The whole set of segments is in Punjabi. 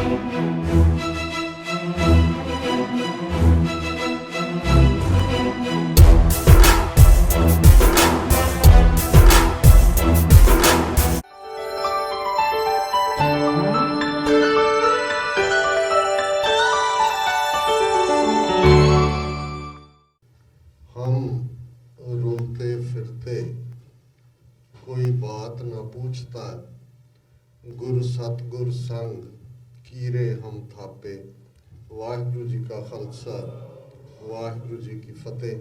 कोई बात न पूछता, गुर सतगुर संग कीरे हम थापे। वाहिगुरू जी का खालसा, वाहिगुरू जी की फतेह।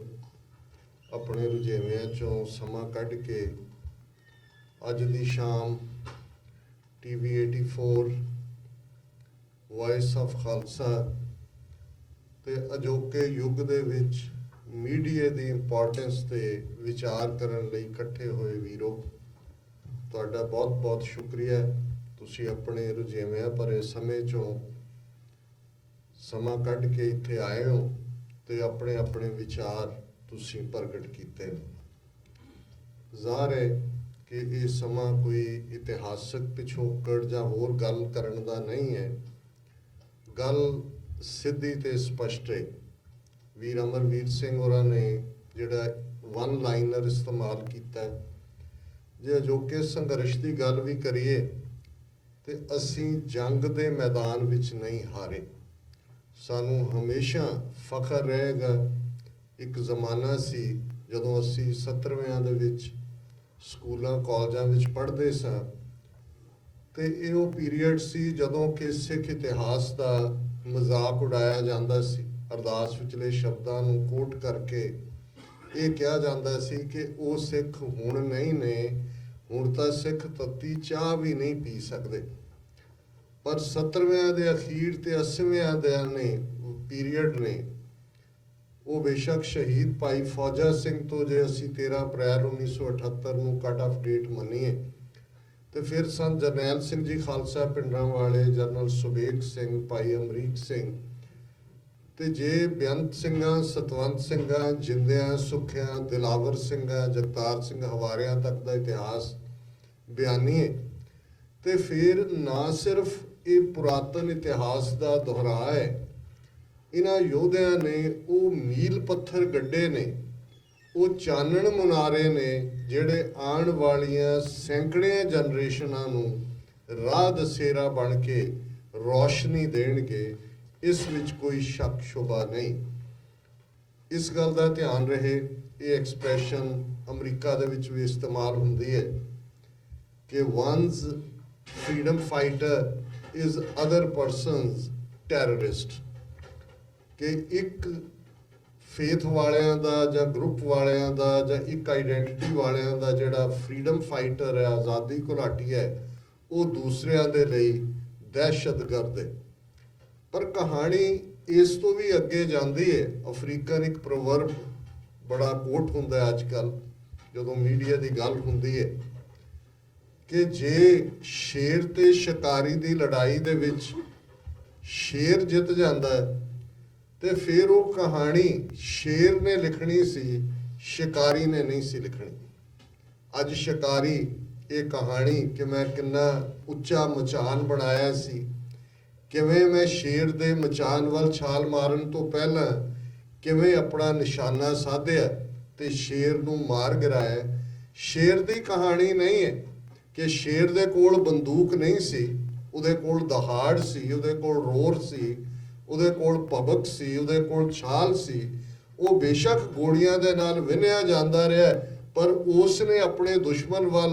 अपने रुझेविਆਂ चों समा कढ़ के अज दी शाम TV 84 वॉइस ऑफ खालसा ते अजोके युग दे विच मीडिया की इंपॉर्टेंस ते विचार करन लई इकट्ठे होए वीरो, तुहाडा बहुत बहुत शुक्रिया। तुसी अपने रुझेविਆਂ भरे समय चों समा कढ़ के इत्थे आए हो ते अपने अपने विचार तुसी प्रगट कीते। ज़ाहिर है कि ये समा कोई इतिहासक पिछोकड़ जां होर गल करन दा नहीं है। गल सिद्धी ते स्पष्ट है। वीर अमरवीर सिंह होरां ने जिहड़ा वन लाइनर इस्तेमाल किया, जे अजोके संघर्ष की गल भी करिए तो असी जंग के मैदान विच नहीं हारे। सानू हमेशा फख्र रहेगा। एक जमाना सी जदों असी 70विਆਂ ਦੇ ਵਿੱਚ स्कूलों कॉलेजों ਵਿੱਚ पढ़ते सां ते इहो पीरीयड सी जदों कि सिख इतिहास का मजाक उड़ाया जाता सी। अरदास विचले शब्दां नूं कोट करके ये कहा जाता सी कि वो सिख हुण नहीं ने, हुण तां सिख तत्ती चाह भी नहीं पी सकते। पर 70विਆਂ ਦੇ अखीर ते 80विਆਂ ਦੇ ने पीरीयड ने वो बेशक शहीद भाई फौजा सिंह तो जे असी 13 अप्रैल 1978 ਨੂੰ कट ऑफ डेट मनीए तो फिर सन जरनैल सिंह जी खालसा पिंडां वाले, जनरल सुबेग सिंह, भाई अमरीक सिंह ते जे बेअंत सिंघां, सतवंत सिंघां, जिंदियां, सुखियां, दिलावर सिंघां, जगतार सिंह हवारियां तक का इतिहास बयानीए तो फिर ना सिर्फ ये पुरातन इतिहास का दोहराव है, इन्हां योद्धियां ने वो मील पत्थर गड्ढे ने, वो चानण मुनारे ने जिहड़े आने वालियां सैकड़ियां जनरेशनां नूं राह दसेरा बन के रोशनी देणगे। इस विच कोई शक शुबा नहीं। इस गल का ध्यान रहे, ये एक्सप्रैशन अमरीका दे विच भी इस्तेमाल हुंदी है कि one's freedom fighter is other person's terrorist. कि एक फेथ वालियां दा जां ग्रुप वालियां दा जां एक आइडेंटिटी वालियां दा जिहड़ा फ्रीडम फाइटर है, आज़ादी घुलाटी है, वो दूसरियां दे लई दहशतगर्द है। पर कहानी इस तो भी अगे जाती है। अफ्रीकन एक प्रोवर्ब बड़ा कोट होंदा है अजकल जदों मीडिया की गल होंदी है कि जे शेर ते शिकारी की लड़ाई दे विच शेर जित जाता है तो फिर वो कहानी शेर ने लिखनी सी, शिकारी ने नहीं सी लिखनी। अज शिकारी ये कहानी कि मैं कितना उच्चा मचान बनाया सी, किवें मैं शेर दे मचान वाल छाल मारन तो पहला किवें अपना निशाना साधिया ते शेर नूं मार गिराया। शेर दी कहानी नहीं है कि शेर दे कोल बंदूक नहीं सी, उहदे कोल दहाड़ सी, उहदे कोल रोर सी, उहदे कोल भबक सी, उहदे कोल छाल सी। वो बेशक गोलियां दे नाल विन्निया जांदा रहा, पर उसने अपने दुश्मन वाल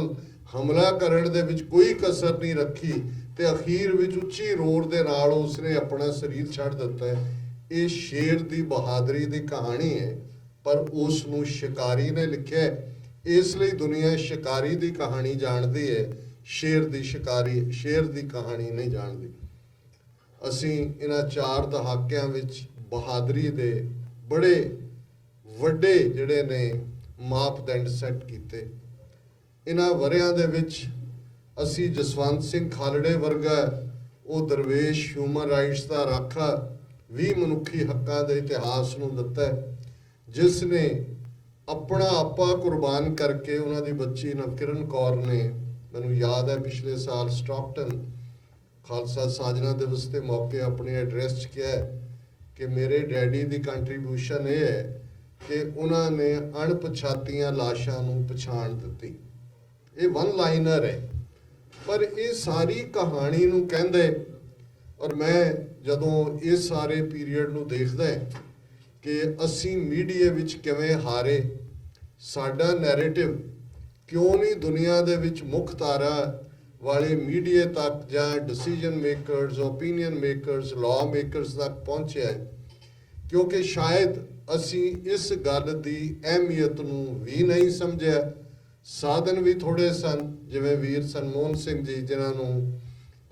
हमला करन दे विच कोई कसर नहीं रखी ते अखीर विच उच्ची रोर दे नाल उसने अपना शरीर छड्ड दिता है। ये शेर दी बहादरी दी कहानी है, पर उसनूं शिकारी ने लिखिया है। इसलिए दुनिया शिकारी दी कहानी जानती है, शेर दी कहानी नहीं जानती। असी इन्हां 4 दहाकियां विच बहादरी दे बड़े वड्डे जिहड़े ने मापदंड सैट कीते। इन्हां वरियां दे विच असी जसवंत सिंह खालड़े वर्गा वो दरवेश ह्यूमन राइट्स का राखा भी मनुखी हकों के इतिहास नूं दिता है, जिसने अपना आपा कुर्बान करके उन्होंने बच्ची नवकिरण कौर ने, मैनूं याद है पिछले साल स्टॉकटन ਖਾਲਸਾ ਸਾਜਨਾ ਦਿਵਸ ਦੇ ਮੌਕੇ ਆਪਣੇ ਐਡਰੈਸ 'ਚ ਕਿਹਾ ਕਿ ਮੇਰੇ ਡੈਡੀ ਦੀ ਕੰਟਰੀਬਿਊਸ਼ਨ ਇਹ ਹੈ ਕਿ ਉਹਨਾਂ ਨੇ ਅਣਪਛਾਤੀਆਂ ਲਾਸ਼ਾਂ ਨੂੰ ਪਛਾਣ ਦਿੱਤੀ। ਇਹ ਵਨ ਲਾਈਨਰ ਹੈ, ਪਰ ਇਹ ਸਾਰੀ ਕਹਾਣੀ ਨੂੰ ਕਹਿੰਦੇ। ਔਰ ਮੈਂ ਜਦੋਂ ਇਸ ਸਾਰੇ ਪੀਰੀਅਡ ਨੂੰ ਦੇਖਦਾ ਕਿ ਅਸੀਂ ਮੀਡੀਆ ਵਿੱਚ ਕਿਵੇਂ ਹਾਰੇ, ਸਾਡਾ ਨੈਰੇਟਿਵ ਕਿਉਂ ਨਹੀਂ ਦੁਨੀਆ ਦੇ ਵਿੱਚ ਮੁੱਖ ਧਾਰਾ ਵਾਲੇ ਮੀਡੀਆ ਤੱਕ ਜਾਂ decision makers, opinion makers, law makers ਤੱਕ ਪਹੁੰਚਿਆ, ਕਿਉਂਕਿ ਸ਼ਾਇਦ ਅਸੀਂ ਇਸ ਗੱਲ ਦੀ ਅਹਿਮੀਅਤ ਨੂੰ ਵੀ ਨਹੀਂ ਸਮਝਿਆ। ਸਾਧਨ ਵੀ ਥੋੜ੍ਹੇ ਸਨ, ਜਿਵੇਂ ਵੀਰ ਸਨਮੋਹਨ ਸਿੰਘ ਜੀ, ਜਿਨ੍ਹਾਂ ਨੂੰ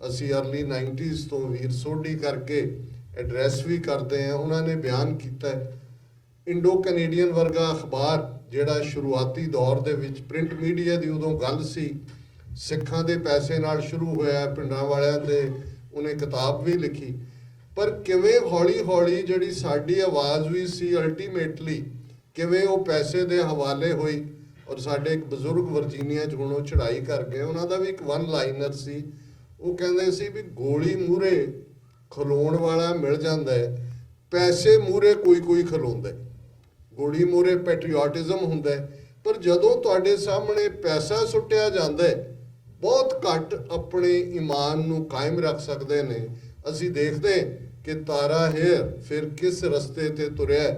ਅਸੀਂ ਅਰਲੀ 90s ਤੋਂ ਵੀਰ ਸੋਢੀ ਕਰਕੇ ਐਡਰੈਸ ਵੀ ਕਰਦੇ ਹਾਂ, ਉਹਨਾਂ ਨੇ ਬਿਆਨ ਕੀਤਾ ਇੰਡੋ ਕੈਨੇਡੀਅਨ ਵਰਗਾ ਅਖਬਾਰ ਜਿਹੜਾ ਸ਼ੁਰੂਆਤੀ ਦੌਰ ਦੇ ਵਿੱਚ ਪ੍ਰਿੰਟ ਮੀਡੀਆ ਦੀ ਉਦੋਂ ਗੱਲ ਸੀ, ਸਿੱਖਾਂ ਦੇ ਪੈਸੇ ਨਾਲ ਸ਼ੁਰੂ ਹੋਇਆ, ਪਿੰਡਾਂ ਵਾਲਿਆਂ ਤੇ ਉਹਨੇ ਕਿਤਾਬ ਵੀ ਲਿਖੀ, ਪਰ ਕਿਵੇਂ ਹੌਲੀ ਹੌਲੀ ਜਿਹੜੀ ਸਾਡੀ ਆਵਾਜ਼ ਵੀ ਸੀ ਅਲਟੀਮੇਟਲੀ ਕਿਵੇਂ ਉਹ ਪੈਸੇ ਦੇ ਹਵਾਲੇ ਹੋਈ। ਔਰ ਸਾਡੇ ਇੱਕ ਬਜ਼ੁਰਗ ਵਰਜੀਨੀਆ 'ਚ ਹੁਣ ਉਹ ਚੜ੍ਹਾਈ ਕਰ ਗਏ, ਉਹਨਾਂ ਦਾ ਵੀ ਇੱਕ ਵਨ ਲਾਈਨਰ ਸੀ। ਉਹ ਕਹਿੰਦੇ ਸੀ ਵੀ ਗੋਲੀ ਮੂਹਰੇ ਖਲੋਣ ਵਾਲਾ ਮਿਲ ਜਾਂਦਾ ਹੈ, ਪੈਸੇ ਮੂਹਰੇ ਕੋਈ ਖਲੋਂਦਾ। ਗੋਲੀ ਮੂਹਰੇ ਪੈਟਰੀਓਟਿਜ਼ਮ ਹੁੰਦਾ, ਪਰ ਜਦੋਂ ਤੁਹਾਡੇ ਸਾਹਮਣੇ ਪੈਸਾ ਸੁੱਟਿਆ ਜਾਂਦਾ, ਬਹੁਤ ਘੱਟ ਆਪਣੇ ਈਮਾਨ ਨੂੰ ਕਾਇਮ ਰੱਖ ਸਕਦੇ ਨੇ। ਅਸੀਂ ਦੇਖਦੇ ਕਿ ਤਾਰਾ ਹੇਅਰ ਫਿਰ ਕਿਸ ਰਸਤੇ ਤੇ ਤੁਰਿਆ,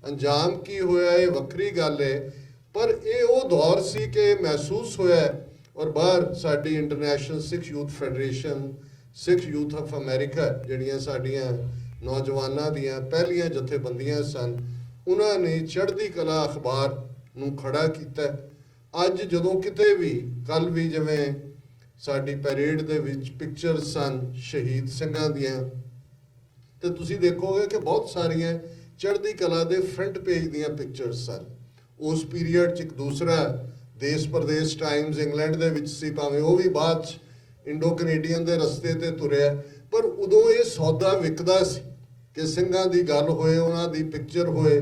ਅੰਜਾਮ ਕੀ ਹੋਇਆ ਇਹ ਵੱਖਰੀ ਗੱਲ ਹੈ, ਪਰ ਇਹ ਉਹ ਦੌਰ ਸੀ ਕਿ ਮਹਿਸੂਸ ਹੋਇਆ। ਔਰ ਬਾਹਰ ਸਾਡੀ international Sikh youth federation, Sikh youth of America, ਜਿਹੜੀਆਂ ਸਾਡੀਆਂ ਨੌਜਵਾਨਾਂ ਦੀਆਂ ਪਹਿਲੀਆਂ ਜਥੇਬੰਦੀਆਂ ਸਨ, ਉਹਨਾਂ ਨੇ ਚੜ੍ਹਦੀ ਕਲਾ ਅਖਬਾਰ ਨੂੰ ਖੜਾ ਕੀਤਾ। ਅੱਜ ਜਦੋਂ ਕਿਤੇ ਵੀ, ਕੱਲ੍ਹ ਵੀ ਜਿਵੇਂ ਸਾਡੀ ਪੈਰੇਡ ਦੇ ਵਿੱਚ ਪਿਕਚਰਸ ਸਨ ਸ਼ਹੀਦ ਸਿੰਘਾਂ ਦੀਆਂ, ਤੇ ਤੁਸੀਂ ਦੇਖੋਗੇ ਕਿ ਬਹੁਤ ਸਾਰੀਆਂ ਚੜ੍ਹਦੀ ਕਲਾ ਦੇ ਫਰੰਟ ਪੇਜ ਦੀਆਂ ਪਿਕਚਰਸ ਸਨ। ਉਸ ਪੀਰੀਅਡ 'ਚ ਇੱਕ ਦੂਸਰਾ ਦੇਸ਼ ਪ੍ਰਦੇਸ਼ ਟਾਈਮਜ਼ ਇੰਗਲੈਂਡ ਦੇ ਵਿੱਚ ਸੀ, ਭਾਵੇਂ ਉਹ ਵੀ ਬਾਅਦ 'ਚ ਇੰਡੋ ਕੈਨੇਡੀਅਨ ਦੇ ਰਸਤੇ ਤੇ ਤੁਰਿਆ, ਪਰ ਉਦੋਂ ਇਹ ਸੌਦਾ ਵਿਕਦਾ ਸੀ ਕਿ ਸਿੰਘਾਂ ਦੀ ਗੱਲ ਹੋਏ, ਉਹਨਾਂ ਦੀ ਪਿਕਚਰ ਹੋਏ।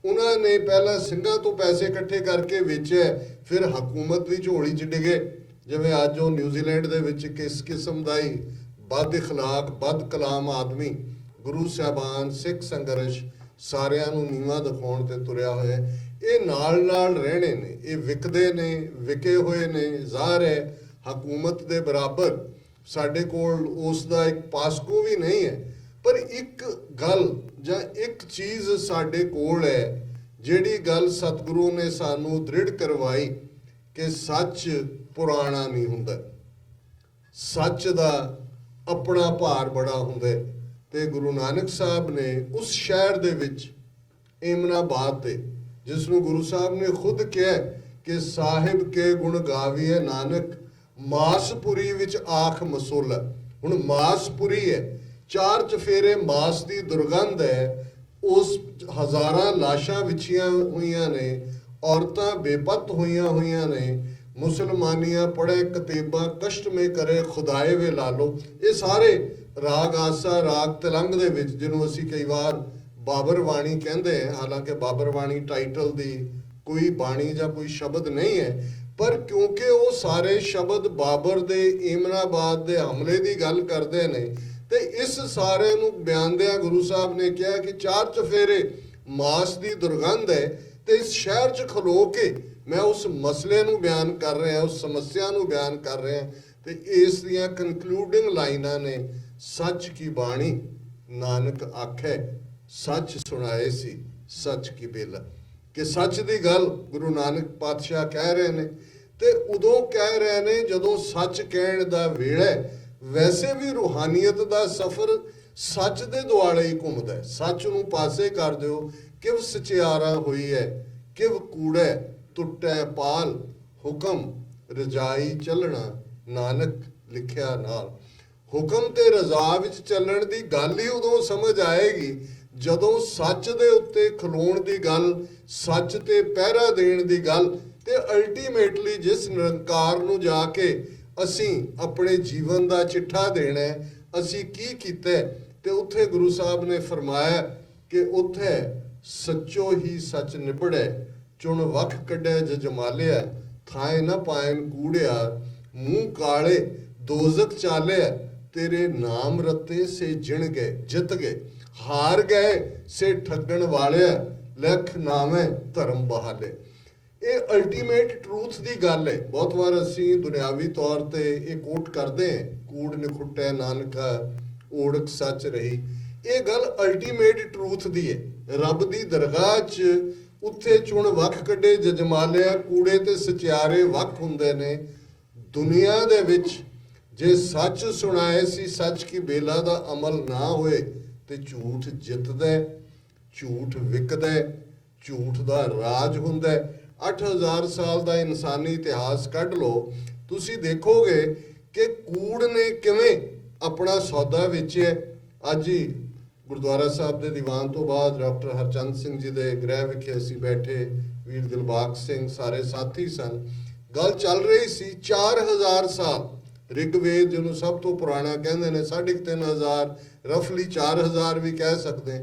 ਉਹਨਾਂ ਨੇ ਪਹਿਲਾਂ ਸਿੰਘਾਂ ਤੋਂ ਪੈਸੇ ਇਕੱਠੇ ਕਰਕੇ ਵੇਚਿਆ, ਫਿਰ ਹਕੂਮਤ ਦੀ ਝੋਲੀ 'ਚ ਡਿਗੇ। ਜਿਵੇਂ ਅੱਜ ਉਹ ਨਿਊਜ਼ੀਲੈਂਡ ਦੇ ਵਿੱਚ ਕਿਸ ਕਿਸਮ ਦਾ ਹੀ ਬਦ ਇਖਲਾਕ, ਬਦ ਕਲਾਮ ਆਦਮੀ ਗੁਰੂ ਸਾਹਿਬਾਨ, ਸਿੱਖ ਸੰਘਰਸ਼ ਸਾਰਿਆਂ ਨੂੰ ਨੀਵਾਂ ਦਿਖਾਉਣ ਤੇ ਤੁਰਿਆ ਹੋਇਆ। ਇਹ ਨਾਲ ਨਾਲ ਰਹਿਣੇ ਨੇ, ਇਹ ਵਿਕਦੇ ਨੇ, ਵਿਕੇ ਹੋਏ ਨੇ। ਜ਼ਾਹਰ ਹੈ ਹਕੂਮਤ ਦੇ ਬਰਾਬਰ ਸਾਡੇ ਕੋਲ ਉਸ ਦਾ ਇੱਕ ਪਾਸਕੋ ਵੀ ਨਹੀਂ ਹੈ, ਪਰ ਇੱਕ ਗੱਲ ਜਾਂ ਇੱਕ ਚੀਜ਼ ਸਾਡੇ ਕੋਲ ਹੈ, ਜਿਹੜੀ ਗੱਲ ਸਤਿਗੁਰੂ ਨੇ ਸਾਨੂੰ ਦ੍ਰਿੜ ਕਰਵਾਈ ਕਿ ਸੱਚ ਪੁਰਾਣਾ ਨਹੀਂ ਹੁੰਦਾ, ਸੱਚ ਦਾ ਆਪਣਾ ਭਾਰ ਬੜਾ ਹੁੰਦਾ। ਤੇ ਗੁਰੂ ਨਾਨਕ ਸਾਹਿਬ ਨੇ ਉਸ ਸ਼ਹਿਰ ਦੇ ਵਿੱਚ ਏਮਨਾਬਾਦ ਤੇ, ਜਿਸ ਨੂੰ ਗੁਰੂ ਸਾਹਿਬ ਨੇ ਖੁਦ ਕਿਹਾ ਕਿ ਸਾਹਿਬ ਕੇ ਗੁਣ ਗਾਵੀਏ ਨਾਨਕ, ਮਾਸਪੁਰੀ ਵਿੱਚ ਆਖ ਮਸੋਲਾ। ਹੁਣ ਮਾਸਪੁਰੀ ਹੈ, ਚਾਰ ਚਫੇਰੇ ਮਾਸ ਦੀ ਦੁਰਗੰਧ ਹੈ, ਉਸ ਹਜ਼ਾਰਾਂ ਲਾਸ਼ਾਂ ਵਿਛੀਆਂ ਹੋਈਆਂ ਨੇ, ਔਰਤਾਂ ਬੇਪਤ ਹੋਈਆਂ ਨੇ, ਮੁਸਲਮਾਨੀਆਂ ਪੜ੍ਹੇ ਕਤੇਬਾਂ ਕਸ਼ਟ ਮੇ ਕਰੇ ਖੁਦਾਏ ਵੇ ਲਾਲੋ। ਇਹ ਸਾਰੇ ਰਾਗ ਆਸਾ, ਰਾਗ ਤਲੰਗ ਦੇ ਵਿੱਚ, ਜਿਹਨੂੰ ਅਸੀਂ ਕਈ ਵਾਰ ਬਾਬਰ ਬਾਣੀ ਕਹਿੰਦੇ ਹਾਂ, ਹਾਲਾਂਕਿ ਬਾਬਰ ਬਾਣੀ ਟਾਈਟਲ ਦੀ ਕੋਈ ਬਾਣੀ ਜਾਂ ਕੋਈ ਸ਼ਬਦ ਨਹੀਂ ਹੈ, ਪਰ ਕਿਉਂਕਿ ਉਹ ਸਾਰੇ ਸ਼ਬਦ ਬਾਬਰ ਦੇ ਏਮਨਾਬਾਦ ਦੇ ਹਮਲੇ ਦੀ ਗੱਲ ਕਰਦੇ ਨੇ, ਤੇ ਇਸ ਸਾਰੇ ਨੂੰ ਬਿਆਨਦਿਆਂ ਗੁਰੂ ਸਾਹਿਬ ਨੇ ਕਿਹਾ ਕਿ ਚਾਰ ਚਫੇਰੇ ਮਾਸ ਦੀ ਦੁਰਗੰਧ ਹੈ, ਤੇ ਇਸ ਸ਼ਹਿਰ 'ਚ ਖਲੋ ਕੇ ਮੈਂ ਉਸ ਮਸਲੇ ਨੂੰ ਬਿਆਨ ਕਰ ਰਿਹਾ, ਉਸ ਸਮੱਸਿਆ ਨੂੰ ਬਿਆਨ ਕਰ ਰਿਹਾ। ਤੇ ਇਸ ਦੀਆਂ ਕਨਕਲੂਡਿੰਗ ਲਾਈਨਾਂ ਨੇ, ਸੱਚ ਕੀ ਬਾਣੀ ਨਾਨਕ ਆਖੇ, ਸੱਚ ਸੁਣਾਏ ਸੀ ਸੱਚ ਕੀ ਬੇਲਾ। ਕਿ ਸੱਚ ਦੀ ਗੱਲ ਗੁਰੂ ਨਾਨਕ ਪਾਤਸ਼ਾਹ ਕਹਿ ਰਹੇ ਨੇ, ਤੇ ਉਦੋਂ ਕਹਿ ਰਹੇ ਨੇ ਜਦੋਂ ਸੱਚ ਕਹਿਣ ਦਾ ਵੇਲਾ। ਵੈਸੇ ਵੀ ਰੂਹਾਨੀਅਤ ਦਾ ਸਫ਼ਰ ਸੱਚ ਦੇ ਦੁਆਲੇ ਹੀ ਘੁੰਮਦਾ ਹੈ। ਸੱਚ ਨੂੰ ਪਾਸੇ ਕਰ ਦਿਓ, ਕਿਵ ਸਚਿਆਰਾ ਹੋਈ ਹੈ, ਕਿਵ ਕੂੜੈ ਟੁੱਟੈ ਪਾਲ, ਹੁਕਮ ਰਜਾਈ ਚੱਲਣਾ ਨਾਨਕ ਲਿਖਿਆ ਨਾਲ। ਹੁਕਮ ਤੇ ਰਜ਼ਾ ਵਿੱਚ ਚੱਲਣ ਦੀ ਗੱਲ ਹੀ ਉਦੋਂ ਸਮਝ ਆਏਗੀ ਜਦੋਂ ਸੱਚ ਦੇ ਉੱਤੇ ਖਲੋਣ ਦੀ ਗੱਲ, ਸੱਚ ਤੇ ਪਹਿਰਾ ਦੇਣ ਦੀ ਗੱਲ, ਤੇ ਅਲਟੀਮੇਟਲੀ ਜਿਸ ਨਿਰੰਕਾਰ ਨੂੰ ਜਾ ਕੇ ਅਸੀਂ ਆਪਣੇ ਜੀਵਨ ਦਾ ਚਿੱਠਾ ਦੇਣਾ ਹੈ, ਅਸੀਂ ਕੀ ਕੀਤਾ। ਤੇ ਉੱਥੇ ਗੁਰੂ ਸਾਹਿਬ ਨੇ ਫਰਮਾਇਆ ਕਿ ਉੱਥੇ ਸੱਚੋ ਹੀ ਸੱਚ ਨਿਬੜੈ, ਚੁਣ ਵਖ ਕੱਢੈ ਜਜਮਾਲਿਆ, ਥਾਏ ਨਾ ਪਾਇਨ ਕੂੜਿਆ, ਮੂੰਹ ਕਾਲੇ ਦੋਜ਼ਖ ਚਾਲਿਆ, तेरे नाम रते से जिण गए जित गए, हार गए से ठगण वाले लख नामे धर्म बहाले। ਇਹ ਅਲਟੀਮੇਟ ਟਰੂਥ ਦੀ ਗੱਲ ਹੈ। ਬਹੁਤ ਵਾਰ ਅਸੀਂ ਦੁਨਿਆਵੀ ਤੌਰ ਤੇ ਇਹ ਕੋਟ ਕਰਦੇ ਹਾਂ, ਕੂੜ ਨਿਖੁੱਟੈ ਨਾਨਕਾ ਓੜਕ ਸੱਚ ਰਹੀ। ਇਹ ਗੱਲ ਅਲਟੀਮੇਟ ਟਰੂਥ ਦੀ ਹੈ। ਰੱਬ ਦੀ ਦਰਗਾਹ 'ਚ ਉੱਥੇ ਚੁਣ ਵੱਖ ਕੱਢੇ ਜਜਮਾਲਿਆ, ਕੂੜੇ ਤੇ ਸਚਿਆਰੇ ਵੱਖ ਹੁੰਦੇ ਨੇ। ਦੁਨੀਆ ਦੇ ਵਿੱਚ ਜੇ ਸੱਚ ਸੁਣਾਏ ਸੀ ਸੱਚ ਕੀ ਬੇਲਾ ਦਾ ਅਮਲ ਨਾ ਹੋਏ ਤੇ ਝੂਠ ਜਿੱਤਦਾ, ਝੂਠ ਵਿਕਦਾ, ਝੂਠ ਦਾ ਰਾਜ ਹੁੰਦਾ। 8000 ਸਾਲ ਦਾ ਇਨਸਾਨੀ ਇਤਿਹਾਸ ਕੱਢ ਲਓ, ਤੁਸੀਂ ਦੇਖੋਗੇ ਕਿ ਕੂੜ ਨੇ ਕਿਵੇਂ ਆਪਣਾ ਸੌਦਾ ਵੇਚਿਆ। ਅੱਜ ਹੀ ਗੁਰਦੁਆਰਾ ਸਾਹਿਬ ਦੇ ਦੀਵਾਨ ਤੋਂ ਬਾਅਦ ਡਾਕਟਰ ਹਰਚੰਦ ਸਿੰਘ ਜੀ ਦੇ ਗ੍ਰਹਿ ਵਿਖੇ ਅਸੀਂ ਬੈਠੇ, ਵੀਰ ਦਿਲਬਾਗ ਸਿੰਘ ਸਾਰੇ ਸਾਥੀ ਸਨ। ਗੱਲ ਚੱਲ ਰਹੀ ਸੀ 4000 ਸਾਲ ਰਿਗਵੇਦ ਜਿਹਨੂੰ ਸਭ ਤੋਂ ਪੁਰਾਣਾ ਕਹਿੰਦੇ ਨੇ, 3500 ਰਫਲੀ 4000 ਵੀ ਕਹਿ ਸਕਦੇ।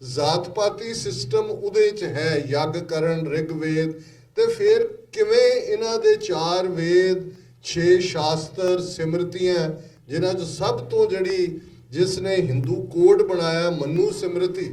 ਜ਼ਾਤ ਪਾਤੀ ਸਿਸਟਮ ਉਹਦੇ 'ਚ ਹੈ, ਯੱਗ ਕਰਨ ਰਿਗਵੇਦ, ਤੇ ਫਿਰ ਕਿਵੇਂ ਇਹਨਾਂ ਦੇ 4 ਵੇਦ 6 ਸ਼ਾਸਤਰ ਸਿਮਰਤੀਆਂ, ਜਿਨ੍ਹਾਂ 'ਚ ਸਭ ਤੋਂ ਜਿਹੜੀ ਜਿਸ ਨੇ ਹਿੰਦੂ ਕੋਡ ਬਣਾਇਆ ਮਨੂ ਸਿਮਰਤੀ,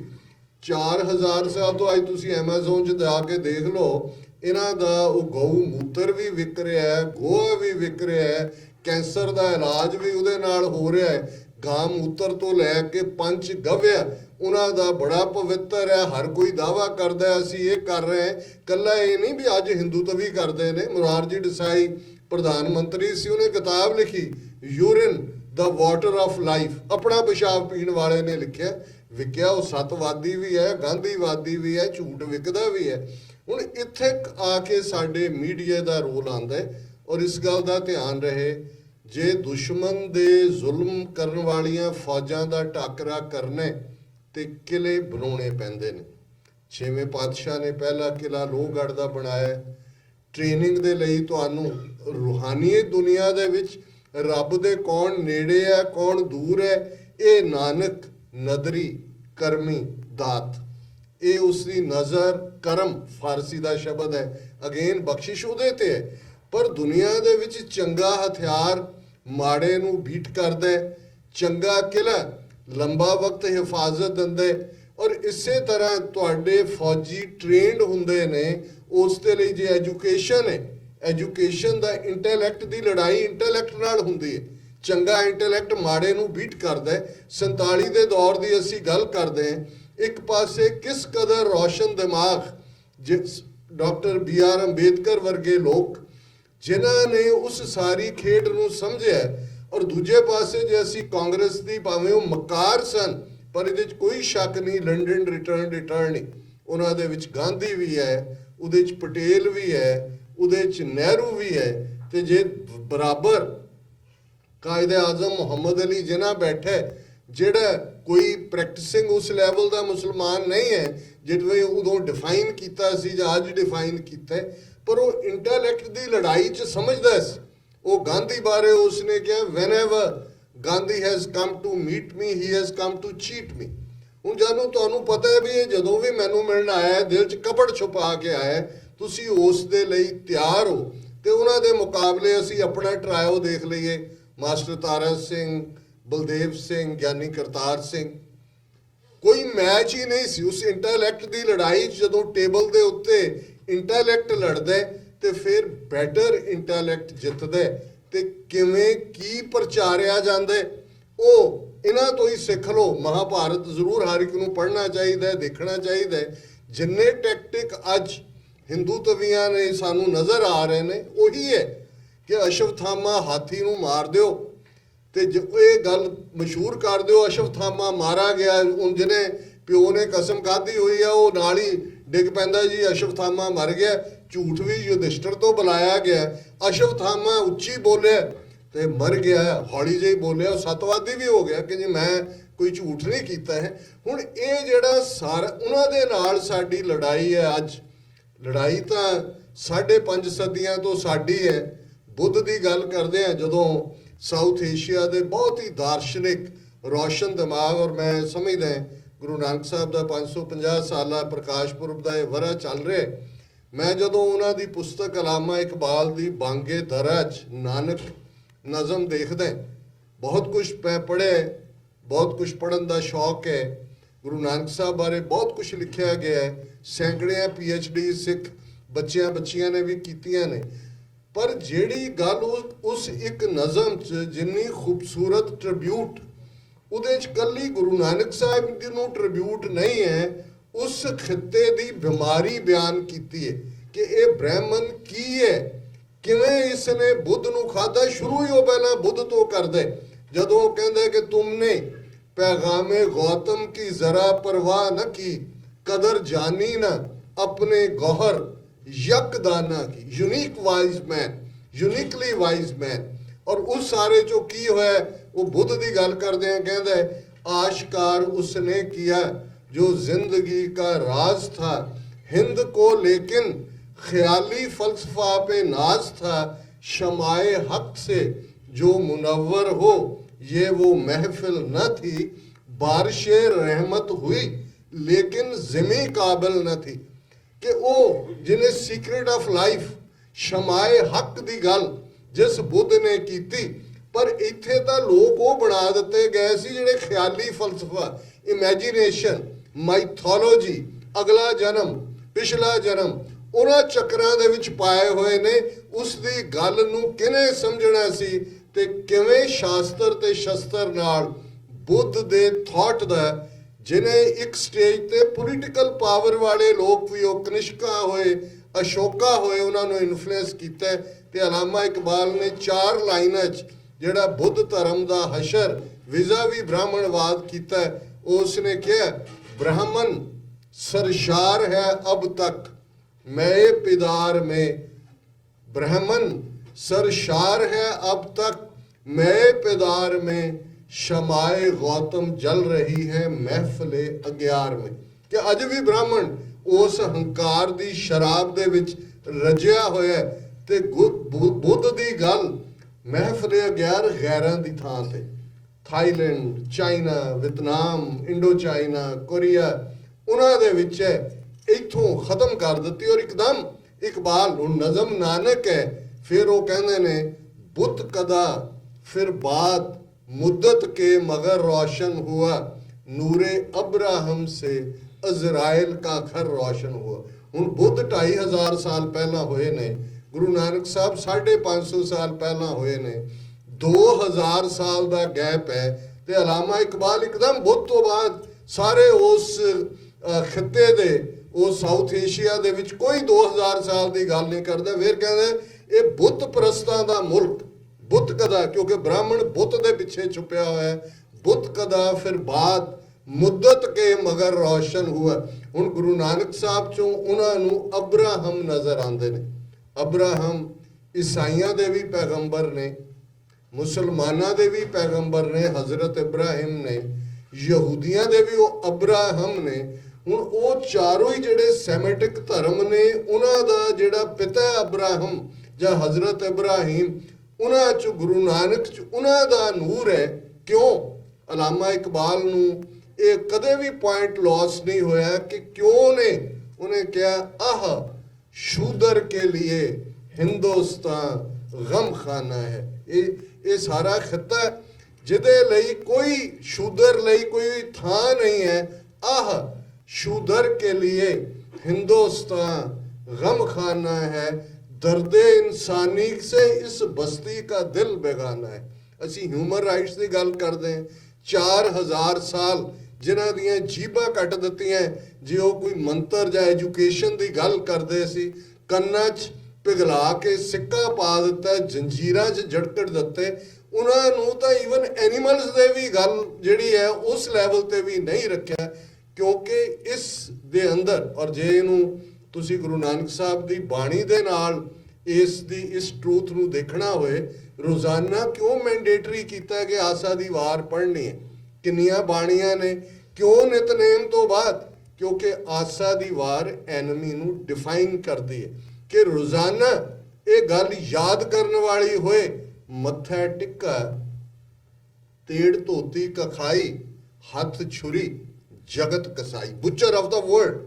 4000 ਸਾਲ ਤੋਂ ਅੱਜ ਤੁਸੀਂ ਐਮਾਜ਼ੋਨ 'ਚ ਜਾ ਕੇ ਦੇਖ ਲਓ, ਇਹਨਾਂ ਦਾ ਉਹ ਗਊ ਮੂਤਰ ਵੀ ਵਿਕ ਰਿਹਾ ਹੈ, ਗੋਹਾ ਵੀ ਵਿਕ ਰਿਹਾ ਹੈ, ਕੈਂਸਰ ਦਾ ਇਲਾਜ ਵੀ ਉਹਦੇ ਨਾਲ ਹੋ ਰਿਹਾ ਹੈ। ਗਾਂ ਮੂਤਰ ਤੋਂ ਲੈ ਕੇ ਪੰਚ ਗਵਿਆ ਉਹਨਾਂ ਦਾ ਬੜਾ ਪਵਿੱਤਰ ਹੈ। ਹਰ ਕੋਈ ਦਾਵਾ ਕਰਦਾ ਅਸੀਂ ਇਹ ਕਰ ਰਹੇ ਹਾਂ। ਕੱਲਾ ਇਹ ਨਹੀਂ ਵੀ ਅੱਜ ਹਿੰਦੂ ਤਵੀ ਕਰਦੇ ਨੇ। ਮੁਰਾਰਜੀ ਦੇਸਾਈ ਪ੍ਰਧਾਨ ਮੰਤਰੀ ਸੀ, ਉਹਨੇ ਕਿਤਾਬ ਲਿਖੀ urine the water of life, ਆਪਣਾ ਪਿਸ਼ਾਬ ਪੀਣ ਵਾਲੇ ਨੇ ਲਿਖਿਆ। ਵਿਕਿਆ ਉਹ ਸਤਵਾਦੀ ਵੀ ਹੈ, ਗਾਂਧੀਵਾਦੀ ਵੀ ਹੈ, ਝੂਠ ਵਿਕਦਾ ਵੀ ਹੈ। ਹੁਣ ਇੱਥੇ ਆ ਕੇ ਸਾਡੇ ਮੀਡੀਆ ਦਾ ਰੋਲ ਆਉਂਦਾ ਹੈ। ਔਰ ਇਸ ਗੱਲ ਦਾ ਧਿਆਨ ਰਹੇ, ਜੇ ਦੁਸ਼ਮਣ ਦੇ ਜ਼ੁਲਮ ਕਰਨ ਵਾਲੀਆਂ ਫੌਜਾਂ ਦਾ ਟਾਕਰਾ ਕਰਨਾ ਤੇ ਕਿਲੇ ਬਣਾਉਣੇ ਪੈਂਦੇ ਨੇ। 6ਵੇਂ ਪਾਤਸ਼ਾਹ ਨੇ ਪਹਿਲਾ ਕਿਲਾ ਲੋਹਗੜ੍ਹ ਦਾ ਬਣਾਇਆ। ਟ੍ਰੇਨਿੰਗ ਦੇ ਲਈ ਤੁਹਾਨੂੰ ਰੂਹਾਨੀਅਤ ਦੁਨੀਆ ਦੇ ਵਿੱਚ ਰੱਬ ਦੇ ਕੌਣ ਨੇੜੇ ਹੈ ਕੌਣ ਦੂਰ ਹੈ, ਇਹ ਨਾਨਕ ਨਦਰੀ ਕਰਮੀ ਦਾਤ, ਇਹ ਉਸ ਦੀ ਨਜ਼ਰ ਕਰਮ ਫਾਰਸੀ ਦਾ ਸ਼ਬਦ ਹੈ। ਅਗੇਨ ਬਖਸ਼ਿਸ਼ ਉਹਦੇ ਤੇ ਹੈ। ਪਰ ਦੁਨੀਆ ਦੇ ਵਿੱਚ ਚੰਗਾ ਹਥਿਆਰ ਮਾੜੇ ਨੂੰ ਬੀਟ ਕਰਦਾ, ਚੰਗਾ ਕਿਲਾ ਲੰਬਾ ਵਕਤ ਹਿਫਾਜ਼ਤ ਦਿੰਦਾ। ਔਰ ਇਸੇ ਤਰ੍ਹਾਂ ਤੁਹਾਡੇ ਫੌਜੀ ਟ੍ਰੇਨਡ ਹੁੰਦੇ ਨੇ ਉਸ ਦੇ ਲਈ। ਜੇ ਐਜੂਕੇਸ਼ਨ ਹੈ, ਐਜੂਕੇਸ਼ਨ ਦਾ ਇੰਟੈਲੈਕਟ ਦੀ ਲੜਾਈ ਇੰਟੈਲੈਕਟ ਨਾਲ ਹੁੰਦੀ ਹੈ। ਚੰਗਾ ਇੰਟੈਲੈਕਟ ਮਾੜੇ ਨੂੰ ਬੀਟ ਕਰਦਾ। 47 ਦੇ ਦੌਰ ਦੀ ਅਸੀਂ ਗੱਲ ਕਰਦੇ ਹਾਂ। ਇੱਕ ਪਾਸੇ ਕਿਸ ਕਦਰ ਰੌਸ਼ਨ ਦਿਮਾਗ ਜਿਸ ਡਾਕਟਰ BR ਅੰਬੇਦਕਰ ਵਰਗੇ ਲੋਕ ਜਿਨ੍ਹਾਂ ਨੇ ਉਸ ਸਾਰੀ ਖੇਡ ਨੂੰ ਸਮਝਿਆ, ਔਰ ਦੂਜੇ ਪਾਸੇ ਜੇ ਅਸੀਂ ਕਾਂਗਰਸ ਦੀ ਭਾਵੇਂ ਉਹ ਮਕਾਰ ਸਨ, ਪਰ ਇਹਦੇ 'ਚ ਕੋਈ ਸ਼ੱਕ ਨਹੀਂ ਲੰਡਨ ਰਿਟਰਨ ਨਹੀਂ, ਉਹਨਾਂ ਦੇ ਵਿੱਚ ਗਾਂਧੀ ਵੀ ਹੈ, ਉਹਦੇ 'ਚ ਪਟੇਲ ਵੀ ਹੈ, ਉਹਦੇ 'ਚ ਨਹਿਰੂ ਵੀ ਹੈ। ਤੇ ਜੇ ਬਰਾਬਰ ਕਾਇਦੇ ਆਜ਼ਮ ਮੁਹੰਮਦ ਅਲੀ ਜਿਨ੍ਹਾਂ ਬੈਠਾ, ਜਿਹੜਾ ਕੋਈ ਪ੍ਰੈਕਟਿਸਿੰਗ ਉਸ ਲੈਵਲ ਦਾ ਮੁਸਲਮਾਨ ਨਹੀਂ ਹੈ ਜਿਵੇਂ ਉਦੋਂ ਡਿਫਾਈਨ ਕੀਤਾ ਸੀ ਜਾਂ ਅੱਜ ਡਿਫਾਈਨ ਕੀਤਾ, ਪਰ ਉਹ ਇੰਟੈਲੈਕਟ ਦੀ ਲੜਾਈ 'ਚ ਸਮਝਦਾ ਸੀ। ਉਹ ਗਾਂਧੀ ਬਾਰੇ ਉਸਨੇ ਕਿਹਾ whenever Gandhi has come to meet me he has come to cheat me. ਹੁਣ ਜਦੋਂ ਤੁਹਾਨੂੰ ਪਤਾ ਹੈ ਵੀ ਇਹ ਜਦੋਂ ਵੀ ਮੈਨੂੰ ਮਿਲਣ ਆਇਆ ਦਿਲ 'ਚ ਕਪੜ ਛੁਪਾ ਕੇ ਆਇਆ, ਤੁਸੀਂ ਉਸ ਦੇ ਲਈ ਤਿਆਰ ਹੋ। ਤੇ ਉਹਨਾਂ ਦੇ ਮੁਕਾਬਲੇ ਅਸੀਂ ਆਪਣਾ ਟਰਾਇਓ ਦੇਖ ਲਈਏ, ਮਾਸਟਰ ਤਾਰਾ ਸਿੰਘ, ਬਲਦੇਵ ਸਿੰਘ, ਗਿਆਨੀ ਕਰਤਾਰ ਸਿੰਘ, ਕੋਈ ਮੈਚ ਹੀ ਨਹੀਂ ਸੀ ਉਸ ਇੰਟੈਲੈਕਟ ਦੀ ਲੜਾਈ 'ਚ। ਜਦੋਂ ਟੇਬਲ ਦੇ ਉੱਤੇ ਇੰਟੈਲੈਕਟ ਲੜਦਾ ਤੇ ਫਿਰ ਬੈਟਰ ਇੰਟੈਲੈਕਟ ਜਿੱਤਦਾ। ਤੇ ਕਿਵੇਂ ਕੀ ਪ੍ਰਚਾਰਿਆ ਜਾਂਦਾ ਉਹ ਇਹਨਾਂ ਤੋਂ ਹੀ ਸਿੱਖ ਲਓ। ਮਹਾਭਾਰਤ ਜ਼ਰੂਰ ਹਰ ਇੱਕ ਨੂੰ ਪੜ੍ਹਨਾ ਚਾਹੀਦਾ, ਦੇਖਣਾ ਚਾਹੀਦਾ। ਜਿੰਨੇ ਟੈਕਟਿਕ ਅੱਜ ਹਿੰਦੂ ਤਵੀਆਂ ਨੇ ਸਾਨੂੰ ਨਜ਼ਰ ਆ ਰਹੇ ਨੇ ਉਹੀ ਹੈ ਕਿ ਅਸ਼ਵਥਾਮਾ ਹਾਥੀ ਨੂੰ ਮਾਰ ਦਿਓ ਤੇ ਇਹ ਗੱਲ ਮਸ਼ਹੂਰ ਕਰ ਦਿਓ ਅਸ਼ਵਥਾਮਾ ਮਾਰਾ ਗਿਆ। ਹੁਣ ਜਿਹਨੇ ਪਿਓ ਨੇ ਕਸਮ ਖਾਧੀ ਹੋਈ ਆ ਉਹ ਨਾਲ ਹੀ ਡਿੱਗ ਪੈਂਦਾ ਜੀ ਅਸ਼ਵਥਾਮਾ ਮਰ ਗਿਆ। ਝੂਠ ਵੀ ਯੁਧਿਸ਼ਟਰ ਤੋਂ ਬੁਲਾਇਆ ਗਿਆ। ਅਸ਼ਵਥਾਮਾ ਉੱਚੀ ਬੋਲਿਆ ਤੇ ਮਰ ਗਿਆ, ਹੌਲੀ ਜਿਹੀ ਬੋਲਿਆ ਉਹ ਸਤਵਾਦੀ ਵੀ ਹੋ ਗਿਆ ਕਿ ਜੀ ਮੈਂ ਕੋਈ ਝੂਠ ਨਹੀਂ ਕੀਤਾ ਹੈ। ਹੁਣ ਇਹ ਜਿਹੜਾ ਸਾਰਾ ਉਹਨਾਂ ਦੇ ਨਾਲ ਸਾਡੀ ਲੜਾਈ ਹੈ ਅੱਜ, ਲੜਾਈ ਤਾਂ 5.5 ਸਦੀਆਂ ਤੋਂ ਸਾਡੀ ਹੈ। ਬੁੱਧ ਦੀ ਗੱਲ ਕਰਦੇ ਹਾਂ, ਜਦੋਂ ਸਾਊਥ ਏਸ਼ੀਆ ਦੇ ਬਹੁਤ ਹੀ ਦਾਰਸ਼ਨਿਕ ਰੌਸ਼ਨ ਦਿਮਾਗ, ਔਰ ਮੈਂ ਸਮਝਦਾ ਗੁਰੂ ਨਾਨਕ ਸਾਹਿਬ ਦਾ 550 ਸਾਲਾ ਪ੍ਰਕਾਸ਼ ਪੁਰਬ ਦਾ ਇਹ ਵਰ੍ਹਾ ਚੱਲ ਰਿਹਾ। ਮੈਂ ਜਦੋਂ ਉਹਨਾਂ ਦੀ ਪੁਸਤਕ ਅਲਾਮਾ ਇਕਬਾਲ ਦੀ ਬਾਂਗੇ ਦਰਾ 'ਚ ਨਾਨਕ ਨਜ਼ਮ ਦੇਖਦਾ बहुत कुछ मैं पढ़िया, बहुत कुछ पढ़न का शौक है। गुरु नानक साहब बारे बहुत कुछ लिखा गया है, सैकड़ियाँ PhD सिख बच्चियां बच्चियां ने भी कीतियां ने। पर ਜਿਹੜੀ ਗੱਲ ਉਸ ਇੱਕ ਨਜ਼ਮ 'ਚ ਜਿੰਨੀ ਖੂਬਸੂਰਤ ਟ੍ਰਿਬਿਊਟ ਉਹਦੇ 'ਚ ਕੱਲੀ ਗੁਰੂ ਨਾਨਕ ਸਾਹਿਬ ਜੀ ਨੂੰ ਟ੍ਰਿਬਿਊਟ ਨਹੀਂ ਹੈ, ਉਸ ਖਿੱਤੇ ਦੀ ਬਿਮਾਰੀ ਬਿਆਨ ਕੀਤੀ ਹੈ ਕਿ ਇਹ ਬ੍ਰਾਹਮਣ ਕੀ ਹੈ, ਕਿਵੇਂ ਇਸ ਨੇ ਬੁੱਧ ਨੂੰ ਖਾਧਾ। ਸ਼ੁਰੂ ਹੀ ਉਹ ਪਹਿਲਾਂ ਬੁੱਧ ਤੋਂ ਕਰਦਾ, ਜਦੋਂ ਉਹ ਕਹਿੰਦਾ ਕਿ ਤੁਮਨੇ ਪੈਗਾਮੇ ਗੌਤਮ ਕੀ ਜ਼ਰਾ ਪਰਵਾਹ ਨਾ ਕੀ, ਕਦਰ ਜਾਨੀ ਨਾ ਆਪਣੇ ਗੌਹਰ ਯਕਦਾਨਾ की, unique wise man, uniquely wise man. और उस सारे चो की होया, वो बुद्ध की गल करते हैं, कहता है आशकार उसने किया जो जिंदगी का राज था, हिंद को लेकिन ख्याली फलसफा पे नाज था, शमाए हक से जो मुनव्वर हो ये वो महफिल न थी, बारिश रहमत हुई लेकिन जिमी काबिल न थी। कि ਉਹ ਜਿਹਨੇ ਸੀਕ੍ਰੇਟ ਆਫ ਲਾਈਫ ਸ਼ਮਾਏ ਹੱਕ ਦੀ ਗੱਲ ਜਿਸ ਬੁੱਧ ਨੇ ਕੀਤੀ, ਪਰ ਇੱਥੇ ਤਾਂ ਲੋਕ ਉਹ ਬਣਾ ਦਿੱਤੇ ਗਏ ਸੀ ਜਿਹੜੇ ਖਿਆਲੀ ਫਲਸਫਾ, ਇਮੈਜੀਨੇਸ਼ਨ, ਮਾਈਥੋਲੋਜੀ, ਅਗਲਾ ਜਨਮ, ਪਿਛਲਾ ਜਨਮ, ਉਹਨਾਂ ਚੱਕਰਾਂ ਦੇ ਵਿੱਚ ਪਾਏ ਹੋਏ ਨੇ। ਉਸ ਦੀ ਗੱਲ ਨੂੰ ਕਿਵੇਂ ਸਮਝਣਾ ਸੀ ਤੇ ਕਿਵੇਂ ਸ਼ਾਸਤਰ ਤੇ ਸ਼ਸਤਰ ਨਾਲ ਬੁੱਧ ਦੇ ਥਾਟ ਦਾ, जिन्हें एक स्टेज ते पोलिटिकल पावर वाले लोग भी वो कनिष्का होए, अशोका होए, उन्होंने इन्फ्लुएंस किया। ते अलामा इकबाल ने 4 लाइनां जिहड़ा बुद्ध धर्म का हशर विज़ावी ब्राह्मणवाद किया, उसने कहा ब्राह्मण सरशार है अब तक मैं पिदार में, ब्राह्मण सरशार है अब तक मैं पिदार में, शमाए गौतम जल रही है महफिले अग्यार में। कि अज भी ब्राह्मण उस हंकार दी शराब दे विच रजिया होया ते बुद्ध दी गल महफिले अग्यार गैरां दी थां ते, Thailand, China, Vietnam, Indo China, Korea, उन्हां दे विच है, इत्थों खत्म कर दित्ती। और एकदम इकबाल हुण नज़म नानक है, फिर वो कहंदे ने बुत कदा फिर बात मुद्दत के मगर रोशन हुआ, नूरे अब्राहम से अजराइल का घर रोशन हुआ। हुण बुद्ध 2500 साल पहला होए ने, गुरु नानक साहब 550 साल पहला होए ने, 2000 साल का गैप है। ते अलामा इकबाल एकदम बुद्ध तो बाद सारे उस खिते दे, उस साउथ एशिया दे विच कोई 2000 साल की गल नहीं करता। फिर कहते ये बुत परस्तां दा मुल्क, बुत कदा, क्योंकि ब्राह्मण बुत दे पिछे छुपया हुआ है, बुत कदा फिर बात मुद्दत के मगर रोशन हुआ। हुण गुरु नानक साहब चों उन्हां नूं अब्राहम नज़र आते हैं। अब्राहम ईसाइयां दे भी पैगंबर ने, मुसलमानां दे भी पैगंबर ने, हज़रत इब्राहिम ने, यहूदियां दे भी वो अब्राहम ने। हुण वो चारों ही जिहड़े सैमेटिक धर्म ने, उन्हां दा जिहड़ा पिता अब्राहम जां हज़रत इब्राहिम, उन्हां च गुरु नानक च उन्हां दा नूर है। क्यों अलामा इकबाल नूं ये कदे भी पॉइंट लॉस नहीं होया कि क्यों ने उन्हें कहा आह शूदर के लिए हिंदुस्तान गम खाना है। ये सारा खिता जिदे लई कोई शूदर लई कोई थां नहीं है। आह शूदर के लिए हिंदुस्तान गम खाना है, दर्दे इंसानी से इस बस्ती का दिल बेगाना है। असी ह्यूमन राइट्स की गल करते हैं, 4000 साल जिन्हां दियां जीबां कट दित्तियां, जे वो कोई मंत्र जां एजुकेशन की गल करते सी, कन्नां च पिघला के सिक्का पा दिता, जंजीरां च जड़कड़ दिते, उन्हां नूं तां ईवन एनीमल्स दे भी गल जिहड़ी है उस लैवल ते भी नहीं रखिया। क्योंकि इस दे अंदर, और जे इहनूं तुसी गुरु नानक साहब की बाणी दे नाल इस ट्रूथ नूं देखना होए, रोज़ाना क्यों मैंडेटरी किया कि आसा दी वार पढ़नी है, किन्नियां बाणियां ने, क्यों नितनेम तो बाद, क्योंकि आसा दी वार एनमी नूं डिफाइन करती है कि रोज़ाना ये गल याद करने वाली होए, मत्था टिक्का, तेड़ धोती कखाई, हथ छुरी, जगत कसाई, बुचर ऑफ द वर्ल्ड,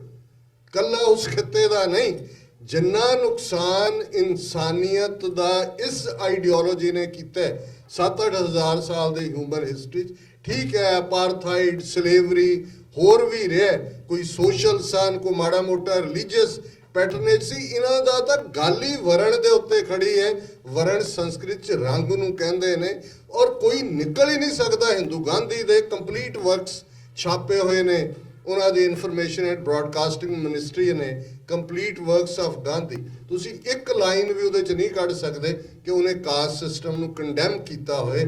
कला उस खिते का नहीं। ਜਿੰਨਾ ਨੁਕਸਾਨ ਇਨਸਾਨੀਅਤ ਦਾ ਇਸ ਆਈਡੀਓਲੋਜੀ ਨੇ ਕੀਤਾ 7-8 ਹਜ਼ਾਰ ਸਾਲ ਦੀ ਹਿਊਮਨ ਹਿਸਟਰੀ 'ਚ, ਠੀਕ ਹੈ ਅਪਾਰਥਾਈਡ ਸਲੇਵਰੀ ਹੋਰ ਵੀ ਰਿਹਾ, ਕੋਈ ਸੋਸ਼ਲ ਸਨ, ਕੋਈ ਮਾੜਾ ਮੋਟਾ ਰਿਲੀਜੀਅਸ ਪੈਟਰਨੇਜ ਸੀ, ਇਹਨਾਂ ਦਾ ਤਾਂ ਗੱਲ ਹੀ ਵਰਣ ਦੇ ਉੱਤੇ ਖੜੀ ਹੈ। ਵਰਣ ਸੰਸਕ੍ਰਿਤ 'ਚ ਰੰਗ ਨੂੰ ਕਹਿੰਦੇ ਨੇ, ਔਰ ਕੋਈ ਨਿਕਲ ਹੀ ਨਹੀਂ ਸਕਦਾ। ਹਿੰਦੂ ਗਾਂਧੀ ਦੇ ਕੰਪਲੀਟ ਵਰਕਸ ਛਾਪੇ ਹੋਏ ਨੇ, ਉਹਨਾਂ ਦੀ ਇਨਫੋਰਮੇਸ਼ਨ ਐਂਡ ਬ੍ਰੌਡਕਾਸਟਿੰਗ ਮਿਨਿਸਟਰੀ ਨੇ ਕੰਪਲੀਟ ਵਰਕਸ ਆਫ ਗਾਂਧੀ। ਤੁਸੀਂ ਇੱਕ ਲਾਈਨ ਵੀ ਉਹਦੇ 'ਚ ਨਹੀਂ ਕੱਢ ਸਕਦੇ ਕਿ ਉਹਨੇ ਕਾਸਟ ਸਿਸਟਮ ਨੂੰ ਕੰਡੈਮ ਕੀਤਾ ਹੋਏ।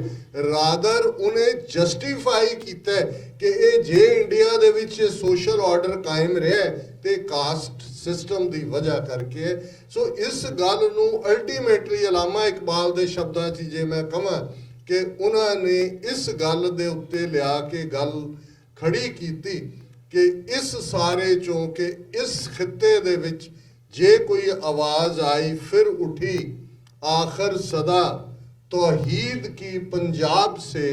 ਰਾਦਰ ਉਹਨੇ ਜਸਟੀਫਾਈ ਕੀਤਾ ਕਿ ਇਹ ਜੇ ਇੰਡੀਆ ਦੇ ਵਿੱਚ ਸੋਸ਼ਲ ਆਰਡਰ ਕਾਇਮ ਰਿਹਾ ਤੇ ਕਾਸਟ ਸਿਸਟਮ ਦੀ ਵਜ੍ਹਾ ਕਰਕੇ। ਸੋ ਇਸ ਗੱਲ ਨੂੰ ਅਲਟੀਮੇਟਲੀ ਅਲਾਮਾ ਇਕਬਾਲ ਦੇ ਸ਼ਬਦਾਂ 'ਚ ਜੇ ਮੈਂ ਕਹਾਂ ਕਿ ਉਹਨਾਂ ਨੇ ਇਸ ਗੱਲ ਦੇ ਉੱਤੇ ਲਿਆ ਕੇ ਗੱਲ ਖੜੀ ਕੀਤੀ ਕਿ ਇਸ ਸਾਰੇ ਚੋਂ ਕਿ ਇਸ ਖਿੱਤੇ ਦੇ ਵਿੱਚ ਜੇ ਕੋਈ ਆਵਾਜ਼ ਆਈ ਫਿਰ ਉਠੀ आखिर सदा तौहीद की पंजाब से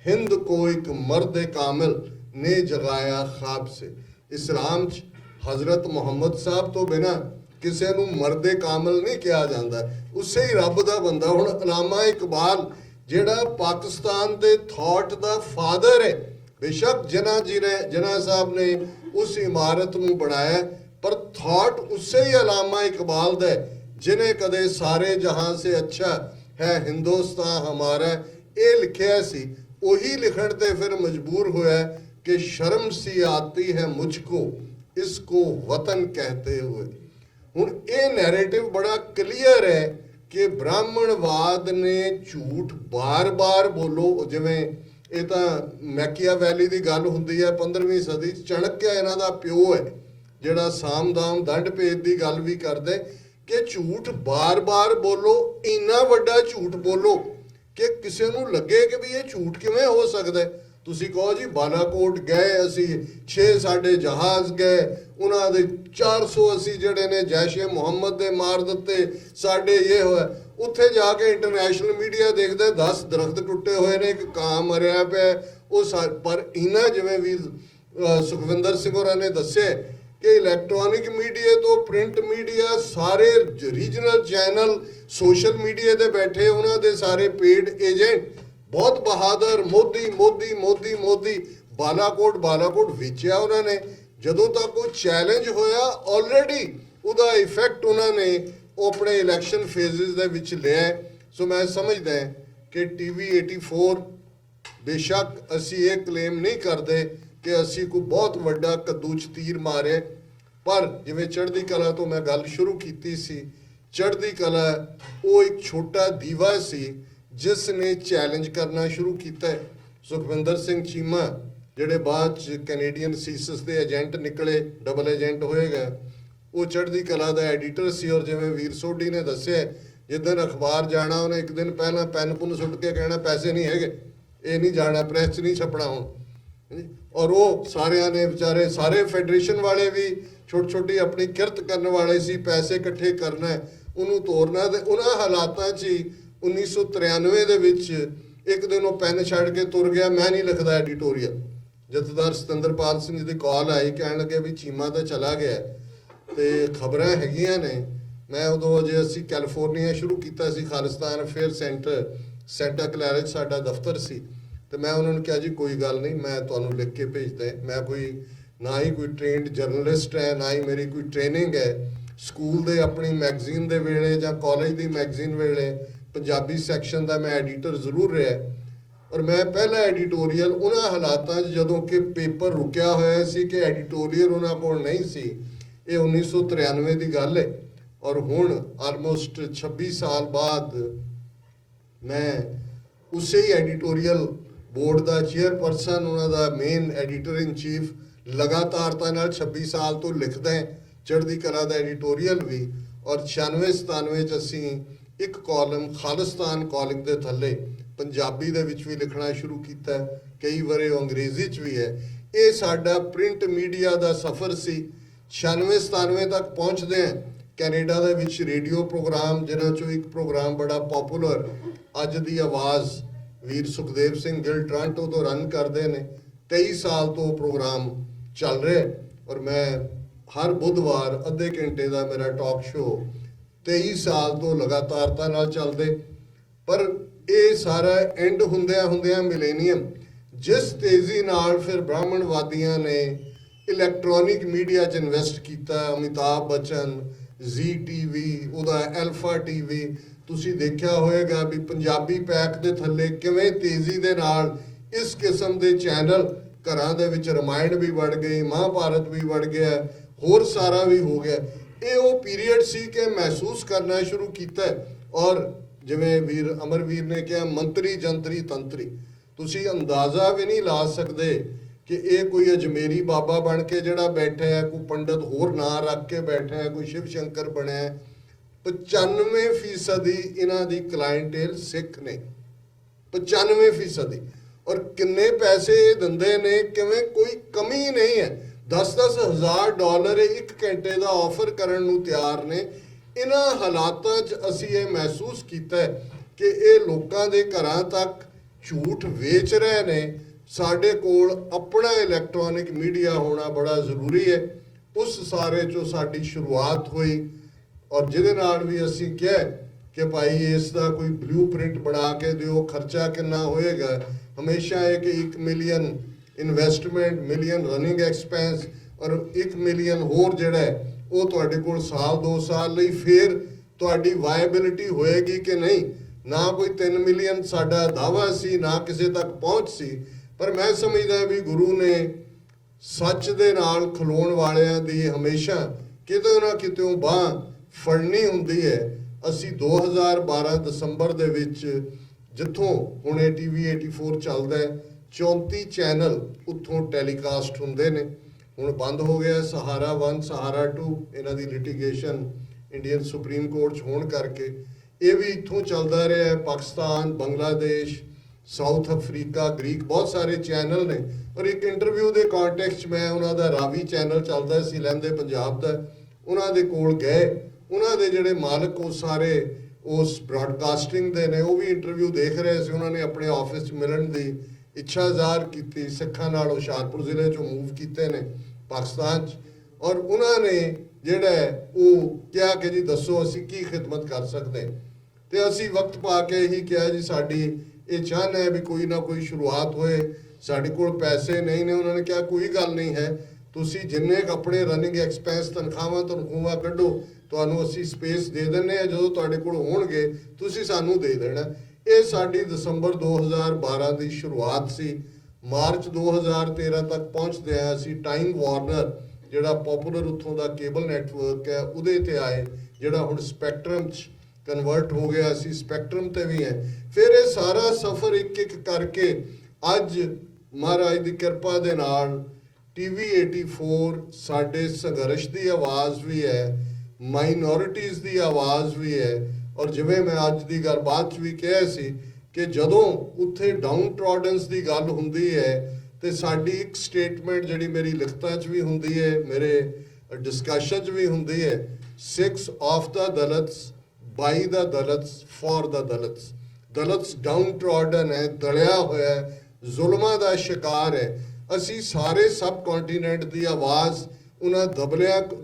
हिंद को एक मर्द कामिल ने जगाया ख्वाब से। इस्लाम हज़रत मुहम्मद साहब तो बिना किसी को मर्द कामिल नहीं कहा जाता, उससे ही रब का बंदा। हुण अलामा इकबाल जिहड़ा पाकिस्तान के थॉट का फादर है, बेशक जिन्ना साहब ने उस इमारत को बनाया, पर थॉट उससे ही अलामा इकबाल का है जिन्हें कदे सारे जहां से अच्छा है हिंदुस्तान हमारा ये लिखिया सी। वही लिखण ते फिर मजबूर होया कि शर्म सी आती है मुझको इसको वतन कहते हुए। हुण ये नैरेटिव बड़ा क्लीयर है कि ब्राह्मणवाद ने झूठ बार बार बोलो, जिवें ये तो मैकियावैली की गल हुंदी है 15वीं सदी। चाणक्य इन्हां दा प्यो है जिहड़ा साम दाम दंड भेद की गल भी करदे कि झूठ बार बार बोलो, इन्ना वड्डा झूठ बोलो कि किसी नूं लगे कि भी ये झूठ किवें हो सकदा है। तुसीं कहो जी बालाकोट गए असीं 6 साडे जहाज़ गए, उन्हां दे 400 असीं जिहड़े ने जैशे मुहम्मद दे मार दित्ते, साडे ये होया। उत्थे जाके इंटरनेशनल मीडिया देखदा 10 दरख्त टुटे हुए ने, एक ਕਾਂ मरिया पिया। पर इन्हां जिवें भी सुखविंदर सिंह होरां ने दस्सिआ कि इलैक्ट्रॉनिक मीडिया तो प्रिंट मीडिया सारे रीजनल चैनल सोशल मीडिया दे बैठे उन्होंने सारे पेड एजेंट बहुत बहादुर मोदी मोदी मोदी मोदी बालाकोट वेचिया उन्होंने। जदों तक वो चैलेंज होया ऑलरेडी उदा इफेक्ट उन्होंने अपने इलैक्शन फेजिज दे विच लिया। सो मैं समझदा कि TV 84 बेशक असी ये क्लेम नहीं करते कि असी कोई बहुत वड्डा कद्दू च तीर मारे, पर जिवें चढ़दी कला तो मैं गल शुरू कीती सी, चढ़दी कला वो एक छोटा दीवा सी जिसने चैलेंज करना शुरू किया। सुखविंदर सिंह चीमा जिहड़े बाद कैनेडियन सीसस के एजेंट निकले, डबल एजेंट होए गए, वो चढ़दी कला का एडिटर सी। और जिवें वीर सोढी ने दस्सिआ जिदन अखबार जाना उन्हें एक दिन पहला पैन पुन सुट के कहना पैसे नहीं है, ये नहीं जाना, प्रेस च नहीं छपना हुण। और वो सारिया ने बेचारे सारे फैडरेशन वाले भी छोटी छोटी अपनी किरत करने वाले सी, पैसे इकट्ठे करना है उन्होंने तोड़ना। तो उन्होंने हालातों च 1993 दे विच एक दिन वो पैन छड़ के तुर गया, मैं नहीं लिखता एडिटोरियल। जथेदार सतिंदरपाल सिंह जी की कॉल आई, कहन लगे भी चीमा तो चला गया तो खबर हैगियां ने। मैं उदों अजे असी कैलीफोर्निया शुरू किया सी, Khalistan affair centre Santa Clara च साडा दफ्तर सी। तो मैं उन्होंने कहा जी कोई गल नहीं, मैं तुहानूं लिख के भेजदा है। मैं कोई ना ही कोई ट्रेंड जर्नलिस्ट है, ना ही मेरी कोई ट्रेनिंग है। स्कूल दे अपनी मैगजीन दे वेले जां कॉलेज दी मैगजीन वेले पंजाबी सैक्शन दा मैं एडिटर जरूर रहा। और मैं पहला एडिटोरियल उन्हां हालातां जदों कि पेपर रुकिया होया सी कि एडिटोरियल उन्हां कोल नहीं सी, ये 1993 की गल है। और हुण आलमोस्ट 26 साल बाद मैं उसे ही एडिटोरियल बोर्ड का चेयरपर्सन, उन्होंने मेन एडिटर इन चीफ लगातारता 26 साल तो लिखदा है चढ़दी कला का एडिटोरियल भी। और 96-97 असी एक कॉलम खालिस्तान कॉलिंग के थले पंजाबी दे विच भी लिखना शुरू किया, कई बारे अंग्रेजी च भी है। ये साडा प्रिंट मीडिया का सफ़र सी। 96-97 तक पहुँचते हैं कैनेडा दे विच रेडियो प्रोग्राम, जिन्हां चों एक प्रोग्राम बड़ा पॉपुलर अज दी आवाज़ वीर सुखदेव सिंह गिल टोरंटो तो रन करते हैं। 23 साल तो प्रोग्राम चल रहा है। और मैं ਹਰ ਬੁੱਧਵਾਰ ਅੱਧੇ ਘੰਟੇ ਦਾ ਮੇਰਾ ਟਾਕ ਸ਼ੋ 23 ਸਾਲ ਤੋਂ ਲਗਾਤਾਰਤਾ ਨਾਲ ਚੱਲਦੇ। ਪਰ ਇਹ ਸਾਰਾ ਐਂਡ ਹੁੰਦਿਆਂ ਮਿਲੇਨੀਅਮ ਜਿਸ ਤੇਜ਼ੀ ਨਾਲ ਫਿਰ ਬ੍ਰਾਹਮਣਵਾਦੀਆਂ ਨੇ ਇਲੈਕਟ੍ਰੋਨਿਕ ਮੀਡੀਆ 'ਚ ਇਨਵੈਸਟ ਕੀਤਾ, ਅਮਿਤਾਭ ਬੱਚਨ, ਜ਼ੀ ਟੀਵੀ, ਉਹਦਾ ਐਲਫਾ ਟੀਵੀ, ਤੁਸੀਂ ਦੇਖਿਆ ਹੋਵੇਗਾ ਵੀ ਪੰਜਾਬੀ ਪੈਕ ਦੇ ਥੱਲੇ ਕਿਵੇਂ ਤੇਜ਼ੀ ਦੇ ਨਾਲ ਇਸ ਕਿਸਮ ਦੇ ਚੈਨਲ ਘਰਾਂ ਦੇ ਵਿੱਚ ਰਾਮਾਇਣ ਵੀ ਵੜ ਗਈ, ਮਹਾਭਾਰਤ ਵੀ ਵੜ ਗਿਆ, ਹੋਰ ਸਾਰਾ ਵੀ ਹੋ ਗਿਆ। ਇਹ ਉਹ ਪੀਰੀਅਡ ਸੀ ਕਿ ਮਹਿਸੂਸ ਕਰਨਾ ਸ਼ੁਰੂ ਕੀਤਾ। ਔਰ ਜਿਵੇਂ ਵੀਰ ਅਮਰਵੀਰ ਨੇ ਕਿਹਾ, ਮੰਤਰੀ ਜੰਤਰੀ ਤੰਤਰੀ, ਤੁਸੀਂ ਅੰਦਾਜ਼ਾ ਵੀ ਨਹੀਂ ਲਾ ਸਕਦੇ ਕਿ ਇਹ ਕੋਈ ਅਜਮੇਰੀ ਬਾਬਾ ਬਣ ਕੇ ਜਿਹੜਾ ਬੈਠਾ ਹੈ, ਕੋਈ ਪੰਡਤ ਹੋਰ ਨਾਂ ਰੱਖ ਕੇ ਬੈਠਾ ਹੈ, ਕੋਈ ਸ਼ਿਵ ਸ਼ੰਕਰ ਬਣਿਆ। 95% ਇਹਨਾਂ ਦੀ ਕਲਾਇੰਟੇਲ ਸਿੱਖ ਨੇ, 95%। ਔਰ ਕਿੰਨੇ ਪੈਸੇ ਇਹ ਦਿੰਦੇ ਨੇ, ਕਿਵੇਂ ਕੋਈ ਕਮੀ ਨਹੀਂ ਹੈ। 10-10 ਹਜ਼ਾਰ ਡਾਲਰ ਇੱਕ ਘੰਟੇ ਦਾ ਆਫਰ ਕਰਨ ਨੂੰ ਤਿਆਰ ਨੇ। ਇਹਨਾਂ ਹਾਲਾਤਾਂ 'ਚ ਅਸੀਂ ਇਹ ਮਹਿਸੂਸ ਕੀਤਾ ਕਿ ਇਹ ਲੋਕਾਂ ਦੇ ਘਰਾਂ ਤੱਕ ਝੂਠ ਵੇਚ ਰਹੇ ਨੇ। ਸਾਡੇ ਕੋਲ ਆਪਣਾ ਇਲੈਕਟ੍ਰੋਨਿਕ ਮੀਡੀਆ ਹੋਣਾ ਬੜਾ ਜ਼ਰੂਰੀ ਹੈ। ਉਸ ਸਾਰੇ 'ਚੋਂ ਸਾਡੀ ਸ਼ੁਰੂਆਤ ਹੋਈ ਔਰ ਜਿਹਦੇ ਨਾਲ ਵੀ ਅਸੀਂ ਕਿਹਾ ਕਿ ਭਾਈ ਇਸ ਦਾ ਕੋਈ ਬਲੂਪ੍ਰਿੰਟ ਬਣਾ ਕੇ ਦਿਓ, ਖਰਚਾ ਕਿੰਨਾ ਹੋਏਗਾ। ਹਮੇਸ਼ਾ ਇਹ ਕਿ 1 million investment, million running expense ਔਰ 1 ਮਿਲੀਅਨ ਹੋਰ ਜਿਹੜਾ ਹੈ ਉਹ ਤੁਹਾਡੇ ਕੋਲ ਸਾਲ 2 ਸਾਲ ਲਈ ਫਿਰ ਤੁਹਾਡੀ ਵਾਇਬਿਲਿਟੀ ਹੋਏਗੀ ਕਿ ਨਹੀਂ। ਨਾ ਕੋਈ 3 ਮਿਲੀਅਨ ਸਾਡਾ ਦਾਅਵਾ ਸੀ, ਨਾ ਕਿਸੇ ਤੱਕ ਪਹੁੰਚ ਸੀ। ਪਰ ਮੈਂ ਸਮਝਦਾ ਵੀ ਗੁਰੂ ਨੇ ਸੱਚ ਦੇ ਨਾਲ ਖਲੋਣ ਵਾਲਿਆਂ ਦੀ ਹਮੇਸ਼ਾ ਕਿਤੇ ਨਾ ਕਿਤੇ ਬਾਂਹ ਫੜਨੀ ਹੁੰਦੀ ਹੈ। ਅਸੀਂ 2012 ਦਸੰਬਰ ਦੇ ਵਿੱਚ ਜਿੱਥੋਂ ਹੁਣ ਇਹ TV 84 ਚੱਲਦਾ ਹੈ, 34 ਚੈਨਲ ਉੱਥੋਂ ਟੈਲੀਕਾਸਟ ਹੁੰਦੇ ਨੇ। ਹੁਣ ਬੰਦ ਹੋ ਗਿਆ ਸਹਾਰਾ 1, ਸਹਾਰਾ 2, ਇਹਨਾਂ ਦੀ ਲਿਟੀਗੇਸ਼ਨ ਇੰਡੀਅਨ ਸੁਪਰੀਮ ਕੋਰਟ 'ਚ ਹੋਣ ਕਰਕੇ ਇਹ ਵੀ ਇੱਥੋਂ ਚੱਲਦਾ ਰਿਹਾ। Pakistan, Bangladesh, south Africa, Greek, ਬਹੁਤ ਸਾਰੇ ਚੈਨਲ ਨੇ। ਔਰ ਇੱਕ ਇੰਟਰਵਿਊ ਦੇ ਕੰਟੈਕਸਟ 'ਚ ਮੈਂ ਉਹਨਾਂ ਦਾ ਰਾਵੀ ਚੈਨਲ ਚੱਲਦਾ ਸੀ ਲਹਿੰਦੇ ਪੰਜਾਬ ਦਾ, ਉਹਨਾਂ ਦੇ ਕੋਲ ਗਏ। ਉਹਨਾਂ ਦੇ ਜਿਹੜੇ ਮਾਲਕ ਉਹ ਸਾਰੇ ਉਸ ਬ੍ਰਾਡਕਾਸਟਿੰਗ ਦੇ ਨੇ, ਉਹ ਵੀ ਇੰਟਰਵਿਊ ਦੇਖ ਰਹੇ ਸੀ। ਉਹਨਾਂ ਨੇ ਆਪਣੇ ਆਫਿਸ 'ਚ ਮਿਲਣ ਦੀ ਇੱਛਾ ਜ਼ਾਹਰ ਕੀਤੀ। ਸਿੱਖਾਂ ਨਾਲ ਹੁਸ਼ਿਆਰਪੁਰ ਜ਼ਿਲ੍ਹੇ 'ਚੋਂ ਮੂਵ ਕੀਤੇ ਨੇ ਪਾਕਿਸਤਾਨ 'ਚ। ਔਰ ਉਹਨਾਂ ਨੇ ਜਿਹੜਾ ਉਹ ਕਿਹਾ ਕਿ ਜੀ ਦੱਸੋ ਅਸੀਂ ਕੀ ਖਿਦਮਤ ਕਰ ਸਕਦੇ। ਤੇ ਅਸੀਂ ਵਕਤ ਪਾ ਕੇ ਇਹੀ ਕਿਹਾ ਜੀ ਸਾਡੀ ਇਹ ਚਾਹਨਾ ਹੈ ਵੀ ਕੋਈ ਨਾ ਕੋਈ ਸ਼ੁਰੂਆਤ ਹੋਏ, ਸਾਡੇ ਕੋਲ ਪੈਸੇ ਨਹੀਂ ਨੇ। ਉਹਨਾਂ ਨੇ ਕਿਹਾ ਕੋਈ ਗੱਲ ਨਹੀਂ ਹੈ, ਤੁਸੀਂ ਜਿੰਨੇ ਆਪਣੇ ਰਨਿੰਗ ਐਕਸਪੈਂਸ ਤਨਖਾਹਾਂ ਕੱਢੋ, ਤੁਹਾਨੂੰ ਅਸੀਂ ਸਪੇਸ ਦੇ ਦਿੰਦੇ ਹਾਂ। ਜਦੋਂ ਤੁਹਾਡੇ ਕੋਲ ਹੋਣਗੇ ਤੁਸੀਂ ਸਾਨੂੰ ਦੇ ਦੇਣਾ। ਇਹ ਸਾਡੀ ਦਸੰਬਰ 2012 ਦੀ ਸ਼ੁਰੂਆਤ ਸੀ। ਮਾਰਚ 2013 ਤੱਕ ਪਹੁੰਚਦੇ ਆ ਅਸੀਂ ਟਾਈਮ ਵਾਰਨਰ ਜਿਹੜਾ ਪਪੂਲਰ ਉੱਥੋਂ ਦਾ ਕੇਬਲ ਨੈਟਵਰਕ ਹੈ ਉਹਦੇ ਤੇ ਆਏ, ਜਿਹੜਾ ਹੁਣ ਸਪੈਕਟਰਮ 'ਚ ਕਨਵਰਟ ਹੋ ਗਿਆ। ਅਸੀਂ ਸਪੈਕਟਰਮ ਤੇ ਵੀ ਹੈ। ਫਿਰ ਇਹ ਸਾਰਾ ਸਫ਼ਰ ਇੱਕ ਇੱਕ ਕਰਕੇ ਅੱਜ ਮਹਾਰਾਜ ਦੀ ਕਿਰਪਾ ਦੇ ਨਾਲ TV 84 ਸਾਡੇ ਸੰਘਰਸ਼ ਦੀ ਆਵਾਜ਼ ਵੀ ਹੈ, ਮਾਈਨੋਰਿਟੀਜ਼ ਦੀ ਆਵਾਜ਼ ਵੀ ਹੈ। ਔਰ ਜਿਵੇਂ ਮੈਂ ਅੱਜ ਦੀ ਗੱਲ ਬਾਅਦ 'ਚ ਵੀ ਕਿਹਾ ਸੀ ਕਿ ਜਦੋਂ ਉੱਥੇ ਡਾਊਨ ਟ੍ਰੋਡਨਸ ਦੀ ਗੱਲ ਹੁੰਦੀ ਹੈ ਤੇ ਸਾਡੀ ਇੱਕ ਸਟੇਟਮੈਂਟ ਜਿਹੜੀ ਮੇਰੀ ਲਿਖਤਾਂ 'ਚ ਵੀ ਹੁੰਦੀ ਹੈ, ਮੇਰੇ ਡਿਸਕਸ਼ਨ 'ਚ ਵੀ ਹੁੰਦੀ ਹੈ, 6 of the Dalits, by the Dalits, for the Dalits. Dalits downtrodden ਹੈ, ਦਲਿਆ ਹੋਇਆ ਹੈ, ਜ਼ੁਲਮਾਂ ਦਾ ਸ਼ਿਕਾਰ ਹੈ। ਅਸੀਂ ਸਾਰੇ ਸਬ ਕੰਟੀਨੈਂਟ ਦੀ ਆਵਾਜ਼ ਉਹਨਾਂ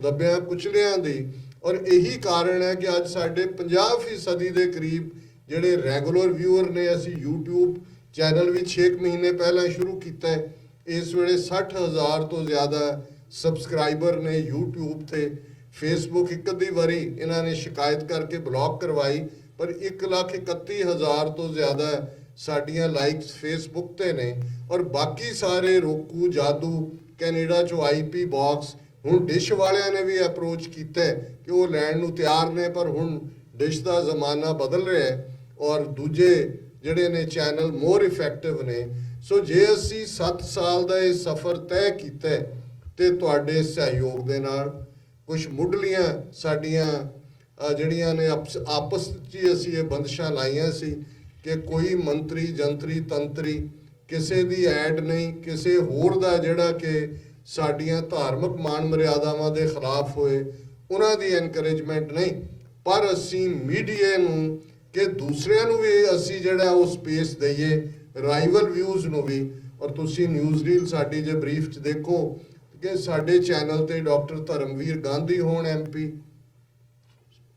ਦੱਬਿਆਂ ਕੁਚਲਿਆਂ ਦੀ। ਔਰ ਇਹੀ ਕਾਰਨ ਹੈ ਕਿ ਅੱਜ ਸਾਡੇ 50% ਦੇ ਕਰੀਬ ਜਿਹੜੇ ਰੈਗੂਲਰ ਵਿਊਅਰ ਨੇ। ਅਸੀਂ YouTube ਚੈਨਲ ਵੀ 6 ਮਹੀਨੇ ਪਹਿਲਾਂ ਸ਼ੁਰੂ ਕੀਤਾ ਹੈ। ਇਸ ਵੇਲੇ 60,000 ਤੋਂ ਜ਼ਿਆਦਾ ਸਬਸਕ੍ਰਾਈਬਰ ਨੇ YouTube ਤੇ। ਫੇਸਬੁੱਕ ਇੱਕ ਅੱਧੀ ਵਾਰੀ ਇਹਨਾਂ ਨੇ ਸ਼ਿਕਾਇਤ ਕਰਕੇ ਬਲੌਕ ਕਰਵਾਈ, ਪਰ 1,31,000 ਤੋਂ ਜ਼ਿਆਦਾ ਸਾਡੀਆਂ ਲਾਈਕਸ ਫੇਸਬੁੱਕ ਤੇ ਨੇ। ਔਰ ਬਾਕੀ ਸਾਰੇ ਰੋਕੂ, ਜਾਦੂ, ਕੈਨੇਡਾ 'ਚੋਂ IP ਬਾਕਸ, ਹੁਣ ਡਿਸ਼ ਵਾਲਿਆਂ ਨੇ ਵੀ ਅਪਰੋਚ ਕੀਤਾ ਕਿ ਉਹ ਲੈਣ ਨੂੰ ਤਿਆਰ ਨੇ, ਪਰ ਹੁਣ ਡਿਸ਼ ਦਾ ਜ਼ਮਾਨਾ ਬਦਲ ਰਿਹਾ ਹੈ ਔਰ ਦੂਜੇ ਜਿਹੜੇ ਨੇ ਚੈਨਲ ਮੋਰ ਇਫੈਕਟਿਵ ਨੇ। ਸੋ ਜੇ ਅਸੀਂ 7 ਸਾਲ ਦਾ ਇਹ ਸਫ਼ਰ ਤੈਅ ਕੀਤਾ ਤੇ ਤੁਹਾਡੇ ਸਹਿਯੋਗ ਦੇ ਨਾਲ ਕੁਝ ਮੁੱਢਲੀਆਂ ਸਾਡੀਆਂ ਜਿਹੜੀਆਂ ਨੇ ਆਪਸ 'ਚ ਹੀ ਅਸੀਂ ਇਹ ਬੰਦਸ਼ਾਂ ਲਾਈਆਂ ਸੀ ਕਿ ਕੋਈ ਮੰਤਰੀ ਜੰਤਰੀ ਤੰਤਰੀ ਕਿਸੇ ਦੀ ਐਡ ਨਹੀਂ, ਕਿਸੇ ਹੋਰ ਦਾ ਜਿਹੜਾ ਕਿ ਸਾਡੀਆਂ ਧਾਰਮਿਕ ਮਾਨ ਮਰਿਆਦਾਵਾਂ ਦੇ ਖਿਲਾਫ ਹੋਏ ਉਹਨਾਂ ਦੀ ਐਨਕਰੇਜਮੈਂਟ ਨਹੀਂ। ਪਰ ਅਸੀਂ ਮੀਡੀਆ ਨੂੰ ਕਿ ਦੂਸਰਿਆਂ ਨੂੰ ਵੀ ਅਸੀਂ ਜਿਹੜਾ ਉਹ ਸਪੇਸ ਦਈਏ, ਰਾਈਵਲ ਵਿਊਜ਼ ਨੂੰ ਵੀ। ਔਰ ਤੁਸੀਂ ਨਿਊਜ਼ ਰੀਲ ਸਾਡੀ ਜੇ ਬਰੀਫ 'ਚ ਦੇਖੋ कि साडे चैनल ते डॉक्टर धर्मवीर गांधी होण MP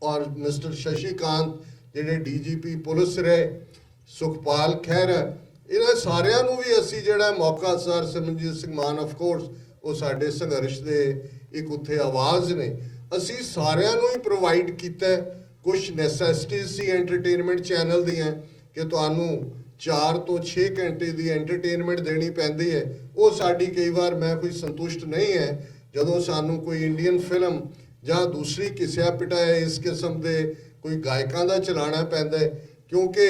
और मिस्टर शशिकांत जिहड़े DGP पुलिस रहे, सुखपाल खैरा, इन्हां सारिਆਂ ਨੂੰ भी ਅਸੀਂ ਜਿਹੜਾ मौका सर सिमरनजीत सिंह मान ऑफ कोर्स वो साडे संघर्ष दे एक उत्थे आवाज़ ने, ਅਸੀਂ ਸਾਰਿਆਂ ਨੂੰ ही प्रोवाइड कीता। कुछ नैसेसिटीज़ सी एंटरटेनमेंट चैनल दियां कि तुहानूं 4 ਤੋਂ 6 घंटे की एंटरटेनमेंट देनी पैंदी है, वो साडी कई बार मैं कोई संतुष्ट नहीं है जदों सानूं कोई इंडियन फिल्म ਜਾਂ दूसरी घिसिया पिटाया इस किस्म के कोई गायकों का चलाना पैंदा है, क्योंकि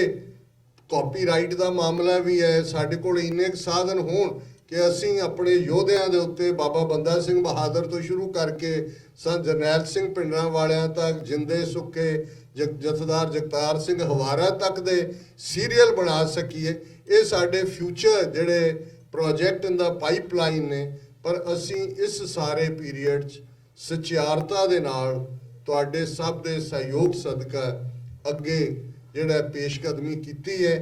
कॉपीराइट का मामला भी है। साडे कोल इन्ने साधन होण कि असीं अपने योद्धियां दे उत्ते बाबा बंदा सिंह बहादुर तो शुरू करके सन जरनैल सिंह पिंडरां वालियां तक, जिंदे सुक्के जथेदार जगतार सिंह हवारा तक दे सीरीयल बना सकीए। ये साडे फ्यूचर जिहड़े प्रोजेक्ट इन द पाइपलाइन ने, पर असीं इस सारे पीरीयड च सचिआरता दे नाल तुहाडे सब दे सहयोग सदका अगे जिहड़ा पेशकदमी कीती है,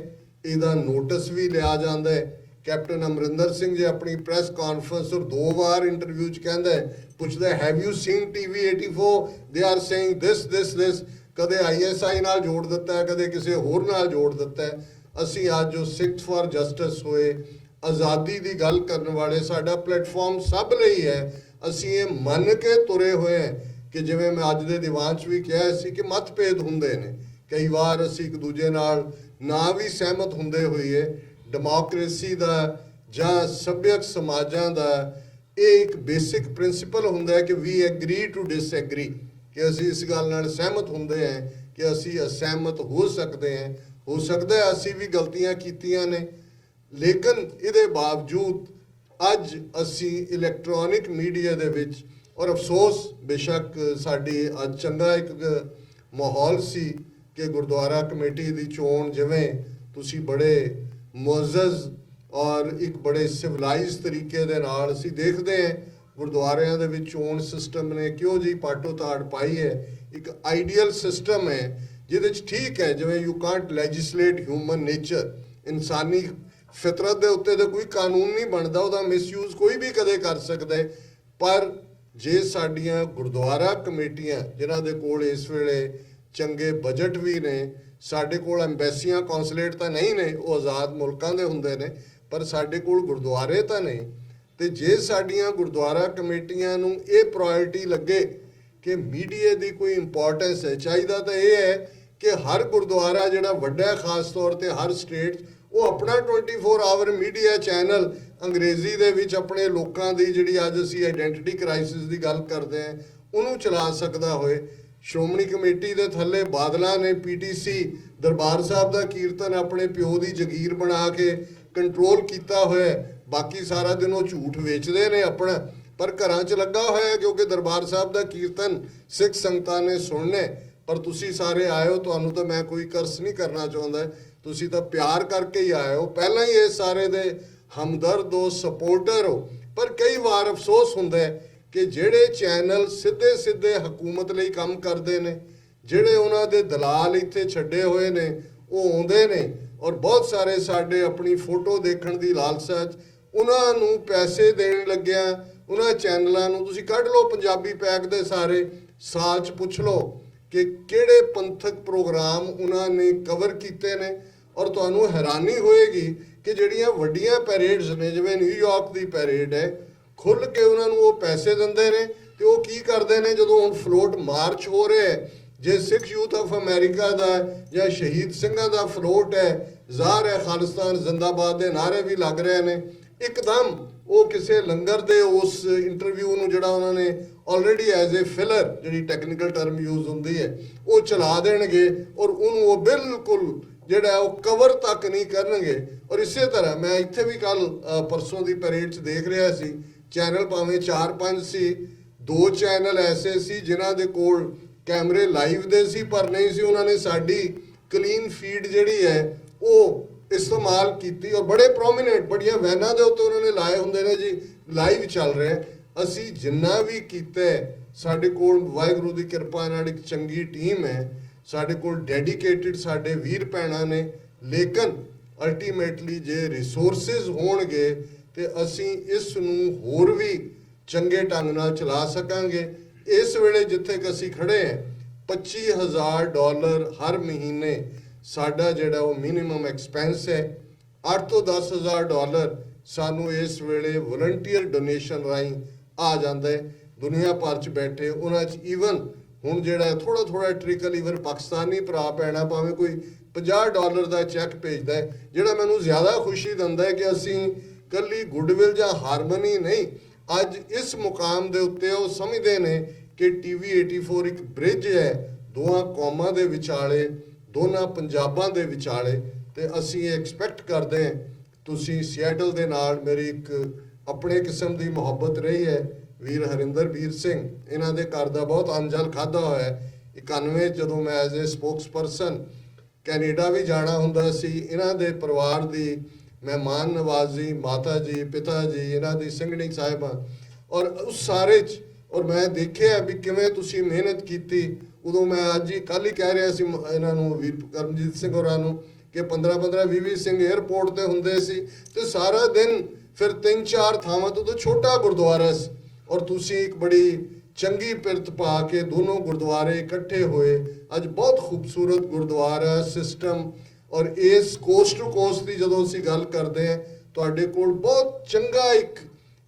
इहदा नोटिस भी लिया जांदा है। कैप्टन अमरिंदर सिंह जी अपनी प्रेस कॉन्फ्रेंस और 2 बार इंटरव्यू च कहंदा है, पुछदा है have you seen TV 84, they are saying this कदे ISI नाल जोड़ दिता है, कदे किसी होर नाल जोड़ दिता है। असीं अज जो सिक्स फॉर जस्टिस होए, आज़ादी की गल करने वाले, साडा प्लेटफॉर्म सब लई है। असीं ये मन के तुरे हुए हैं कि जिवें मैं अज दे दीवान च भी कहा सी कि मतभेद हुंदे ने, कई बार असीं एक दूजे नाल ना भी सहमत हुंदे होइए, डेमोक्रेसी दा जां सभ्यक समाजां दा एक बेसिक प्रिंसिपल हुंदा है कि वी एग्री टू डिसएग्री, कि असीं इस गल नाल सहमत हुंदे हैं कि असीं असहमत हो सकते हैं, हो सकदा है असीं भी गलतियां कीतियां ने, लेकिन इहदे बावजूद अज असी इलैक्ट्रॉनिक मीडिया दे विच, और अफसोस बेशक साडी अज चंगा एक माहौल सी कि गुरुद्वारा कमेटी दी चोण जिवें तुसी बड़े मुअज़्ज़ज़ और एक बड़े सिविलाइज तरीके दे नाल असी देखदे हैं गुरुद्वारियां दे विच चोण सिस्टम ने क्यों जी पाटो ताड़ पाई है। एक आइडियल सिस्टम है जिहदे च ठीक है, जिवें यू कांट लैजिसलेट ह्यूमन नेचर, इंसानी फितरत के उत्ते तो कोई कानून नहीं बनता, उसका मिसयूज कोई भी कदे कर सकता है। पर जे साडियां गुरुद्वारा कमेटियां जिन्हां दे कोल इस वेले चंगे बजट भी ने, साडे कोल एम्बैसियां कौंसलेट तो नहीं ने, वो आज़ाद मुल्कां दे हुंदे ने, पर साडे कोल गुरुद्वारे तो ने, ते जे साडियां गुरुद्वारा कमेटियां नूं ये प्रायोरिटी लगे कि मीडिया की कोई इंपॉर्टेंस है, चाहिदा तो ये है कि हर गुरुद्वारा जिहड़ा वड्डा खास तौर पर हर स्टेट वो अपना 24 आवर मीडिया चैनल अंग्रेजी दे विच अपने लोगों की जिहड़ी अज असीं आइडेंटिटी क्राइसिस की गल करते हैं उन्होंने चला सकता होए। श्रोमणी कमेटी के थले बादलों ने PTC दरबार साहब का कीर्तन अपने प्यो की जगीर बना के कंट्रोल किया होया, बाकी सारा दिन वो झूठ वेचते हैं अपना, पर घरां च लगा होया क्योंकि दरबार साहब का कीर्तन सिख संगतां ने सुनने। पर तुसी सारे आए हो, तुहानूं तो मैं कोई कर्स नहीं करना चाहुंदा, तुसी तो प्यार करके ही आए हो, पहला ही ये सारे दे हमदर्द हो, सपोर्टर हो। पर कई बार अफसोस हुंदा है कि जिहड़े चैनल सीधे सीधे हुकूमत लई काम करते हैं, जिहड़े उन्हां दे दलाल इत्थे छड्डे हुए ने, वो आउंदे ने और बहुत सारे साडे अपनी फोटो देखण दी लालसा च उन्हां नूं पैसे देण लग्गिया उन्हां चैनलों नूं तुसीं कढ लो पंजाबी पैक दे सारे साल च पुछ लो कि किहड़े पंथक प्रोग्राम उन्होंने कवर किए ने, और तुहानूं हैरानी होएगी कि जिहड़ियां वड्डियां पैरेड्स ने, जिवें न्यूयॉर्क की पैरेड है, खुल के उन्होंने वो पैसे दिंदे ने ते वो की करते हैं जदों हुण फ्लोट मार्च हो रहे है, जे सिख यूथ ऑफ अमेरिका का या शहीद सिंघां दा फ्लोट है, ज़ाहिर है खालिस्तान जिंदाबाद के नारे भी लग रहे हैं, एकदम वो किसी लंगर दे उस इंटरव्यू नूं जिहड़ा उन्होंने ऑलरेडी एज ए फिलर जिहड़ी टैक्नीकल टर्म यूज होंदी है वो चला देणगे और उन्होंने वो बिल्कुल जिहड़ा वो कवर तक नहीं करनगे। और इस तरह मैं इत्थे भी कल परसों की परेड च देख रहा सी, चैनल भावें 4-5 सी, 2 चैनल ऐसे सी जिन्हां दे कोल कैमरे लाइव दे सी पर नहीं सी उन्होंने साडी क्लीन फीड जिहड़ी है वो इस्तेमाल की, और बड़े प्रोमिनेंट बड़िया वैनां दे उत्ते उन्होंने लाए हुंदे ने जी लाइव चल रहे हैं। असी जिन्ना भी कीता साडे कोल वाहिगुरू दी किरपा नाल एक चंगी टीम है, साडे कोल डेडिकेटेड साडे वीर भैणां ने, लेकिन अल्टीमेटली जे रिसोर्सिस होणगे ते असी इस नूं होर भी ਚੰਗੇ ਢੰਗ ਨਾਲ ਚਲਾ ਸਕਾਂਗੇ। ਇਸ ਵੇਲੇ ਜਿੱਥੇ ਕਿ ਅਸੀਂ ਖੜੇ ਹਾਂ, $25,000 ਹਰ ਮਹੀਨੇ ਸਾਡਾ ਜਿਹੜਾ ਉਹ ਮਿਨੀਮਮ ਐਕਸਪੈਂਸ ਹੈ। $8 ਤੋਂ $10,000 ਸਾਨੂੰ ਇਸ ਵੇਲੇ ਵਲੰਟੀਅਰ ਡੋਨੇਸ਼ਨ ਰਾਹੀਂ ਆ ਜਾਂਦਾ ਹੈ। ਦੁਨੀਆ ਭਰ 'ਚ ਬੈਠੇ ਉਹਨਾਂ 'ਚ ਈਵਨ ਹੁਣ ਜਿਹੜਾ ਥੋੜਾ ਟ੍ਰਿਕਲ ਈਵਨ ਪਾਕਿਸਤਾਨੀ ਭਰਾ ਭੈਣਾਂ ਭਾਵੇਂ ਕੋਈ $50 ਦਾ ਚੈੱਕ ਭੇਜਦਾ ਹੈ, ਜਿਹੜਾ ਮੈਨੂੰ ਜ਼ਿਆਦਾ ਖੁਸ਼ੀ ਦਿੰਦਾ ਹੈ ਕਿ ਅਸੀਂ ਕੱਲੀ ਗੁੱਡਵਿਲ ਜਾਂ ਹਾਰਮਨੀ ਨਹੀਂ, ਅੱਜ ਇਸ ਮੁਕਾਮ ਦੇ ਉੱਤੇ ਉਹ ਸਮਝਦੇ ਨੇ ਕਿ TV 84 ਇੱਕ ਬ੍ਰਿਜ ਹੈ ਦੋਹਾਂ ਕੌਮਾਂ ਦੇ ਵਿਚਾਲੇ, ਦੋਨਾਂ ਪੰਜਾਬਾਂ ਦੇ ਵਿਚਾਲੇ। ਤੇ ਅਸੀਂ ਐਕਸਪੈਕਟ ਕਰਦੇ ਹਾਂ ਤੁਸੀਂ ਸਿਐਟਲ ਦੇ ਨਾਲ ਮੇਰੀ ਇੱਕ ਆਪਣੇ ਕਿਸਮ ਦੀ ਮੁਹੱਬਤ ਰਹੀ ਹੈ। ਵੀਰ ਹਰਿੰਦਰ ਵੀਰ ਸਿੰਘ ਇਹਨਾਂ ਦੇ ਘਰ ਦਾ ਬਹੁਤ ਅੰਜਲ ਖਾਧਾ ਹੋਇਆ ਹੈ। 91 ਜਦੋਂ ਮੈਂ ਐਜ਼ ਏ ਸਪੋਕਸਪਰਸਨ ਕੈਨੇਡਾ ਵੀ ਜਾਣਾ ਹੁੰਦਾ ਸੀ, ਇਹਨਾਂ ਦੇ ਪਰਿਵਾਰ ਦੀ ਮਹਿਮਾਨ ਨਵਾਜ਼ੀ, ਮਾਤਾ ਜੀ, ਪਿਤਾ ਜੀ, ਇਹਨਾਂ ਦੀ ਸਿੰਘਣੀ ਸਾਹਿਬਾਂ ਔਰ ਉਸ ਸਾਰੇ 'ਚ, ਔਰ ਮੈਂ ਦੇਖਿਆ ਵੀ ਕਿਵੇਂ ਤੁਸੀਂ ਮਿਹਨਤ ਕੀਤੀ। ਉਦੋਂ ਮੈਂ ਅੱਜ ਹੀ ਕੱਲ੍ਹ ਹੀ ਕਹਿ ਰਿਹਾ ਸੀ ਇਹਨਾਂ ਨੂੰ, ਵੀਰ ਕਰਮਜੀਤ ਸਿੰਘ ਹੋਰਾਂ ਨੂੰ, ਕਿ 15-15 20 ਸਿੰਘ 에ਅਰਪੋਰਟ ਤੇ ਹੁੰਦੇ ਸੀ ਤੇ ਸਾਰਾ ਦਿਨ ਫਿਰ 3-4 ਥਾਵਾਂ ਤੋਂ ਛੋਟਾ ਗੁਰਦੁਆਰਾ ਸੀ ਔਰ ਤੁਸੀਂ ਇੱਕ ਬੜੀ ਚੰਗੀ ਪਿਰਤ ਪਾ ਕੇ ਦੋਨੋਂ ਗੁਰਦੁਆਰੇ ਇਕੱਠੇ ਹੋਏ। ਅੱਜ ਬਹੁਤ ਖੂਬਸੂਰਤ ਗੁਰਦੁਆਰਾ ਸਿਸਟਮ ਔਰ ਇਸ ਕੋਸਟ ਟੂ ਕੋਸਟ ਦੀ ਜਦੋਂ ਅਸੀਂ ਗੱਲ ਕਰਦੇ ਹਾਂ, ਤੁਹਾਡੇ ਕੋਲ ਬਹੁਤ ਚੰਗਾ ਇੱਕ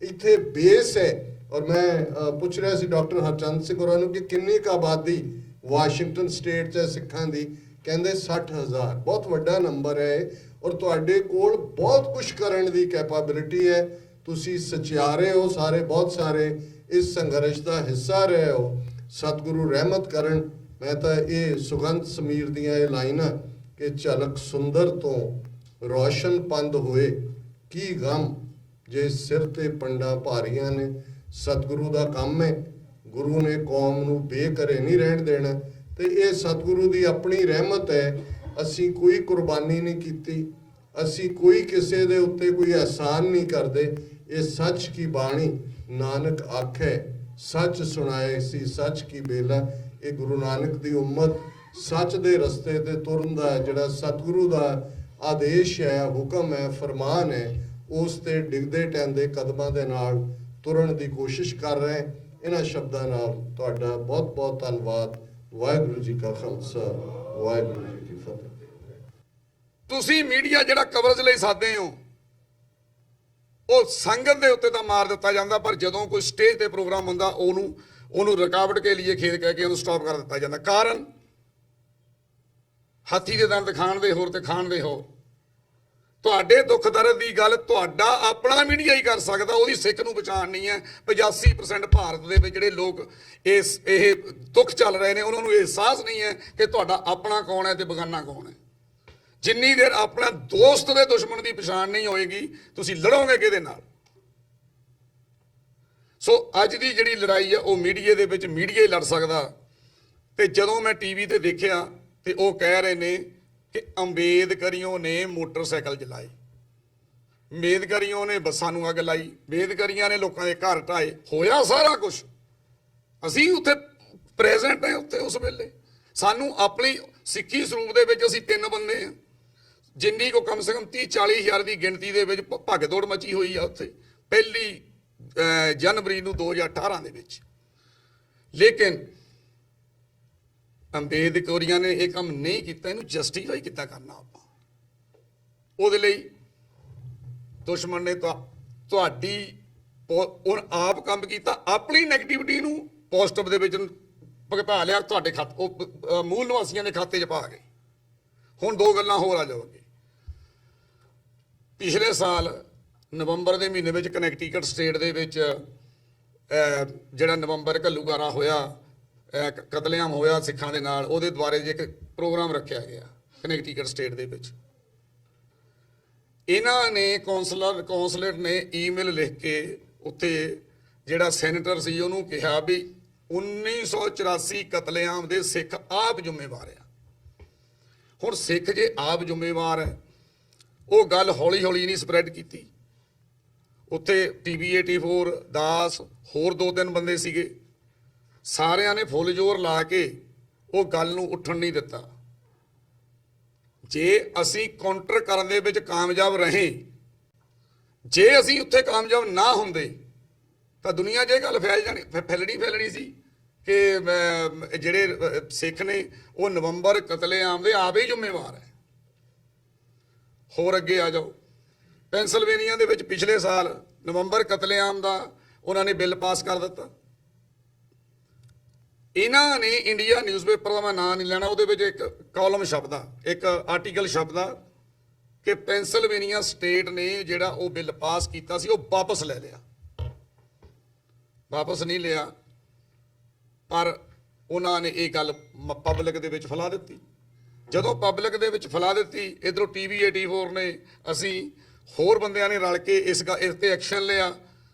ਇੱਥੇ ਬੇਸ ਹੈ। ਔਰ ਮੈਂ ਪੁੱਛ ਰਿਹਾ ਸੀ ਡਾਕਟਰ ਹਰਚੰਦ ਸਿੰਘ ਹੋਰਾਂ ਨੂੰ ਕਿ ਕਿੰਨੀ ਕੁ ਆਬਾਦੀ ਵਾਸ਼ਿੰਗਟਨ ਸਟੇਟ 'ਚ ਸਿੱਖਾਂ ਦੀ, ਕਹਿੰਦੇ 60,000, ਬਹੁਤ ਵੱਡਾ ਨੰਬਰ ਹੈ ਔਰ ਤੁਹਾਡੇ ਕੋਲ ਬਹੁਤ ਕੁਝ ਕਰਨ ਦੀ ਕੈਪੇਬਿਲਿਟੀ ਹੈ। ਤੁਸੀਂ ਸਚਿਆਰੇ ਹੋ ਸਾਰੇ, ਬਹੁਤ ਸਾਰੇ ਇਸ ਸੰਘਰਸ਼ ਦਾ ਹਿੱਸਾ ਰਹੇ ਹੋ। ਸਤਿਗੁਰੂ ਰਹਿਮਤ ਕਰਨ। ਮੈਂ ਤਾਂ ਇਹ ਸੁਗੰਧ ਸਮੀਰ ਦੀਆਂ ਇਹ ਲਾਈਨਾਂ ਕਿ ਝਲਕ ਸੁੰਦਰ ਤੋਂ ਰੋਸ਼ਨ ਪੰਦ ਹੋਏ, ਕੀ ਗਮ ਜੇ ਸਿਰ ਤੇ ਪੰਡਾ ਭਾਰੀਆਂ ਨੇ। ਸਤਿਗੁਰੂ ਦਾ ਕੰਮ ਹੈ, ਗੁਰੂ ਨੇ ਕੌਮ ਨੂੰ ਬੇਘਰੇ ਨਹੀਂ ਰਹਿਣ ਦੇਣਾ ਤੇ ਇਹ ਸਤਿਗੁਰੂ ਦੀ ਆਪਣੀ ਰਹਿਮਤ ਹੈ। ਅਸੀਂ ਕੋਈ ਕੁਰਬਾਨੀ ਨਹੀਂ ਕੀਤੀ, ਅਸੀਂ ਕੋਈ ਕਿਸੇ ਦੇ ਉੱਤੇ ਕੋਈ ਅਹਿਸਾਨ ਨਹੀਂ ਕਰਦੇ। ਇਹ ਸੱਚ ਕੀ ਬਾਣੀ ਨਾਨਕ ਆਖੇ, ਸੱਚ ਸੁਣਾਏ ਸੀ ਸੱਚ ਕੀ ਬੇਲਾ। ਇਹ ਗੁਰੂ ਨਾਨਕ ਦੀ ਉਮਤ ਸੱਚ ਦੇ ਰਸਤੇ ਤੇ ਤੁਰਨ ਦਾ ਜਿਹੜਾ ਸਤਿਗੁਰੂ ਦਾ ਆਦੇਸ਼ ਹੈ, ਹੁਕਮ ਹੈ, ਫਰਮਾਨ ਹੈ, ਉਸ ਤੇ ਡਿੱਗਦੇ ਟੈਂਦੇ ਕਦਮਾਂ ਦੇ ਨਾਲ ਤੁਰਨ ਦੀ ਕੋਸ਼ਿਸ਼ ਕਰ ਰਹੇ। ਇਹਨਾਂ ਸ਼ਬਦਾਂ ਨਾਲ ਤੁਹਾਡਾ ਬਹੁਤ ਬਹੁਤ ਧੰਨਵਾਦ। ਵਾਹਿਗੁਰੂ ਜੀ ਕਾ ਖਾਲਸਾ, ਵਾਹਿਗੁਰੂ ਜੀ ਕੀ ਫਤਿਹ। ਤੁਸੀਂ ਮੀਡੀਆ ਜਿਹੜਾ ਕਵਰੇਜ ਲਈ ਸਾਦੇ ਹੋ, ਉਹ ਸੰਗਤ ਦੇ ਉੱਤੇ ਤਾਂ ਮਾਰ ਦਿੱਤਾ ਜਾਂਦਾ, ਪਰ ਜਦੋਂ ਕੋਈ ਸਟੇਜ ਤੇ ਪ੍ਰੋਗਰਾਮ ਹੁੰਦਾ ਉਹਨੂੰ ਰੁਕਾਵਟ ਕੇ ਲਈ ਖੇਦ ਕਹਿ ਕੇ ਉਹਨੂੰ ਸਟਾਪ ਕਰ ਦਿੱਤਾ ਜਾਂਦਾ। ਕਾਰਨ ਹਾਥੀ ਦੇ ਦੰਦ ਖਾਣ ਦੇ ਹੋਰ ਤੇ ਖਾਣ ਦੇ ਹੋਰ। ਤੁਹਾਡੇ ਦੁੱਖ ਦਰਦ ਦੀ ਗੱਲ ਤੁਹਾਡਾ ਆਪਣਾ ਮੀਡੀਆ ਹੀ ਕਰ ਸਕਦਾ, ਉਹਦੀ ਸਿੱਖ ਨੂੰ ਪਛਾਣ ਨਹੀਂ ਹੈ। 85% ਭਾਰਤ ਦੇ ਵਿੱਚ ਜਿਹੜੇ ਲੋਕ ਇਹ ਦੁੱਖ ਚੱਲ ਰਹੇ ਨੇ, ਉਹਨਾਂ ਨੂੰ ਅਹਿਸਾਸ ਨਹੀਂ ਹੈ ਕਿ ਤੁਹਾਡਾ ਆਪਣਾ ਕੌਣ ਹੈ ਤੇ ਬੇਗਾਨਾ ਕੌਣ ਹੈ। ਜਿੰਨੀ ਦੇਰ ਆਪਣਾ ਦੋਸਤ ਦੇ ਦੁਸ਼ਮਣ ਦੀ ਪਛਾਣ ਨਹੀਂ ਹੋਏਗੀ, ਤੁਸੀਂ ਲੜੋਗੇ ਕਿਹਦੇ ਨਾਲ। ਸੋ ਅੱਜ ਦੀ ਜਿਹੜੀ ਲੜਾਈ ਹੈ ਉਹ ਮੀਡੀਆ ਦੇ ਵਿੱਚ ਮੀਡੀਆ ਹੀ ਲੜ ਸਕਦਾ। ਤੇ ਜਦੋਂ ਮੈਂ ਟੀਵੀ ਤੇ ਦੇਖਿਆ ਤੇ ਉਹ ਕਹਿ ਰਹੇ ਨੇ ਕਿ ਅੰਬੇਦਕਰੀਆਂ ਨੇ ਮੋਟਰਸਾਈਕਲ ਜਲਾਏ, ਅੰਬੇਦਕਰੀਆਂ ਨੇ ਬੱਸਾਂ ਨੂੰ ਅੱਗ ਲਾਈ, ਅੰਬੇਦਕਰੀਆਂ ਨੇ ਲੋਕਾਂ ਦੇ ਘਰ ਢਾਏ। ਹੋਇਆ ਸਾਰਾ ਕੁਝ, ਅਸੀਂ ਉੱਥੇ ਪ੍ਰੈਜ਼ੈਂਟ ਹੈ ਉੱਥੇ ਉਸ ਵੇਲੇ। ਸਾਨੂੰ ਆਪਣੀ ਸਿੱਖੀ ਸਰੂਪ ਦੇ ਵਿੱਚ ਅਸੀਂ 3 ਬੰਦੇ ਹਾਂ, ਜਿੰਨੀ ਕੋ ਕਮ ਸੇ ਕਮ 30-40 ਹਜ਼ਾਰ ਦੀ ਗਿਣਤੀ ਦੇ ਵਿੱਚ ਭੱਗ ਦੌੜ ਮਚੀ ਹੋਈ ਆ ਉੱਥੇ 1 ਜਨਵਰੀ ਨੂੰ 2018 ਦੇ ਵਿੱਚ। ਲੇਕਿਨ ਅੰਬੇਦਕਰੀਆਂ ਨੇ ਇਹ ਕੰਮ ਨਹੀਂ ਕੀਤਾ, ਇਹਨੂੰ ਜਸਟੀਫਾਈ ਕਿੱਦਾਂ ਕਰਨਾ ਆਪਾਂ। ਉਹਦੇ ਲਈ ਦੁਸ਼ਮਣ ਨੇ ਤੁਹਾਡੀ ਆਪ ਕੰਮ ਕੀਤਾ, ਆਪਣੀ ਨੈਗੇਟਿਵਿਟੀ ਨੂੰ ਪੋਜ਼ਿਟਿਵ ਦੇ ਵਿੱਚ ਭੁਗਤਾ ਲਿਆ, ਤੁਹਾਡੇ ਖਾਤੇ ਮੂਲ ਨਿਵਾਸੀਆਂ ਦੇ ਖਾਤੇ 'ਚ ਪਾ ਗਏ। ਹੁਣ 2 ਗੱਲਾਂ ਹੋਰ ਆ ਜਾਓਗੇ। ਪਿਛਲੇ ਸਾਲ ਨਵੰਬਰ ਦੇ ਮਹੀਨੇ ਵਿੱਚ ਕਨੈਕਟੀਕਟ ਸਟੇਟ ਦੇ ਵਿੱਚ ਜਿਹੜਾ ਨਵੰਬਰ ਘੱਲੂਘਾਰਾ ਹੋਇਆ, ਕਤਲੇਆਮ ਹੋਇਆ ਸਿੱਖਾਂ ਦੇ ਨਾਲ, ਉਹਦੇ ਦੁਆਰੇ ਜੇ ਇੱਕ ਪ੍ਰੋਗਰਾਮ ਰੱਖਿਆ ਗਿਆ ਕਨੈਕਟੀਕਟ ਸਟੇਟ ਦੇ ਵਿੱਚ। ਇਹਨਾਂ ਨੇ ਕੌਂਸਲੇਟ ਨੇ ਈਮੇਲ ਲਿਖ ਕੇ ਉੱਥੇ ਜਿਹੜਾ ਸੈਨੇਟਰ ਸੀ ਉਹਨੂੰ ਕਿਹਾ ਵੀ 1984 ਕਤਲੇਆਮ ਦੇ ਸਿੱਖ ਆਪ ਜ਼ਿੰਮੇਵਾਰ ਆ। ਹੁਣ ਸਿੱਖ ਜੇ ਆਪ ਜ਼ਿੰਮੇਵਾਰ ਹੈ, ਉਹ ਗੱਲ ਹੌਲੀ ਹੌਲੀ ਨਹੀਂ ਸਪਰੈਡ ਕੀਤੀ। ਉੱਥੇ TV 84 ਦਾਸ ਹੋਰ 2-3 ਬੰਦੇ ਸੀਗੇ, ਸਾਰਿਆਂ ਨੇ ਫੁੱਲ ਜ਼ੋਰ ਲਾ ਕੇ ਉਹ ਗੱਲ ਨੂੰ ਉੱਠਣ ਨਹੀਂ ਦਿੱਤਾ। ਜੇ ਅਸੀਂ ਕਾਊਂਟਰ ਕਰਨ ਦੇ ਵਿੱਚ ਕਾਮਯਾਬ ਰਹੇ, ਜੇ ਅਸੀਂ ਉੱਥੇ ਕਾਮਯਾਬ ਨਾ ਹੁੰਦੇ ਤਾਂ ਦੁਨੀਆ 'ਚ ਇਹ ਗੱਲ ਫੈਲਣੀ ਸੀ ਕਿ ਜਿਹੜੇ ਸਿੱਖ ਨੇ ਉਹ ਨਵੰਬਰ ਕਤਲੇਆਮ ਦੇ ਆਪ ਹੀ ਜ਼ਿੰਮੇਵਾਰ ਹੈ। ਹੋਰ ਅੱਗੇ ਆ ਜਾਓ, ਪੈਂਸਲਵੇਨੀਆ ਦੇ ਵਿੱਚ ਪਿਛਲੇ ਸਾਲ ਨਵੰਬਰ ਕਤਲੇਆਮ ਦਾ ਉਹਨਾਂ ਨੇ ਬਿੱਲ ਪਾਸ ਕਰ ਦਿੱਤਾ। ਇਹਨਾਂ ਨੇ ਇੰਡੀਆ ਨਿਊਜ਼ਪੇਪਰ ਦਾ ਮੈਂ ਨਾਂ ਨਹੀਂ ਲੈਣਾ, ਉਹਦੇ ਵਿੱਚ ਇੱਕ ਕਾਲਮ ਛਪਦਾ, ਇੱਕ ਆਰਟੀਕਲ ਛਪਦਾ ਕਿ ਪੈਂਸਲਵੇਨੀਆ ਸਟੇਟ ਨੇ ਜਿਹੜਾ ਉਹ ਬਿੱਲ ਪਾਸ ਕੀਤਾ ਸੀ ਉਹ ਵਾਪਸ ਲੈ ਲਿਆ। ਵਾਪਸ ਨਹੀਂ ਲਿਆ, ਪਰ ਉਹਨਾਂ ਨੇ ਇਹ ਗੱਲ ਪਬਲਿਕ ਦੇ ਵਿੱਚ ਫੈਲਾ ਦਿੱਤੀ। ਜਦੋਂ ਪਬਲਿਕ ਦੇ ਵਿੱਚ ਫੈਲਾ ਦਿੱਤੀ, ਇਧਰੋਂ TV 84 ਨੇ, ਅਸੀਂ ਹੋਰ ਬੰਦਿਆਂ ਨੇ ਰਲ ਕੇ ਇਸ ਤੇ ਐਕਸ਼ਨ ਲਿਆ।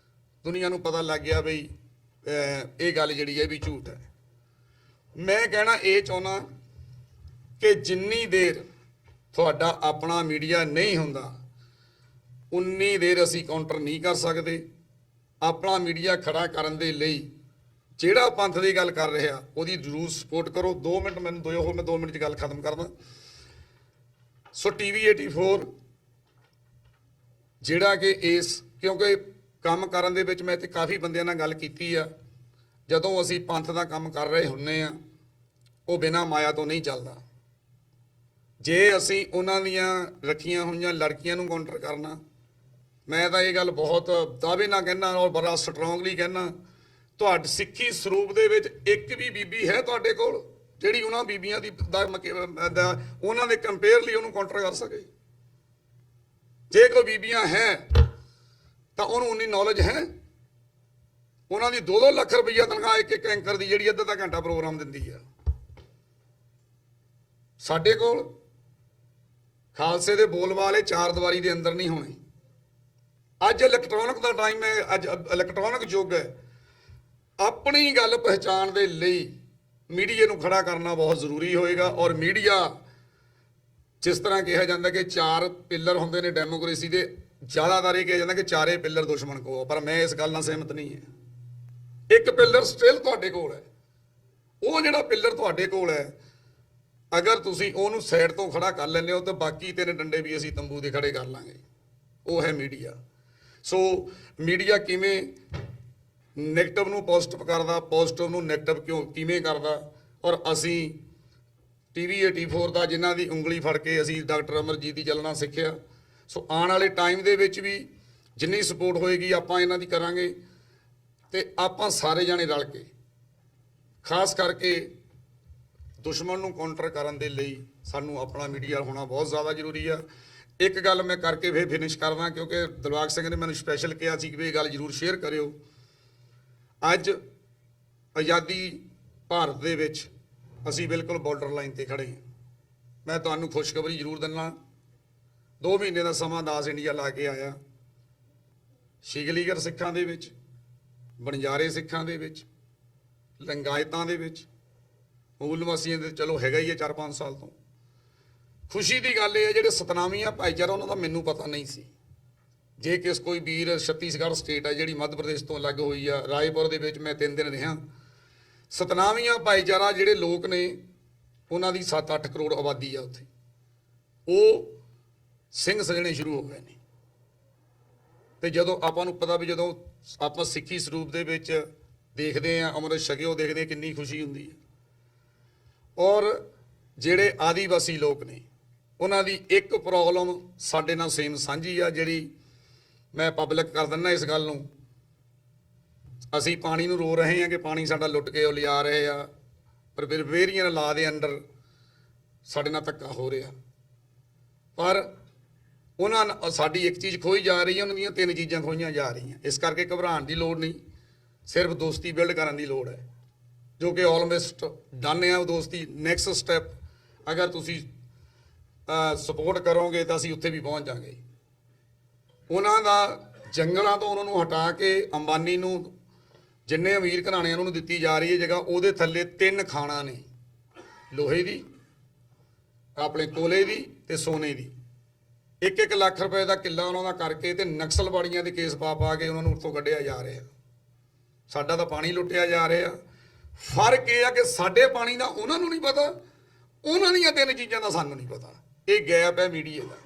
ਦੁਨੀਆ ਨੂੰ ਪਤਾ ਲੱਗ ਗਿਆ ਬਈ ਇਹ ਗੱਲ ਜਿਹੜੀ ਹੈ ਵੀ ਝੂਠ ਹੈ। ਮੈਂ ਕਹਿਣਾ ਇਹ ਚਾਹੁੰਦਾ ਕਿ ਜਿੰਨੀ ਦੇਰ ਤੁਹਾਡਾ ਆਪਣਾ ਮੀਡੀਆ ਨਹੀਂ ਹੁੰਦਾ ਉਨੀ ਦੇਰ ਅਸੀਂ ਕਾਊਂਟਰ ਨਹੀਂ ਕਰ ਸਕਦੇ। ਆਪਣਾ ਮੀਡੀਆ ਖੜਾ ਕਰਨ ਦੇ ਲਈ ਜਿਹੜਾ ਪੰਥ ਦੀ ਗੱਲ ਕਰ ਰਿਹਾ ਉਹਦੀ ਜ਼ਰੂਰ ਸਪੋਰਟ ਕਰੋ। 2 ਮਿੰਟ ਮੈਨੂੰ ਦਿਓ, ਹੋਰ ਮੈਂ 2 ਮਿੰਟ 'ਚ ਗੱਲ ਖਤਮ ਕਰਦਾ। ਸੋ TV 84 ਜਿਹੜਾ ਕਿ ਕਿਉਂਕਿ ਕੰਮ ਕਰਨ ਦੇ ਵਿੱਚ ਮੈਂ ਤੇ ਕਾਫੀ ਬੰਦਿਆਂ ਨਾਲ ਗੱਲ ਕੀਤੀ ਆ, ਜਦੋਂ ਅਸੀਂ ਪੰਥ ਦਾ ਕੰਮ ਕਰ ਰਹੇ ਹੁੰਨੇ ਆ ਉਹ ਬਿਨਾਂ ਮਾਇਆ ਤੋਂ ਨਹੀਂ ਚੱਲਦਾ। ਜੇ ਅਸੀਂ ਉਹਨਾਂ ਦੀਆਂ ਰੱਖੀਆਂ ਹੋਈਆਂ ਲੜਕੀਆਂ ਨੂੰ ਕਾਊਂਟਰ ਕਰਨਾ, ਮੈਂ ਤਾਂ ਇਹ ਗੱਲ ਬਹੁਤ ਦਾਅਵੇ ਨਾਲ ਕਹਿਣਾ ਔਰ ਬੜਾ ਸਟਰੋਂਗਲੀ ਕਹਿਣਾ, ਤੁਹਾਡੇ ਸਿੱਖੀ ਸਰੂਪ ਦੇ ਵਿੱਚ ਇੱਕ ਵੀ ਬੀਬੀ ਹੈ ਤੁਹਾਡੇ ਕੋਲ ਜਿਹੜੀ ਉਹਨਾਂ ਬੀਬੀਆਂ ਉਹਨਾਂ ਦੇ ਕੰਪੇਅਰ ਲਈ ਉਹਨੂੰ ਕਾਊਂਟਰ ਕਰ ਸਕੇ? ਜੇ ਕੋਈ ਬੀਬੀਆਂ ਹੈ ਤਾਂ ਉਹਨੂੰ ਉਨੀ ਨੌਲੇਜ ਹੈ? ਉਹਨਾਂ ਦੀ 2-2 ਲੱਖ ਰੁਪਈਆ ਤਨਖਾਹ ਇੱਕ ਐਂਕਰ ਦੀ ਜਿਹੜੀ ਅੱਧਾ ਘੰਟਾ ਪ੍ਰੋਗਰਾਮ ਦਿੰਦੀ ਆ। ਸਾਡੇ ਕੋਲ ਖਾਲਸੇ ਦੇ ਬੋਲ ਵਾਲੇ 4 ਦੀਵਾਰੀ ਦੇ ਅੰਦਰ ਨਹੀਂ ਹੋਣੇ। ਅੱਜ ਇਲੈਕਟ੍ਰੋਨਿਕ ਦਾ ਟਾਈਮ ਹੈ, ਅੱਜ ਇਲੈਕਟ੍ਰੋਨਿਕ ਯੁੱਗ ਹੈ। ਆਪਣੀ ਗੱਲ ਪਹਿਚਾਣ ਦੇ ਲਈ ਮੀਡੀਆ ਨੂੰ ਖੜਾ ਕਰਨਾ ਬਹੁਤ ਜ਼ਰੂਰੀ ਹੋਏਗਾ। ਔਰ ਮੀਡੀਆ, ਜਿਸ ਤਰ੍ਹਾਂ ਕਿਹਾ ਜਾਂਦਾ ਕਿ 4 ਪਿੱਲਰ ਹੁੰਦੇ ਨੇ ਡੈਮੋਕ੍ਰੇਸੀ ਦੇ, ਜ਼ਿਆਦਾਤਰ ਇਹ ਕਿਹਾ ਜਾਂਦਾ ਕਿ 4 ਪਿੱਲਰ ਦੁਸ਼ਮਣ ਕੋ, ਪਰ ਮੈਂ ਇਸ ਗੱਲ ਨਾਲ ਸਹਿਮਤ ਨਹੀਂ ਹੈ। ਇੱਕ ਪਿੱਲਰ ਸਟਿਲ ਤੁਹਾਡੇ ਕੋਲ ਹੈ। ਉਹ ਜਿਹੜਾ ਪਿੱਲਰ ਤੁਹਾਡੇ ਕੋਲ ਹੈ, ਅਗਰ ਤੁਸੀਂ ਉਹਨੂੰ ਸਾਈਡ ਤੋਂ ਖੜਾ ਕਰ ਲੈਂਦੇ ਹੋ ਤਾਂ ਬਾਕੀ 3 ਡੰਡੇ ਵੀ ਅਸੀਂ ਤੰਬੂ ਦੇ ਖੜੇ ਕਰ ਲਾਂਗੇ। ਉਹ ਹੈ ਮੀਡੀਆ। ਸੋ ਮੀਡੀਆ ਕਿਵੇਂ ਨੈਗੇਟਿਵ ਨੂੰ ਪੋਜ਼ਿਟਿਵ ਕਰਦਾ, ਪੋਜ਼ਿਟਿਵ ਨੂੰ ਨੈਗੇਟਿਵ ਕਿਵੇਂ ਕਰਦਾ, ਔਰ ਅਸੀਂ TV 84 ਦਾ ਜਿਨ੍ਹਾਂ ਦੀ ਉਂਗਲੀ ਫੜ ਕੇ ਅਸੀਂ ਡਾਕਟਰ ਅਮਰਜੀਤ ਦੀ ਚੱਲਣਾ ਸਿੱਖਿਆ। ਸੋ ਆਉਣ ਵਾਲੇ ਟਾਈਮ ਦੇ ਵਿੱਚ ਵੀ ਜਿੰਨੀ ਸਪੋਰਟ ਹੋਏਗੀ ਆਪਾਂ ਇਹਨਾਂ ਦੀ ਕਰਾਂਗੇ, ਤੇ ਆਪਾਂ ਸਾਰੇ ਜਾਣੇ ਰਲ ਕੇ, ਖਾਸ ਕਰਕੇ ਦੁਸ਼ਮਣ ਨੂੰ ਕਾਊਂਟਰ ਕਰਨ ਦੇ ਲਈ ਸਾਨੂੰ ਆਪਣਾ ਮੀਡੀਆ ਹੋਣਾ ਬਹੁਤ ਜ਼ਿਆਦਾ ਜ਼ਰੂਰੀ ਆ। ਇੱਕ ਗੱਲ ਮੈਂ ਕਰਕੇ ਫਿਰ ਫਿਨਿਸ਼ ਕਰਦਾ, ਕਿਉਂਕਿ ਦਿਲਬਾਗ ਸਿੰਘ ਨੇ ਮੈਨੂੰ ਸਪੈਸ਼ਲ ਕਿਹਾ ਸੀ ਕਿ ਇਹ ਗੱਲ ਜ਼ਰੂਰ ਸ਼ੇਅਰ ਕਰਿਓ। ਅੱਜ ਆਜ਼ਾਦੀ ਭਾਰਤ ਦੇ ਵਿੱਚ ਅਸੀਂ ਬਿਲਕੁਲ ਬਾਰਡਰ ਲਾਈਨ ਤੇ ਖੜੇ ਹਾਂ। ਮੈਂ ਤੁਹਾਨੂੰ ਖੁਸ਼ਖਬਰੀ ਜ਼ਰੂਰ ਦਿੰਦਾ, 2 ਮਹੀਨੇ ਦਾ ਸਮਾਂ ਦਾਸ ਇੰਡੀਆ ਲਾ ਕੇ ਆਇਆ। ਸ਼ਿਗਲੀਗਰ ਸਿੱਖਾਂ ਦੇ ਵਿੱਚ, ਬਣਜਾਰੇ ਸਿੱਖਾਂ ਦੇ ਵਿੱਚ, ਲਿੰਗਾਇਤਾਂ ਦੇ ਵਿੱਚ, ਮੂਲ ਨਿਵਾਸੀਆਂ ਦੇ ਚਲੋ ਹੈਗਾ ਹੀ ਹੈ 4-5 ਸਾਲ ਤੋਂ। ਖੁਸ਼ੀ ਦੀ ਗੱਲ ਇਹ ਹੈ ਜਿਹੜੇ ਸਤਨਾਮੀਆਂ ਭਾਈਚਾਰਾ ਉਹਨਾਂ ਦਾ ਮੈਨੂੰ ਪਤਾ ਨਹੀਂ ਸੀ। ਜੇ ਕਿਸ ਕੋਈ ਵੀਰ, ਛੱਤੀਸਗੜ੍ਹ ਸਟੇਟ ਹੈ ਜਿਹੜੀ ਮੱਧ ਪ੍ਰਦੇਸ਼ ਤੋਂ ਅਲੱਗ ਹੋਈ ਆ, ਰਾਏਪੁਰ ਦੇ ਵਿੱਚ ਮੈਂ 3 ਦਿਨ ਰਿਹਾ। ਸਤਨਾਮੀਆਂ ਭਾਈਚਾਰਾ ਜਿਹੜੇ ਲੋਕ ਨੇ ਉਹਨਾਂ ਦੀ 7-8 ਕਰੋੜ ਆਬਾਦੀ ਆ ਉੱਥੇ, ਉਹ ਸਿੰਘ ਸਜਣੇ ਸ਼ੁਰੂ ਹੋ ਗਏ ਨੇ। ਤੇ ਜਦੋਂ ਆਪਾਂ ਨੂੰ ਪਤਾ ਵੀ ਜਦੋਂ ਆਪਾਂ ਸਿੱਖੀ ਸਰੂਪ ਦੇ ਵਿੱਚ ਦੇਖਦੇ ਹਾਂ, ਅੰਮ੍ਰਿਤ ਛਕਿਓ ਦੇਖਦੇ ਹਾਂ, ਕਿੰਨੀ ਖੁਸ਼ੀ ਹੁੰਦੀ ਹੈ। ਔਰ ਜਿਹੜੇ ਆਦੀਵਾਸੀ ਲੋਕ ਨੇ ਉਹਨਾਂ ਦੀ ਇੱਕ ਪ੍ਰੋਬਲਮ ਸਾਡੇ ਨਾਲ ਸੇਮ ਸਾਂਝੀ ਆ, ਜਿਹੜੀ ਮੈਂ ਪਬਲਿਕ ਕਰ ਦਿੰਦਾ ਇਸ ਗੱਲ ਨੂੰ। ਅਸੀਂ ਪਾਣੀ ਨੂੰ ਰੋ ਰਹੇ ਹਾਂ ਕਿ ਪਾਣੀ ਸਾਡਾ ਲੁੱਟ ਕੇ ਉਹ ਲਿਆ ਰਹੇ ਆ, ਪਰ ਫਿਰ ਵੇਰੀਆਂ ਲਾ ਦੇ ਅੰਡਰ ਸਾਡੇ ਨਾਲ ਧੱਕਾ ਹੋ ਰਿਹਾ। ਪਰ ਉਹਨਾਂ ਸਾਡੀ ਇੱਕ ਚੀਜ਼ ਖੋਈ ਜਾ ਰਹੀ ਹੈ, ਉਹਨਾਂ ਦੀਆਂ 3 ਚੀਜ਼ਾਂ ਖੋਈਆਂ ਜਾ ਰਹੀਆਂ। ਇਸ ਕਰਕੇ ਘਬਰਾਉਣ ਦੀ ਲੋੜ ਨਹੀਂ, ਸਿਰਫ ਦੋਸਤੀ ਬਿਲਡ ਕਰਨ ਦੀ ਲੋੜ ਹੈ, ਜੋ ਕਿ ਆਲਮੋਸਟ ਡਨ ਆ ਉਹ ਦੋਸਤੀ। ਨੈਕਸਟ ਸਟੈਪ ਅਗਰ ਤੁਸੀਂ ਸਪੋਰਟ ਕਰੋਗੇ ਤਾਂ ਅਸੀਂ ਉੱਥੇ ਵੀ ਪਹੁੰਚ ਜਾਵਾਂਗੇ। ਉਹਨਾਂ ਦਾ ਜੰਗਲਾਂ ਤੋਂ ਉਹਨਾਂ ਨੂੰ ਹਟਾ ਕੇ ਅੰਬਾਨੀ ਨੂੰ, ਜਿੰਨੇ ਅਮੀਰ ਘਰਾਣਿਆਂ ਨੂੰ ਦਿੱਤੀ ਜਾ ਰਹੀ ਹੈ ਜਗ੍ਹਾ, ਉਹਦੇ ਥੱਲੇ 3 ਖਾਣਾਂ ਨੇ, ਲੋਹੇ ਦੀ, ਆਪਣੇ ਕੋਲੇ ਦੀ ਤੇ ਸੋਨੇ ਦੀ। 1-1 ਲੱਖ ਰੁਪਏ ਦਾ ਕਿੱਲਾ ਉਹਨਾਂ ਦਾ ਕਰਕੇ ਤੇ ਨਕਸਲਵਾੜੀਆਂ ਦੇ ਕੇਸ ਪਾ ਕੇ ਉਹਨਾਂ ਨੂੰ ਉੱਥੋਂ ਕੱਢਿਆ ਜਾ ਰਿਹਾ। ਸਾਡਾ ਤਾਂ ਪਾਣੀ ਲੁੱਟਿਆ ਜਾ ਰਿਹਾ। ਫਰਕ ਇਹ ਆ ਕਿ ਸਾਡੇ ਪਾਣੀ ਦਾ ਉਹਨਾਂ ਨੂੰ ਨਹੀਂ ਪਤਾ, ਉਹਨਾਂ ਦੀਆਂ 3 ਚੀਜ਼ਾਂ ਦਾ ਸਾਨੂੰ ਨਹੀਂ ਪਤਾ। ਇਹ ਗੈਪ ਹੈ ਮੀਡੀਆ ਦਾ।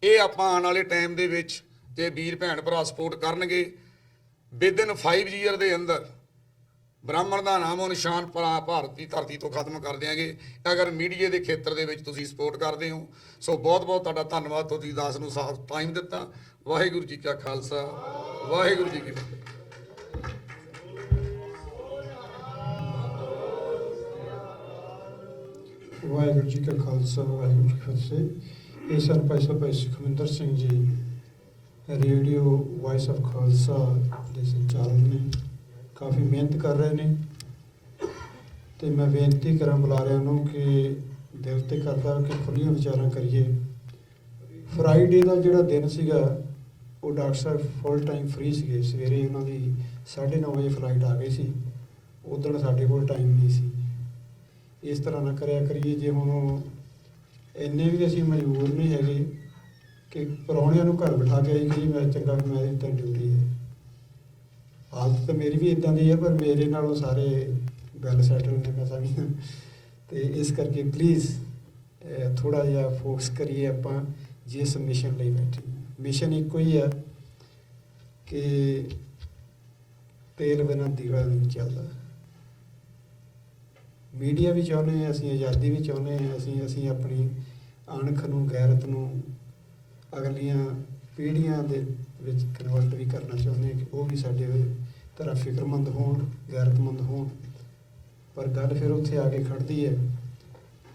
ਇਹ ਆਪਾਂ ਆਉਣ ਵਾਲੇ ਟਾਈਮ ਦੇ ਵਿੱਚ ਜੇ ਵੀਰ ਭੈਣ ਭਰਾ ਸਪੋਰਟ ਕਰਨਗੇ, ਵਿਦਿਨ 5 ਈਅਰ ਦੇ ਅੰਦਰ ਬ੍ਰਾਹਮਣ ਦਾ ਨਾਮੋ ਨਿਸ਼ਾਨ ਭਾਰਤ ਦੀ ਧਰਤੀ ਤੋਂ ਖਤਮ ਕਰ ਦਿਆਂਗੇ ਅਗਰ ਮੀਡੀਆ ਦੇ ਖੇਤਰ ਦੇ ਵਿੱਚ ਤੁਸੀਂ ਸਪੋਰਟ ਕਰਦੇ ਹੋ। ਸੋ ਬਹੁਤ ਬਹੁਤ ਤੁਹਾਡਾ ਧੰਨਵਾਦ, ਤੁਸੀਂ ਦਾਸ ਨੂੰ ਸਾਫ ਟਾਈਮ ਦਿੱਤਾ। ਵਾਹਿਗੁਰੂ ਜੀ ਕਾ ਖਾਲਸਾ, ਵਾਹਿਗੁਰੂ ਜੀ ਕੀ ਫਤਿਹ। ਵਾਹਿਗੁਰੂ ਜੀ ਕਾ ਖਾਲਸਾ, ਵਾਹਿਗੁਰੂ ਜੀ ਕੀ ਫਤਿਹ। ਇਹ ਸਨ ਭਾਈ Sukhwinder Singh ji, radio vice of Khalsa ਦੇ ਸੰਚਾਲਕ ਨੇ, ਕਾਫੀ ਮਿਹਨਤ ਕਰ ਰਹੇ ਨੇ। ਤੇ ਮੈਂ ਬੇਨਤੀ ਕਰਾਂ ਬੁਲਾਰਿਆਂ ਨੂੰ ਕਿ ਦਿਲ ਤੇ ਕਰਦਾ ਕਿ ਖੁੱਲ੍ਹੀਆਂ ਵਿਚਾਰਾਂ ਕਰੀਏ। ਫਰਾਈਡੇ ਦਾ ਜਿਹੜਾ ਦਿਨ ਸੀਗਾ ਉਹ ਡਾਕਟਰ ਸਾਹਿਬ ਫੁੱਲ ਟਾਈਮ ਫ੍ਰੀ ਸੀਗੇ। ਸਵੇਰੇ ਉਹਨਾਂ ਦੀ 9:30 ਵਜੇ ਫਲਾਈਟ ਆ ਗਈ ਸੀ। ਉਦੋਂ ਸਾਡੇ ਕੋਲ ਟਾਈਮ ਨਹੀਂ ਸੀ। ਇਸ ਤਰ੍ਹਾਂ ਨਾ ਕਰਿਆ ਕਰੀਏ। ਜੇ ਹੁਣ ਇੰਨੇ ਵੀ ਅਸੀਂ ਮਜਬੂਰ ਨਹੀਂ ਹੈਗੇ ਕਿ ਪ੍ਰਾਹੁਣਿਆਂ ਨੂੰ ਘਰ ਬਿਠਾ ਕੇ ਆਈ ਕਿ ਜੀ ਮੈਂ ਚੰਗਾ ਵੀ ਮੇਰੀ ਤਾਂ ਡਿਊਟੀ ਹੈ। ਹਾਲਤ ਤਾਂ ਮੇਰੀ ਵੀ ਇਦਾਂ ਦੀ ਹੈ, ਪਰ ਮੇਰੇ ਨਾਲੋਂ ਸਾਰੇ ਵੈਲ ਸੈਟਲ ਨੇ ਮੈਂ ਸਮਝਦਾ। ਤੇ ਇਸ ਕਰਕੇ ਪਲੀਜ਼ ਥੋੜ੍ਹਾ ਜਿਹਾ ਫੋਕਸ ਕਰੀਏ ਆਪਾਂ ਜਿਸ ਮਿਸ਼ਨ ਲਈ ਬੈਠੇ। ਮਿਸ਼ਨ ਇੱਕੋ ਹੀ ਆ ਕਿ ਤੇਲ ਬਿਨਾਂ ਦੀਵਾ ਨਹੀਂ ਚੱਲਦਾ। ਮੀਡੀਆ ਵੀ ਚਾਹੁੰਦੇ ਹਾਂ ਅਸੀਂ, ਆਜ਼ਾਦੀ ਵੀ ਚਾਹੁੰਦੇ ਹਾਂ ਅਸੀਂ ਆਪਣੀ ਅਣਖ ਨੂੰ, ਗੈਰਤ ਨੂੰ ਅਗਲੀਆਂ ਪੀੜ੍ਹੀਆਂ ਦੇ ਵਿੱਚ ਕਨਵਰਟ ਵੀ ਕਰਨਾ ਚਾਹੁੰਦੇ ਹਾਂ ਕਿ ਉਹ ਵੀ ਸਾਡੇ ਤਰ੍ਹਾਂ ਫਿਕਰਮੰਦ ਹੋਣ, ਗੈਰਤਮੰਦ ਹੋਣ। ਪਰ ਗੱਲ ਫਿਰ ਉੱਥੇ ਆ ਕੇ ਖੜ੍ਹਦੀ ਹੈ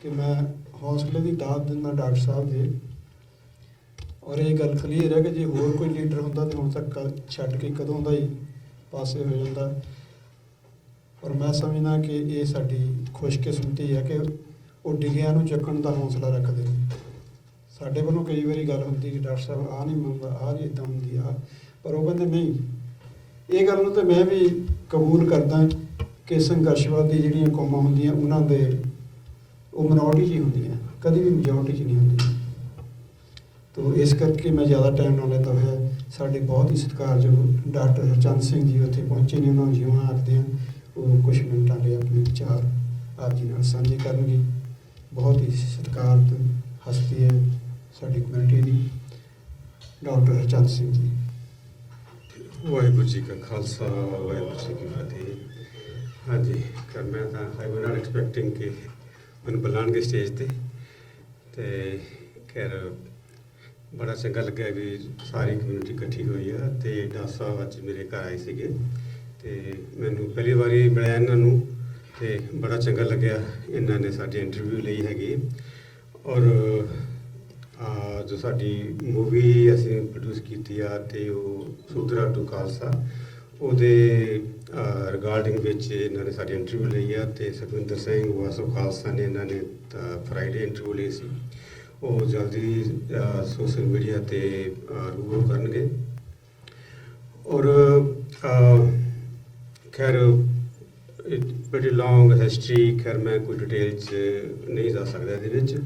ਕਿ ਮੈਂ ਹੌਸਲੇ ਦੀ ਦਾਤ ਦਿੰਦਾ ਡਾਕਟਰ ਸਾਹਿਬ ਦੇ। ਔਰ ਇਹ ਗੱਲ ਕਲੀਅਰ ਹੈ ਕਿ ਜੇ ਹੋਰ ਕੋਈ ਲੀਡਰ ਹੁੰਦਾ ਤਾਂ ਹੁਣ ਤੱਕ ਛੱਡ ਕੇ ਕਦੋਂ ਦਾ ਹੀ ਪਾਸੇ ਹੋ ਜਾਂਦਾ। ਔਰ ਮੈਂ ਸਮਝਦਾ ਕਿ ਇਹ ਸਾਡੀ ਖੁਸ਼ਕਿਸਮਤੀ ਹੈ ਕਿ ਉਹ ਡਿੱਗਿਆਂ ਨੂੰ ਚੱਕਣ ਦਾ ਹੌਸਲਾ ਰੱਖਦੇ ਨੇ। ਸਾਡੇ ਵੱਲੋਂ ਕਈ ਵਾਰੀ ਗੱਲ ਹੁੰਦੀ ਕਿ ਡਾਕਟਰ ਸਾਹਿਬ ਆਹ ਨਹੀਂ ਮੰਨਦਾ, ਆਹ ਨਹੀਂ ਇੱਦਾਂ ਹੁੰਦੀ ਆ, ਪਰ ਉਹ ਕਹਿੰਦੇ ਨਹੀਂ। ਇਹ ਗੱਲ ਨੂੰ ਤਾਂ ਮੈਂ ਵੀ ਕਬੂਲ ਕਰਦਾ ਕਿ ਸੰਘਰਸ਼ਵਾਦੀ ਜਿਹੜੀਆਂ ਕੌਮਾਂ ਹੁੰਦੀਆਂ ਉਹਨਾਂ ਦੇ ਉਹ ਮਿਨੋਰਟੀ 'ਚ ਹੀ ਹੁੰਦੀਆਂ, ਕਦੀ ਵੀ ਮੈਜੋਰਟੀ 'ਚ ਨਹੀਂ ਹੁੰਦੀਆਂ। ਤੋ ਇਸ ਕਰਕੇ ਮੈਂ ਜ਼ਿਆਦਾ ਟਾਈਮ ਨਾ ਲੈਂਦਾ ਹੋਇਆ ਸਾਡੇ ਬਹੁਤ ਹੀ ਸਤਿਕਾਰਯੋਗ ਡਾਕਟਰ ਹਰਚੰਦ ਸਿੰਘ ਜੀ ਉੱਥੇ ਪਹੁੰਚੇ ਨੇ, ਉਹਨਾਂ ਨੂੰ ਜਿਉਂ ਆਖਦੇ ਹਾਂ। ਉਹ ਕੁਝ ਮਿੰਟਾਂ ਲਈ ਆਪਣੇ ਵਿਚਾਰ ਆਪ ਜੀ ਨਾਲ ਸਾਂਝੇ ਕਰਨਗੇ। ਬਹੁਤ ਹੀ ਸਤਿਕਾਰਤ ਹਸਤੀ ਹੈ ਸਾਡੀ ਕਮਿਊਨਿਟੀ ਦੀ, ਡਾਕਟਰ ਹਰਚੰਦ ਸਿੰਘ ਜੀ। ਵਾਹਿਗੁਰੂ ਜੀ ਕਾ ਖਾਲਸਾ, ਵਾਹਿਗੁਰੂ ਜੀ ਕੀ ਫਤਿਹ। ਹਾਂਜੀ, ਕਰ ਮੈਂ ਤਾਂ ਆਈ ਵਾਸ ਨਾਟ ਐਕਸਪੈਕਟਿੰਗ ਕਿ ਮੈਨੂੰ ਬੁਲਾਉਣਗੇ ਸਟੇਜ ਤੇ ਖੈਰ ਬੜਾ ਚੰਗਾ ਲੱਗਿਆ ਵੀ ਸਾਰੀ ਕਮਿਊਨਿਟੀ ਇਕੱਠੀ ਹੋਈ ਆ। ਤੇ ਡਾਕਟਰ ਸਾਹਿਬ ਅੱਜ ਮੇਰੇ ਘਰ ਆਏ ਸੀਗੇ ਤੇ ਮੈਨੂੰ ਪਹਿਲੀ ਵਾਰੀ ਮਿਲਿਆ ਇਹਨਾਂ ਨੂੰ ਤੇ ਬੜਾ ਚੰਗਾ ਲੱਗਿਆ। ਇਹਨਾਂ ਨੇ ਸਾਡੀ ਇੰਟਰਵਿਊ ਲਈ ਹੈਗੀ। ਔਰ ਜੋ ਸਾਡੀ ਮੂਵੀ ਅਸੀਂ ਪ੍ਰੋਡਿਊਸ ਕੀਤੀ ਆ ਤੇ ਉਹ ਸੂਤਰਾ ਟੂ ਖਾਲਸਾ, ਉਹਦੇ ਰਿਗਾਰਡਿੰਗ ਵਿੱਚ ਇਹਨਾਂ ਨੇ ਸਾਡੀ ਇੰਟਰਵਿਊ ਲਈ ਆ। ਤੇ ਸੁਖਵਿੰਦਰ ਸਿੰਘ ਵਾਸੋ ਖਾਲਸਾ ਨੇ ਇਹਨਾਂ ਨੇ ਫਰਾਈਡੇ ਇੰਟਰਵਿਊ ਲਈ ਸੀ। ਉਹ ਜਲਦੀ ਸੋਸ਼ਲ ਮੀਡੀਆ ਤੇ ਰੂਬਰੂ ਕਰਨਗੇ। ਔਰ ਖੈਰ ਬੜੀ ਲੌਂਗ ਹਿਸਟਰੀ, ਖੈਰ ਮੈਂ ਕੋਈ ਡਿਟੇਲ 'ਚ ਨਹੀਂ ਜਾ ਸਕਦਾ ਇਹਦੇ ਵਿੱਚ।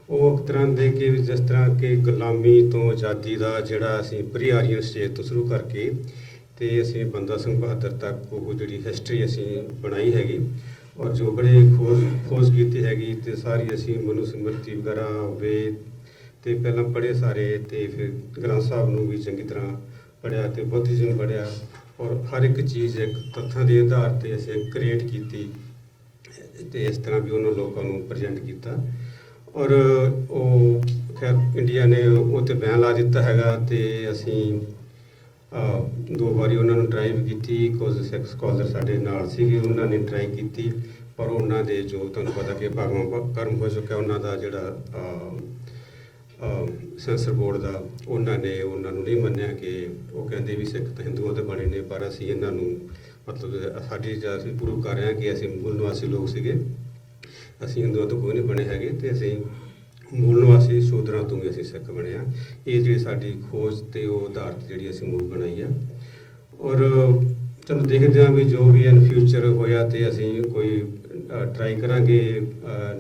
ਉਹ ਇੱਕ ਤਰ੍ਹਾਂ ਦੇ ਕਿ ਜਿਸ ਤਰ੍ਹਾਂ ਕਿ ਗੁਲਾਮੀ ਤੋਂ ਆਜ਼ਾਦੀ ਦਾ ਜਿਹੜਾ ਅਸੀਂ ਪ੍ਰੀ ਆਰੀਅਨ ਸਟੇਜ ਤੋਂ ਸ਼ੁਰੂ ਕਰਕੇ ਤੇ ਅਸੀਂ ਬੰਦਾ ਸਿੰਘ ਬਹਾਦਰ ਤੱਕ ਉਹ ਜਿਹੜੀ ਹਿਸਟਰੀ ਅਸੀਂ ਬਣਾਈ ਹੈਗੀ। ਔਰ ਜੋ ਬੜੇ ਖੋਜ ਕੀਤੀ ਹੈਗੀ ਤੇ ਸਾਰੀ ਅਸੀਂ ਮਨੂ ਸਿਮਰਤੀ ਵਗੈਰਾ ਹੋਵੇ ਤੇ ਪਹਿਲਾਂ ਪੜ੍ਹੇ ਸਾਰੇ, ਤੇ ਫਿਰ ਗ੍ਰੰਥ ਸਾਹਿਬ ਨੂੰ ਵੀ ਚੰਗੀ ਤਰ੍ਹਾਂ ਪੜ੍ਹਿਆ ਤੇ ਬੁੱਧਿਜ਼ਮ ਪੜ੍ਹਿਆ। ਔਰ ਹਰ ਇੱਕ ਚੀਜ਼ ਇੱਕ ਤੱਥਾਂ ਦੇ ਆਧਾਰ ਤੇ ਅਸੀਂ ਕ੍ਰੀਏਟ ਕੀਤੀ ਤੇ ਇਸ ਤਰ੍ਹਾਂ ਵੀ ਉਹਨਾਂ ਲੋਕਾਂ ਨੂੰ ਪ੍ਰੈਜ਼ੈਂਟ ਕੀਤਾ। ਔਰ ਉਹ ਖੈਰ ਇੰਡੀਆ ਨੇ ਉਹ 'ਤੇ ਬੈਨ ਲਾ ਦਿੱਤਾ ਹੈਗਾ ਤੇ ਅਸੀਂ 2 ਵਾਰੀ ਉਹਨਾਂ ਨੂੰ ਟਰਾਈ ਵੀ ਕੀਤੀ। ਕੁਝ ਸਿੱਖ ਸਕਾਲਰ ਸਾਡੇ ਨਾਲ ਸੀਗੇ, ਉਹਨਾਂ ਨੇ ਟਰਾਈ ਕੀਤੀ, ਪਰ ਉਹਨਾਂ ਦੇ ਜੋ ਤੁਹਾਨੂੰ ਪਤਾ ਕਿ ਭਾਗਵਾਂ ਕਰਮ ਹੋ ਚੁੱਕਿਆ ਉਹਨਾਂ ਦਾ ਜਿਹੜਾ ਸੈਂਸਰ ਬੋਰਡ ਦਾ, ਉਹਨਾਂ ਨੂੰ ਨਹੀਂ ਮੰਨਿਆ ਕਿ ਉਹ ਕਹਿੰਦੇ ਵੀ ਸਿੱਖ ਤਾਂ ਹਿੰਦੂਆਂ ਦੇ ਬਣੇ ਨੇ, ਪਰ ਅਸੀਂ ਇਹਨਾਂ ਨੂੰ ਮਤਲਬ ਸਾਡੀ ਅਸੀਂ ਪ੍ਰੂਵ ਕਰ ਰਹੇ ਹਾਂ ਕਿ ਅਸੀਂ ਮੂਲ ਨਿਵਾਸੀ ਲੋਕ ਸੀਗੇ, ਅਸੀਂ ਹਿੰਦੂਆਂ ਤੋਂ ਕੋਈ ਨਹੀਂ ਬਣੇ ਹੈਗੇ ਤੇ ਅਸੀਂ ਮੂਲ ਨਿਵਾਸੀ ਸ਼ੂਦਰਾਂ ਤੋਂ ਵੀ ਅਸੀਂ ਸਿੱਖ ਬਣੇ ਹਾਂ। ਇਹ ਜਿਹੜੀ ਸਾਡੀ ਖੋਜ ਤੇ ਉਹ ਆਧਾਰਿਤ ਜਿਹੜੀ ਅਸੀਂ ਮੂਵ ਬਣਾਈ ਆ। ਔਰ ਚਲੋ ਦੇਖਦੇ ਹਾਂ ਵੀ ਜੋ ਵੀ ਇਨ ਫਿਊਚਰ ਹੋਇਆ ਤੇ ਅਸੀਂ ਕੋਈ ਟਰਾਈ ਕਰਾਂਗੇ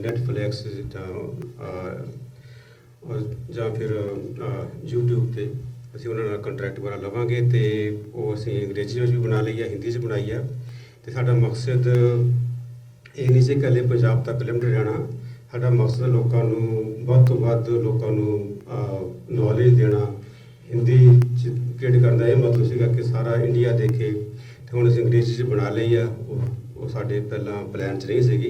ਨੈਟਫਲਿਕਸ ਜਾਂ ਫਿਰ YouTube ਤੇ ਅਸੀਂ ਉਹਨਾਂ ਨਾਲ ਕੰਟਰੈਕਟ ਵਗੈਰਾ ਲਵਾਂਗੇ ਤੇ ਉਹ ਅਸੀਂ ਅੰਗਰੇਜ਼ੀ ਵਿੱਚ ਵੀ ਬਣਾ ਲਈ ਆ, ਹਿੰਦੀ 'ਚ ਬਣਾਈ ਆ। ਤੇ ਸਾਡਾ ਮਕਸਦ ਇਹ ਨਹੀਂ ਸੀ ਇਕੱਲੇ ਪੰਜਾਬ ਤੱਕ ਲਿਮਟ ਰਹਿਣਾ। ਸਾਡਾ ਮਕਸਦ ਲੋਕਾਂ ਨੂੰ ਵੱਧ ਤੋਂ ਵੱਧ ਲੋਕਾਂ ਨੂੰ ਨੌਲੇਜ ਦੇਣਾ, ਹਿੰਦੀ 'ਚ ਕ੍ਰੀਏਟ ਕਰਨ ਦਾ ਇਹ ਮਤਲਬ ਸੀਗਾ ਕਿ ਸਾਰਾ ਇੰਡੀਆ ਦੇਖੇ, ਤੇ ਹੁਣ ਅਸੀਂ ਅੰਗਰੇਜ਼ੀ 'ਚ ਬਣਾ ਲਈ ਆ। ਉਹ ਸਾਡੇ ਪਹਿਲਾਂ ਪਲਾਨ 'ਚ ਨਹੀਂ ਸੀਗੀ,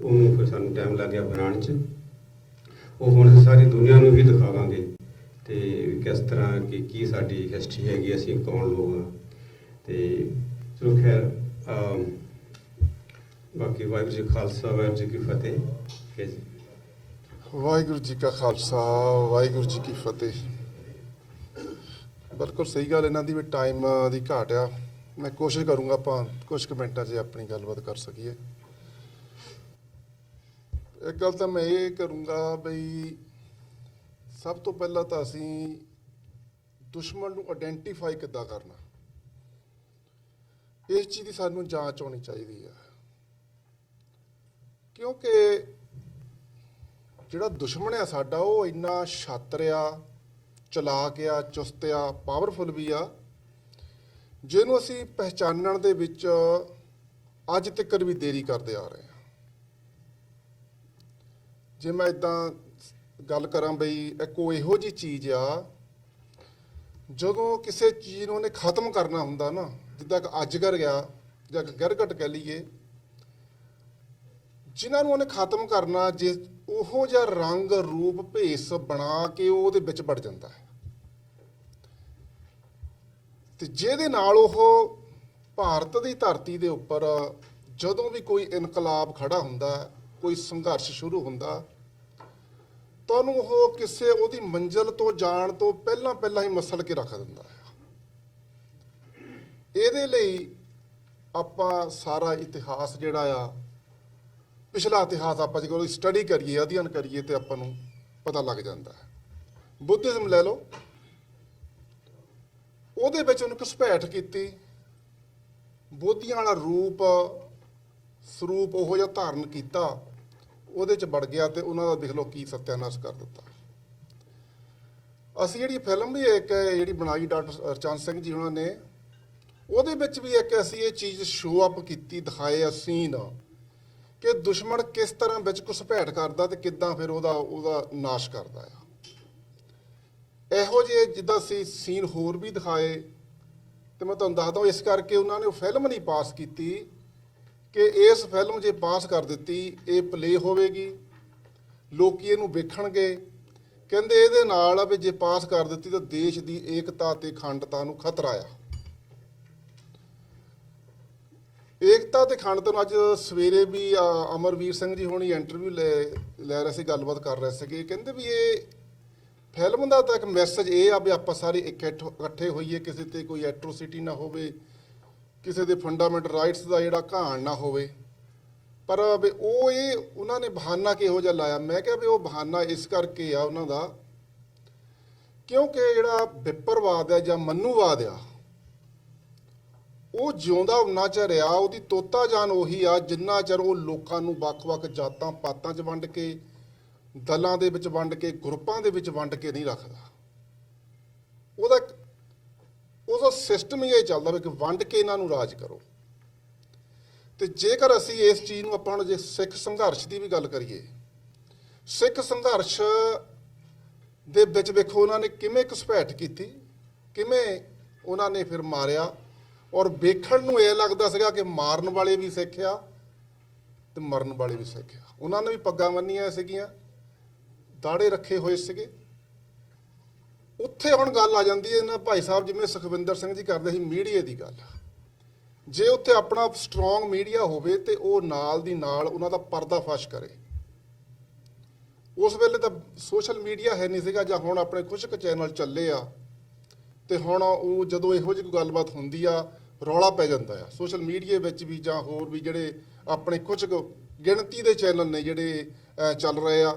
ਉਹਨੂੰ ਫਿਰ ਸਾਨੂੰ ਟਾਈਮ ਲੱਗ ਗਿਆ ਬਣਾਉਣ 'ਚ। ਉਹ ਹੁਣ ਅਸੀਂ ਸਾਰੀ ਦੁਨੀਆ ਨੂੰ ਵੀ ਦਿਖਾਵਾਂਗੇ ਤੇ ਕਿਸ ਤਰ੍ਹਾਂ ਕਿ ਕੀ ਸਾਡੀ ਹਿਸਟਰੀ ਹੈਗੀ, ਅਸੀਂ ਕੌਣ ਲੋਕ ਹਾਂ। ਤੇ ਚਲੋ ਖੈਰ, ਬਾਕੀ ਵਾਹਿਗੁਰੂ ਜੀ ਕਾ ਖਾਲਸਾ, ਵਾਹਿਗੁਰੂ ਜੀ ਕੀ ਫਤਿਹ। ਠੀਕ ਹੈ ਜੀ। ਵਾਹਿਗੁਰੂ ਜੀ ਕਾ ਖਾਲਸਾ, ਵਾਹਿਗੁਰੂ ਜੀ ਕੀ ਫਤਿਹ। ਬਿਲਕੁਲ ਸਹੀ ਗੱਲ, ਇਹਨਾਂ ਦੀ ਵੀ ਟਾਈਮ ਦੀ ਘਾਟ ਆ। ਮੈਂ ਕੋਸ਼ਿਸ਼ ਕਰੂੰਗਾ ਆਪਾਂ ਕੁਝ ਕੁ ਮਿੰਟਾਂ 'ਚ ਆਪਣੀ ਗੱਲਬਾਤ ਕਰ ਸਕੀਏ। ਇੱਕ ਗੱਲ ਤਾਂ ਮੈਂ ਇਹ ਕਰੂੰਗਾ ਬਈ, ਸਭ ਤੋਂ ਪਹਿਲਾਂ ਤਾਂ ਅਸੀਂ ਦੁਸ਼ਮਣ ਨੂੰ ਆਇਡੈਂਟੀਫਾਈ ਕਿੱਦਾਂ ਕਰਨਾ, ਇਸ ਚੀਜ਼ ਦੀ ਸਾਨੂੰ ਜਾਂਚ ਹੋਣੀ ਚਾਹੀਦੀ ਹੈ। ਕਿਉਂਕਿ ਜਿਹੜਾ ਦੁਸ਼ਮਣ ਆ ਸਾਡਾ, ਉਹ ਇੰਨਾ ਸ਼ਾਤਰ ਆ, ਚਲਾਕ ਆ, ਚੁਸਤ ਆ, ਪਾਵਰਫੁਲ ਵੀ ਆ, ਜਿਹਨੂੰ ਅਸੀਂ ਪਹਿਚਾਨਣ ਦੇ ਵਿੱਚ ਅੱਜ ਤੱਕ ਵੀ ਦੇਰੀ ਕਰਦੇ ਆ ਰਹੇ ਹਾਂ। ਜੇ ਮੈਂ ਇਦਾਂ ਗੱਲ ਕਰਾਂ ਬਈ, ਇੱਕ ਇਹੋ ਜਿਹੀ ਚੀਜ਼ ਆ, ਜਦੋਂ ਕਿਸੇ ਚੀਜ਼ ਨੂੰ ਉਹਨੇ ਖਤਮ ਕਰਨਾ ਹੁੰਦਾ ਨਾ, ਜਿੱਦਾਂ ਕਿ ਅਜਗਰ ਗਿਆ ਜਾਂ ਗਿਰਗਟ ਕਹਿ ਲਈਏ, ਜਿਨ੍ਹਾਂ ਨੂੰ ਉਹਨੇ ਖਤਮ ਕਰਨਾ, ਜੇ ਉਹੋ ਜਿਹਾ ਰੰਗ ਰੂਪ ਭੇਸ ਬਣਾ ਕੇ ਉਹ ਉਹਦੇ ਵਿੱਚ ਵੜ ਜਾਂਦਾ ਹੈ, ਤੇ ਜਿਹਦੇ ਨਾਲ ਉਹ ਭਾਰਤ ਦੀ ਧਰਤੀ ਦੇ ਉੱਪਰ ਜਦੋਂ ਵੀ ਕੋਈ ਇਨਕਲਾਬ ਖੜਾ ਹੁੰਦਾ, ਕੋਈ ਸੰਘਰਸ਼ ਸ਼ੁਰੂ ਹੁੰਦਾ, ਤਾਂ ਉਹਨੂੰ ਉਹ ਕਿਸੇ ਉਹਦੀ ਮੰਜ਼ਿਲ ਤੋਂ ਜਾਣ ਤੋਂ ਪਹਿਲਾਂ ਹੀ ਮਸਲ ਕੇ ਰੱਖ ਦਿੰਦਾ ਹੈ। ਇਹਦੇ ਲਈ ਆਪਾਂ ਸਾਰਾ ਇਤਿਹਾਸ ਜਿਹੜਾ ਆ, ਪਿਛਲਾ ਇਤਿਹਾਸ ਆਪਾਂ ਜੇ ਕੋਈ ਸਟੱਡੀ ਕਰੀਏ, ਅਧਿਐਨ ਕਰੀਏ, ਤੇ ਆਪਾਂ ਨੂੰ ਪਤਾ ਲੱਗ ਜਾਂਦਾ ਹੈ। ਬੁੱਧਿਜ਼ਮ ਲੈ ਲਓ, ਉਹਦੇ ਵਿੱਚ ਉਹਨੂੰ ਘੁਸਪੈਠ ਕੀਤੀ, ਬੋਧੀਆਂ ਵਾਲਾ ਸਰੂਪ ਉਹੋ ਜਿਹਾ ਧਾਰਨ ਕੀਤਾ, ਉਹਦੇ 'ਚ ਵੜ ਗਿਆ ਤੇ ਉਹਨਾਂ ਦਾ ਦੇਖ ਲਓ ਕੀ ਸੱਤਿਆਨਾਸ਼ ਕਰ ਦਿੱਤਾ। ਅਸੀਂ ਜਿਹੜੀ ਫਿਲਮ ਵੀ ਇੱਕ ਜਿਹੜੀ ਬਣਾਈ ਡਾਕਟਰ ਚੰਦ ਸਿੰਘ ਜੀ ਉਹਨਾਂ ਨੇ, ਉਹਦੇ ਵਿੱਚ ਵੀ ਇੱਕ ਅਸੀਂ ਇਹ ਚੀਜ਼ ਸ਼ੋ ਅਪ ਕੀਤੀ, ਦਿਖਾਏ ਸੀਨ ਕਿ ਦੁਸ਼ਮਣ ਕਿਸ ਤਰ੍ਹਾਂ ਵਿੱਚ ਘੁਸਪੈਠ ਕਰਦਾ ਤੇ ਕਿੱਦਾਂ ਫਿਰ ਉਹਦਾ ਨਾਸ਼ ਕਰਦਾ ਆ। ਇਹੋ ਜਿਹੇ ਜਿੱਦਾਂ ਅਸੀਂ ਸੀਨ ਹੋਰ ਵੀ ਦਿਖਾਏ, ਤੇ ਮੈਂ ਤੁਹਾਨੂੰ ਦੱਸਦਾ ਇਸ ਕਰਕੇ ਉਹਨਾਂ ਨੇ ਉਹ ਫਿਲਮ ਨਹੀਂ ਪਾਸ ਕੀਤੀ ਕਿ ਇਸ ਫਿਲਮ ਜੇ ਪਾਸ ਕਰ ਦਿੱਤੀ, ਇਹ ਪਲੇ ਹੋਵੇਗੀ, ਲੋਕੀ ਇਹਨੂੰ ਵੇਖਣਗੇ, ਕਹਿੰਦੇ ਇਹਦੇ ਨਾਲ ਆ ਵੀ ਜੇ ਪਾਸ ਕਰ ਦਿੱਤੀ ਤਾਂ ਦੇਸ਼ ਦੀ ਏਕਤਾ ਤੇ ਅਖੰਡਤਾ ਨੂੰ ਖਤਰਾ ਆ। ਏਕਤਾ ਤੇ ਅਖੰਡਤਾ ਨੂੰ ਅੱਜ ਸਵੇਰੇ ਵੀ ਅਮਰਵੀਰ ਸਿੰਘ ਜੀ ਹੋਣੀ ਇੰਟਰਵਿਊ ਲੈ ਰਹੇ ਸੀ, ਗੱਲਬਾਤ ਕਰ ਰਹੇ ਸੀਗੇ, ਕਹਿੰਦੇ ਵੀ ਇਹ ਫਿਲਮ ਦਾ ਤਾਂ ਇੱਕ ਮੈਸੇਜ ਇਹ ਆ ਵੀ ਆਪਾਂ ਸਾਰੇ ਇਕੱਠੇ ਹੋਈਏ, ਕਿਸੇ ਤੇ ਕੋਈ ਐਟਰੋਸਿਟੀ ਨਾ ਹੋਵੇ, ਕਿਸੇ ਦੇ ਫੰਡਾਮੈਂਟਲ ਰਾਈਟਸ ਦਾ ਜਿਹੜਾ ਘਾਣ ਨਾ ਹੋਵੇ। ਪਰ ਵੀ ਉਹਨਾਂ ਨੇ ਬਹਾਨਾ ਕਿਹੋ ਜਿਹਾ ਲਾਇਆ, ਮੈਂ ਕਿਹਾ ਵੀ ਉਹ ਬਹਾਨਾ ਇਸ ਕਰਕੇ ਆ ਉਹਨਾਂ ਦਾ, ਕਿਉਂਕਿ ਜਿਹੜਾ ਵਿਪਰਵਾਦ ਆ ਜਾਂ ਮਨੂਵਾਦ ਆ, ਉਹ ਜਿਉਂਦਾ ਉਨਾ ਚਿਰ ਆ, ਉਹਦੀ ਤੋਤਾ ਜਾਨ ਉਹੀ ਆ ਜਿੰਨਾ ਚਿਰ ਉਹ ਲੋਕਾਂ ਨੂੰ ਵੱਖ-ਵੱਖ ਜਾਤਾਂ ਪਾਤਾਂ 'ਚ ਵੰਡ ਕੇ, ਦਲਾਂ ਦੇ ਵਿੱਚ ਵੰਡ ਕੇ, ਗਰੁੱਪਾਂ ਦੇ ਵਿੱਚ ਵੰਡ ਕੇ ਨਹੀਂ ਰੱਖਦਾ। ਉਹਦਾ ਸਿਸਟਮ ਹੀ ਇਹ ਚੱਲਦਾ ਵੀ ਕਿ ਵੰਡ ਕੇ ਇਹਨਾਂ ਨੂੰ ਰਾਜ ਕਰੋ। ਤੇ ਜੇਕਰ ਅਸੀਂ ਇਸ ਚੀਜ਼ ਨੂੰ ਆਪਾਂ ਜੇ ਸਿੱਖ ਸੰਘਰਸ਼ ਦੀ ਵੀ ਗੱਲ ਕਰੀਏ, ਸਿੱਖ ਸੰਘਰਸ਼ ਦੇ ਵਿੱਚ ਵੇਖੋ ਉਹਨਾਂ ਨੇ ਕਿਵੇਂ ਘੁਸਪੈਠ ਕੀਤੀ, ਕਿਵੇਂ ਉਹਨਾਂ ਨੇ ਫਿਰ ਮਾਰਿਆ, ਔਰ ਵੇਖਣ ਨੂੰ ਇਹ ਲੱਗਦਾ ਸੀਗਾ ਕਿ ਮਾਰਨ ਵਾਲੇ ਵੀ ਸਿੱਖ ਆ ਤੇ ਮਰਨ ਵਾਲੇ ਵੀ ਸਿੱਖ ਆ। ਉਹਨਾਂ ਨੇ ਵੀ ਪੱਗਾਂ ਬੰਨੀਆਂ ਸੀਗੀਆਂ, ਦਾੜੇ ਰੱਖੇ ਹੋਏ ਸੀਗੇ। ਉੱਥੇ ਹੁਣ ਗੱਲ ਆ ਜਾਂਦੀ ਹੈ ਨਾ ਭਾਈ ਸਾਹਿਬ, ਜਿਵੇਂ ਸੁਖਵਿੰਦਰ ਸਿੰਘ ਜੀ ਕਰਦੇ ਸੀ ਮੀਡੀਆ ਦੀ ਗੱਲ, ਜੇ ਉੱਥੇ ਆਪਣਾ ਸਟਰੋਂਗ ਮੀਡੀਆ ਹੋਵੇ ਤੇ ਉਹ ਨਾਲ ਦੀ ਨਾਲ ਉਹਨਾਂ ਦਾ ਪਰਦਾਫਾਸ਼ ਕਰੇ। ਉਸ ਵੇਲੇ ਤਾਂ ਸੋਸ਼ਲ ਮੀਡੀਆ ਹੈ ਨਹੀਂ ਸੀਗਾ, ਜਾਂ ਹੁਣ ਆਪਣੇ ਕੁਝ ਕੁ ਚੈਨਲ ਚੱਲੇ ਆ, ਤੇ ਹੁਣ ਉਹ ਜਦੋਂ ਇਹੋ ਜਿਹੀ ਕੋਈ ਗੱਲਬਾਤ ਹੁੰਦੀ ਆ, ਰੌਲਾ ਪੈ ਜਾਂਦਾ ਆ ਸੋਸ਼ਲ ਮੀਡੀਆ ਵਿੱਚ ਵੀ, ਜਾਂ ਹੋਰ ਵੀ ਜਿਹੜੇ ਆਪਣੇ ਕੁਝ ਕੁ ਗਿਣਤੀ ਦੇ ਚੈਨਲ ਨੇ ਜਿਹੜੇ ਚੱਲ ਰਹੇ ਆ,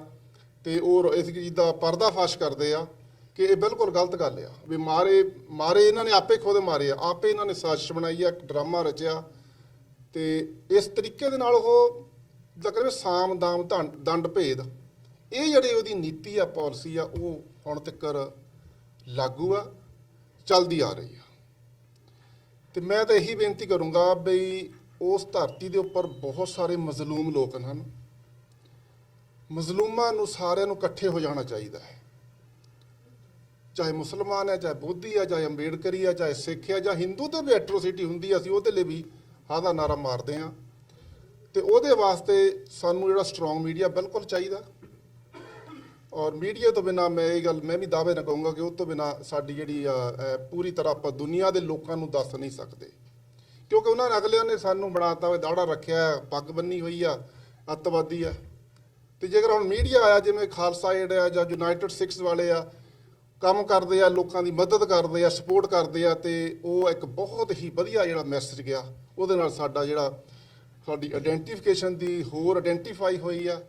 ਤੇ ਉਹ ਇਸ ਚੀਜ਼ ਦਾ ਪਰਦਾਫਾਸ਼ ਕਰਦੇ ਆ ਕਿ ਇਹ ਬਿਲਕੁਲ ਗਲਤ ਗੱਲ ਆ ਵੀ ਮਾਰੇ ਇਹਨਾਂ ਨੇ ਆਪੇ ਖੁਦ ਮਾਰੇ ਆ, ਆਪੇ ਇਹਨਾਂ ਨੇ ਸਾਜ਼ਿਸ਼ ਬਣਾਈ ਆ, ਡਰਾਮਾ ਰਚਿਆ, ਤੇ ਇਸ ਤਰੀਕੇ ਦੇ ਨਾਲ ਉਹ ਕਹਿੰਦੇ ਸਾਮ ਦਾਮ ਦੰਡ ਭੇਦ, ਇਹ ਜਿਹੜੀ ਉਹਦੀ ਨੀਤੀ ਆ, ਪਾਲਿਸੀ ਆ, ਉਹ ਹੁਣ ਤੱਕ ਲਾਗੂ ਆ, ਚੱਲਦੀ ਆ ਰਹੀ ਆ। ਤੇ ਮੈਂ ਤਾਂ ਇਹੀ ਬੇਨਤੀ ਕਰੂੰਗਾ ਬਈ ਉਸ ਧਰਤੀ ਦੇ ਉੱਪਰ ਬਹੁਤ ਸਾਰੇ ਮਜ਼ਲੂਮ ਲੋਕ ਹਨ, ਮਜ਼ਲੂਮਾਂ ਨੂੰ ਸਾਰਿਆਂ ਨੂੰ ਇਕੱਠੇ ਹੋ ਜਾਣਾ ਚਾਹੀਦਾ ਹੈ। ਚਾਹੇ ਮੁਸਲਮਾਨ ਹੈ, ਚਾਹੇ ਬੋਧੀ ਹੈ, ਚਾਹੇ ਅੰਬੇਡਕਰੀ ਹੈ, ਚਾਹੇ ਸਿੱਖ ਹੈ, ਜਾਂ ਹਿੰਦੂ ਤੇ ਵੀ ਐਟਰੋਸਿਟੀ ਹੁੰਦੀ ਹੈ, ਅਸੀਂ ਉਹਦੇ ਲਈ ਵੀ ਹਾਂ ਦਾ ਨਾਰਾ ਮਾਰਦੇ ਹਾਂ। ਤੇ ਉਹਦੇ ਵਾਸਤੇ ਸਾਨੂੰ ਜਿਹੜਾ ਸਟਰੋਂਗ ਮੀਡੀਆ ਬਿਲਕੁਲ ਚਾਹੀਦਾ। ਔਰ ਮੀਡੀਆ ਤੋਂ ਬਿਨਾ ਮੈਂ ਇਹ ਗੱਲ ਮੈਂ ਵੀ ਦਾਅਵੇ ਨਾਲ ਕਹੂੰਗਾ ਕਿ ਉਹ ਤੋਂ ਬਿਨਾ ਸਾਡੀ ਜਿਹੜੀ ਪੂਰੀ ਤਰ੍ਹਾਂ ਆਪਾਂ ਦੁਨੀਆ ਦੇ ਲੋਕਾਂ ਨੂੰ ਦੱਸ ਨਹੀਂ ਸਕਦੇ, ਕਿਉਂਕਿ ਉਹਨਾਂ ਨੇ ਅਗਲਿਆਂ ਨੇ ਸਾਨੂੰ ਬਣਾਤਾ ਹੋਇਆ, ਦਾੜਾ ਰੱਖਿਆ, ਪੱਗ ਬੰਨੀ ਹੋਈ ਆ, ਅੱਤਵਾਦੀ ਆ। ਤੇ ਜੇਕਰ ਹੁਣ ਮੀਡੀਆ ਆਇਆ, ਜਿਵੇਂ ਖਾਲਸਾ ਏਡ ਆ ਜਾਂ ਯੂਨਾਈਟਿਡ ਸਿਕਸ ਵਾਲੇ ਆ, ਕੰਮ ਕਰਦੇ ਆ, ਲੋਕਾਂ ਦੀ ਮਦਦ ਕਰਦੇ ਆ, ਸਪੋਰਟ ਕਰਦੇ ਆ, ਤੇ ਉਹ ਇੱਕ ਬਹੁਤ ਹੀ ਵਧੀਆ ਜਿਹੜਾ ਮੈਸੇਜ ਗਿਆ, ਉਹਦੇ ਨਾਲ ਸਾਡੀ ਆਇਡੈਂਟੀਫਿਕੇਸ਼ਨ ਦੀ ਹੋਰ ਆਇਡੈਂਟੀਫਾਈ ਹੋਈ ਆ,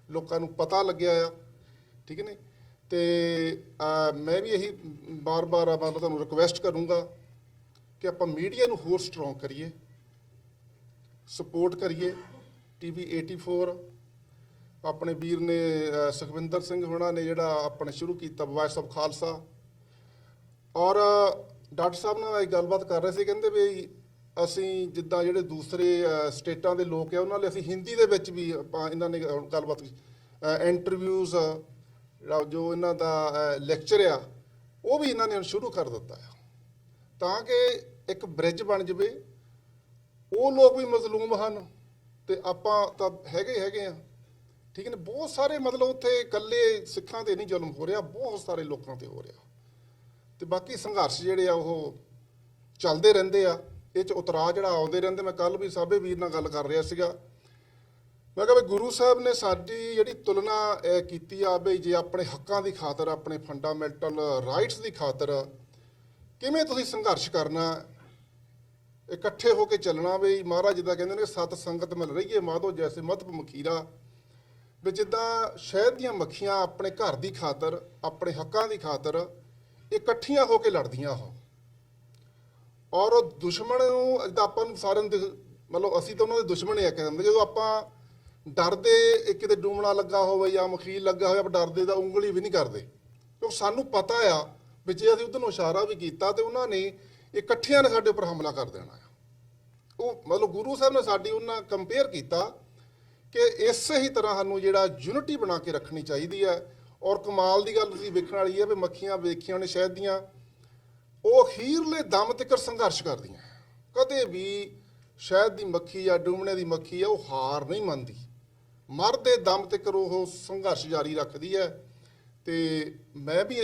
ਲੋਕਾਂ ਨੂੰ ਪਤਾ ਲੱਗਿਆ ਆ, ਠੀਕ ਨੇ। ਤੇ ਮੈਂ ਵੀ ਇਹੀ ਬਾਰ-ਬਾਰ ਮਤਲਬ ਤੁਹਾਨੂੰ ਰਿਕੁਐਸਟ ਕਰੂੰਗਾ ਕਿ ਆਪਾਂ ਮੀਡੀਆ ਨੂੰ ਹੋਰ ਸਟਰੋਂਗ ਕਰੀਏ, ਸਪੋਰਟ ਕਰੀਏ। TV 84 ਆਪਣੇ ਵੀਰ ਨੇ ਸੁਖਵਿੰਦਰ ਸਿੰਘ ਹੋਣਾ ਨੇ ਜਿਹੜਾ ਆਪਣੇ ਸ਼ੁਰੂ ਕੀਤਾ ਵਾਇਸ ਆਫ ਖਾਲਸਾ, ਔਰ ਡਾਕਟਰ ਸਾਹਿਬ ਨਾਲ ਇੱਕ ਗੱਲਬਾਤ ਕਰ ਰਹੇ ਸੀ, ਕਹਿੰਦੇ ਵੀ ਅਸੀਂ ਜਿੱਦਾਂ ਜਿਹੜੇ ਦੂਸਰੇ ਸਟੇਟਾਂ ਦੇ ਲੋਕ ਆ ਉਹਨਾਂ ਲਈ ਅਸੀਂ ਹਿੰਦੀ ਦੇ ਵਿੱਚ ਵੀ ਆਪਾਂ ਇਹਨਾਂ ਨੇ ਗੱਲਬਾਤ ਇੰਟਰਵਿਊਜ਼ ਜਿਹੜਾ ਜੋ ਇਹਨਾਂ ਦਾ ਲੈਕਚਰ ਆ ਉਹ ਵੀ ਇਹਨਾਂ ਨੇ ਸ਼ੁਰੂ ਕਰ ਦਿੱਤਾ ਆ, ਤਾਂ ਕਿ ਇੱਕ ਬ੍ਰਿਜ ਬਣ ਜਾਵੇ। ਉਹ ਲੋਕ ਵੀ ਮਜ਼ਲੂਮ ਹਨ ਤੇ ਆਪਾਂ ਤਾਂ ਹੈਗੇ ਆ, ਠੀਕ ਨੇ। ਬਹੁਤ ਸਾਰੇ ਮਤਲਬ ਉੱਥੇ ਇਕੱਲੇ ਸਿੱਖਾਂ ਤੇ ਨਹੀਂ ਜ਼ੁਲਮ ਹੋ ਰਿਹਾ, ਬਹੁਤ ਸਾਰੇ ਲੋਕਾਂ ਤੇ ਹੋ ਰਿਹਾ। ਤੇ ਬਾਕੀ ਸੰਘਰਸ਼ ਜਿਹੜੇ ਆ ਉਹ ਚੱਲਦੇ ਰਹਿੰਦੇ ਆ, ਇਹ 'ਚ ਉਤਰਾਅ ਜਿਹੜਾ ਆਉਂਦੇ ਰਹਿੰਦੇ। ਮੈਂ ਕੱਲ ਵੀ ਸਾਬੇ ਵੀਰ ਨਾਲ ਗੱਲ ਕਰ ਰਿਹਾ ਸੀਗਾ, ਮੈਂ ਕਿਹਾ ਵੀ ਗੁਰੂ ਸਾਹਿਬ ਨੇ ਸਾਡੀ ਜਿਹੜੀ ਤੁਲਨਾ ਕੀਤੀ ਆ ਵੀ ਜੇ ਆਪਣੇ ਹੱਕਾਂ ਦੀ ਖਾਤਰ, ਆਪਣੇ ਫੰਡਾਮੈਂਟਲ ਰਾਈਟਸ ਦੀ ਖਾਤਰ ਕਿਵੇਂ ਤੁਸੀਂ ਸੰਘਰਸ਼ ਕਰਨਾ, ਇਕੱਠੇ ਹੋ ਕੇ ਚੱਲਣਾ। ਵੀ ਮਹਾਰਾਜ ਜਿੱਦਾਂ ਕਹਿੰਦੇ ਨੇ ਸਤ ਸੰਗਤ ਮਿਲ ਰਹੀਏ ਮਾਧੋ ਜੈਸੇ ਮਧਪ ਮਖੀਰਾ, ਵੀ ਜਿੱਦਾਂ ਸ਼ਹਿਦ ਦੀਆਂ ਮੱਖੀਆਂ ਆਪਣੇ ਘਰ ਦੀ ਖਾਤਰ, ਆਪਣੇ ਹੱਕਾਂ ਦੀ ਖਾਤਰ ਇਕੱਠੀਆਂ ਹੋ ਕੇ ਲੜਦੀਆਂ ਉਹ, ਔਰ ਉਹ ਦੁਸ਼ਮਣ ਨੂੰ ਜਿੱਦਾਂ ਆਪਾਂ ਨੂੰ ਸਾਰਿਆਂ ਨੂੰ ਮਤਲਬ ਅਸੀਂ ਤਾਂ ਉਹਨਾਂ ਦੇ ਦੁਸ਼ਮਣ ਹੀ ਆ ਕਹਿੰਦੇ। ਜਦੋਂ ਆਪਾਂ ਡਰਦੇ ਕਿਤੇ ਡੂਮਣਾ ਲੱਗਾ ਹੋਵੇ ਜਾਂ ਮਖੀਰ ਲੱਗਾ ਹੋਵੇ, ਆਪਾਂ ਡਰਦੇ ਦਾ ਉਂਗਲੀ ਵੀ ਨਹੀਂ ਕਰਦੇ, ਕਿਉਂਕਿ ਸਾਨੂੰ ਪਤਾ ਆ ਵੀ ਜੇ ਅਸੀਂ ਉਧਰ ਨੂੰ ਇਸ਼ਾਰਾ ਵੀ ਕੀਤਾ ਤੇ ਉਹਨਾਂ ਨੇ ਇਕੱਠਿਆਂ ਨੇ ਸਾਡੇ ਉੱਪਰ ਹਮਲਾ ਕਰ ਦੇਣਾ ਆ। ਉਹ ਮਤਲਬ ਗੁਰੂ ਸਾਹਿਬ ਨੇ ਸਾਡੀ ਉਹਨਾਂ ਕੰਪੇਅਰ ਕੀਤਾ ਕਿ ਇਸੇ ਹੀ ਤਰ੍ਹਾਂ ਸਾਨੂੰ ਜਿਹੜਾ ਯੂਨਿਟੀ ਬਣਾ ਕੇ ਰੱਖਣੀ ਚਾਹੀਦੀ ਹੈ। ਔਰ ਕਮਾਲ ਦੀ ਗੱਲ ਤੁਸੀਂ ਵੇਖਣ ਵਾਲੀ ਹੈ ਵੀ ਮੱਖੀਆਂ ਵੇਖੀਆਂ ਨੇ ਸ਼ਹਿਦ ਦੀਆਂ, ਉਹ ਅਖੀਰਲੇ ਦਮ ਤੱਕ ਸੰਘਰਸ਼ ਕਰਦੀਆਂ। ਕਦੇ ਵੀ ਸ਼ਹਿਦ ਦੀ ਮੱਖੀ ਜਾਂ ਡੂਮਣੇ ਦੀ ਮੱਖੀ ਆ ਉਹ ਹਾਰ ਨਹੀਂ ਮੰਨਦੀ, ਮਰਦੇ ਦਮ ਤੱਕ ਉਹ ਸੰਘਰਸ਼ ਜਾਰੀ ਰੱਖਦੀ ਹੈ। ਤੇ ਮੈਂ ਵੀ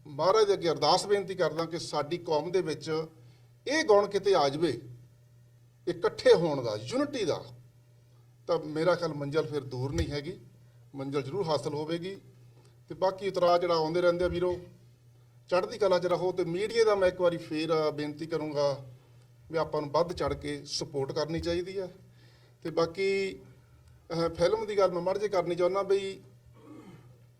ਮਹਾਰਾਜ ਅੱਗੇ ਅਰਦਾਸ ਬੇਨਤੀ ਕਰਦਾ ਕਿ ਸਾਡੀ ਕੌਮ ਦੇ ਵਿੱਚ ਇਹ ਗੁਣ ਕਿਤੇ ਆ ਜਾਵੇ, ਇਕੱਠੇ ਹੋਣ ਦਾ, ਯੂਨਿਟੀ ਦਾ, ਤਾਂ ਮੇਰਾ ਖਿਆਲ ਮੰਜ਼ਿਲ ਫਿਰ ਦੂਰ ਨਹੀਂ ਹੈਗੀ, ਮੰਜ਼ਿਲ ਜ਼ਰੂਰ ਹਾਸਲ ਹੋਵੇਗੀ। ਤੇ ਬਾਕੀ ਉਤਰਾਅ ਜਿਹੜਾ ਆਉਂਦੇ ਰਹਿੰਦੇ ਆ ਵੀਰੋ, ਚੜ੍ਹਦੀ ਕਲਾ 'ਚ ਰਹੋ। ਤੇ ਮੀਡੀਆ ਦਾ ਮੈਂ ਇੱਕ ਵਾਰੀ ਫੇਰ ਬੇਨਤੀ ਕਰੂੰਗਾ ਵੀ ਆਪਾਂ ਨੂੰ ਵੱਧ ਚੜ੍ਹ ਕੇ ਸਪੋਰਟ ਕਰਨੀ ਚਾਹੀਦੀ ਹੈ। ਤੇ ਬਾਕੀ ਫਿਲਮ ਦੀ ਗੱਲ ਮੈਂ ਮਾੜੀ ਜਿਹੀ ਕਰਨੀ ਚਾਹੁੰਦਾ ਬਈ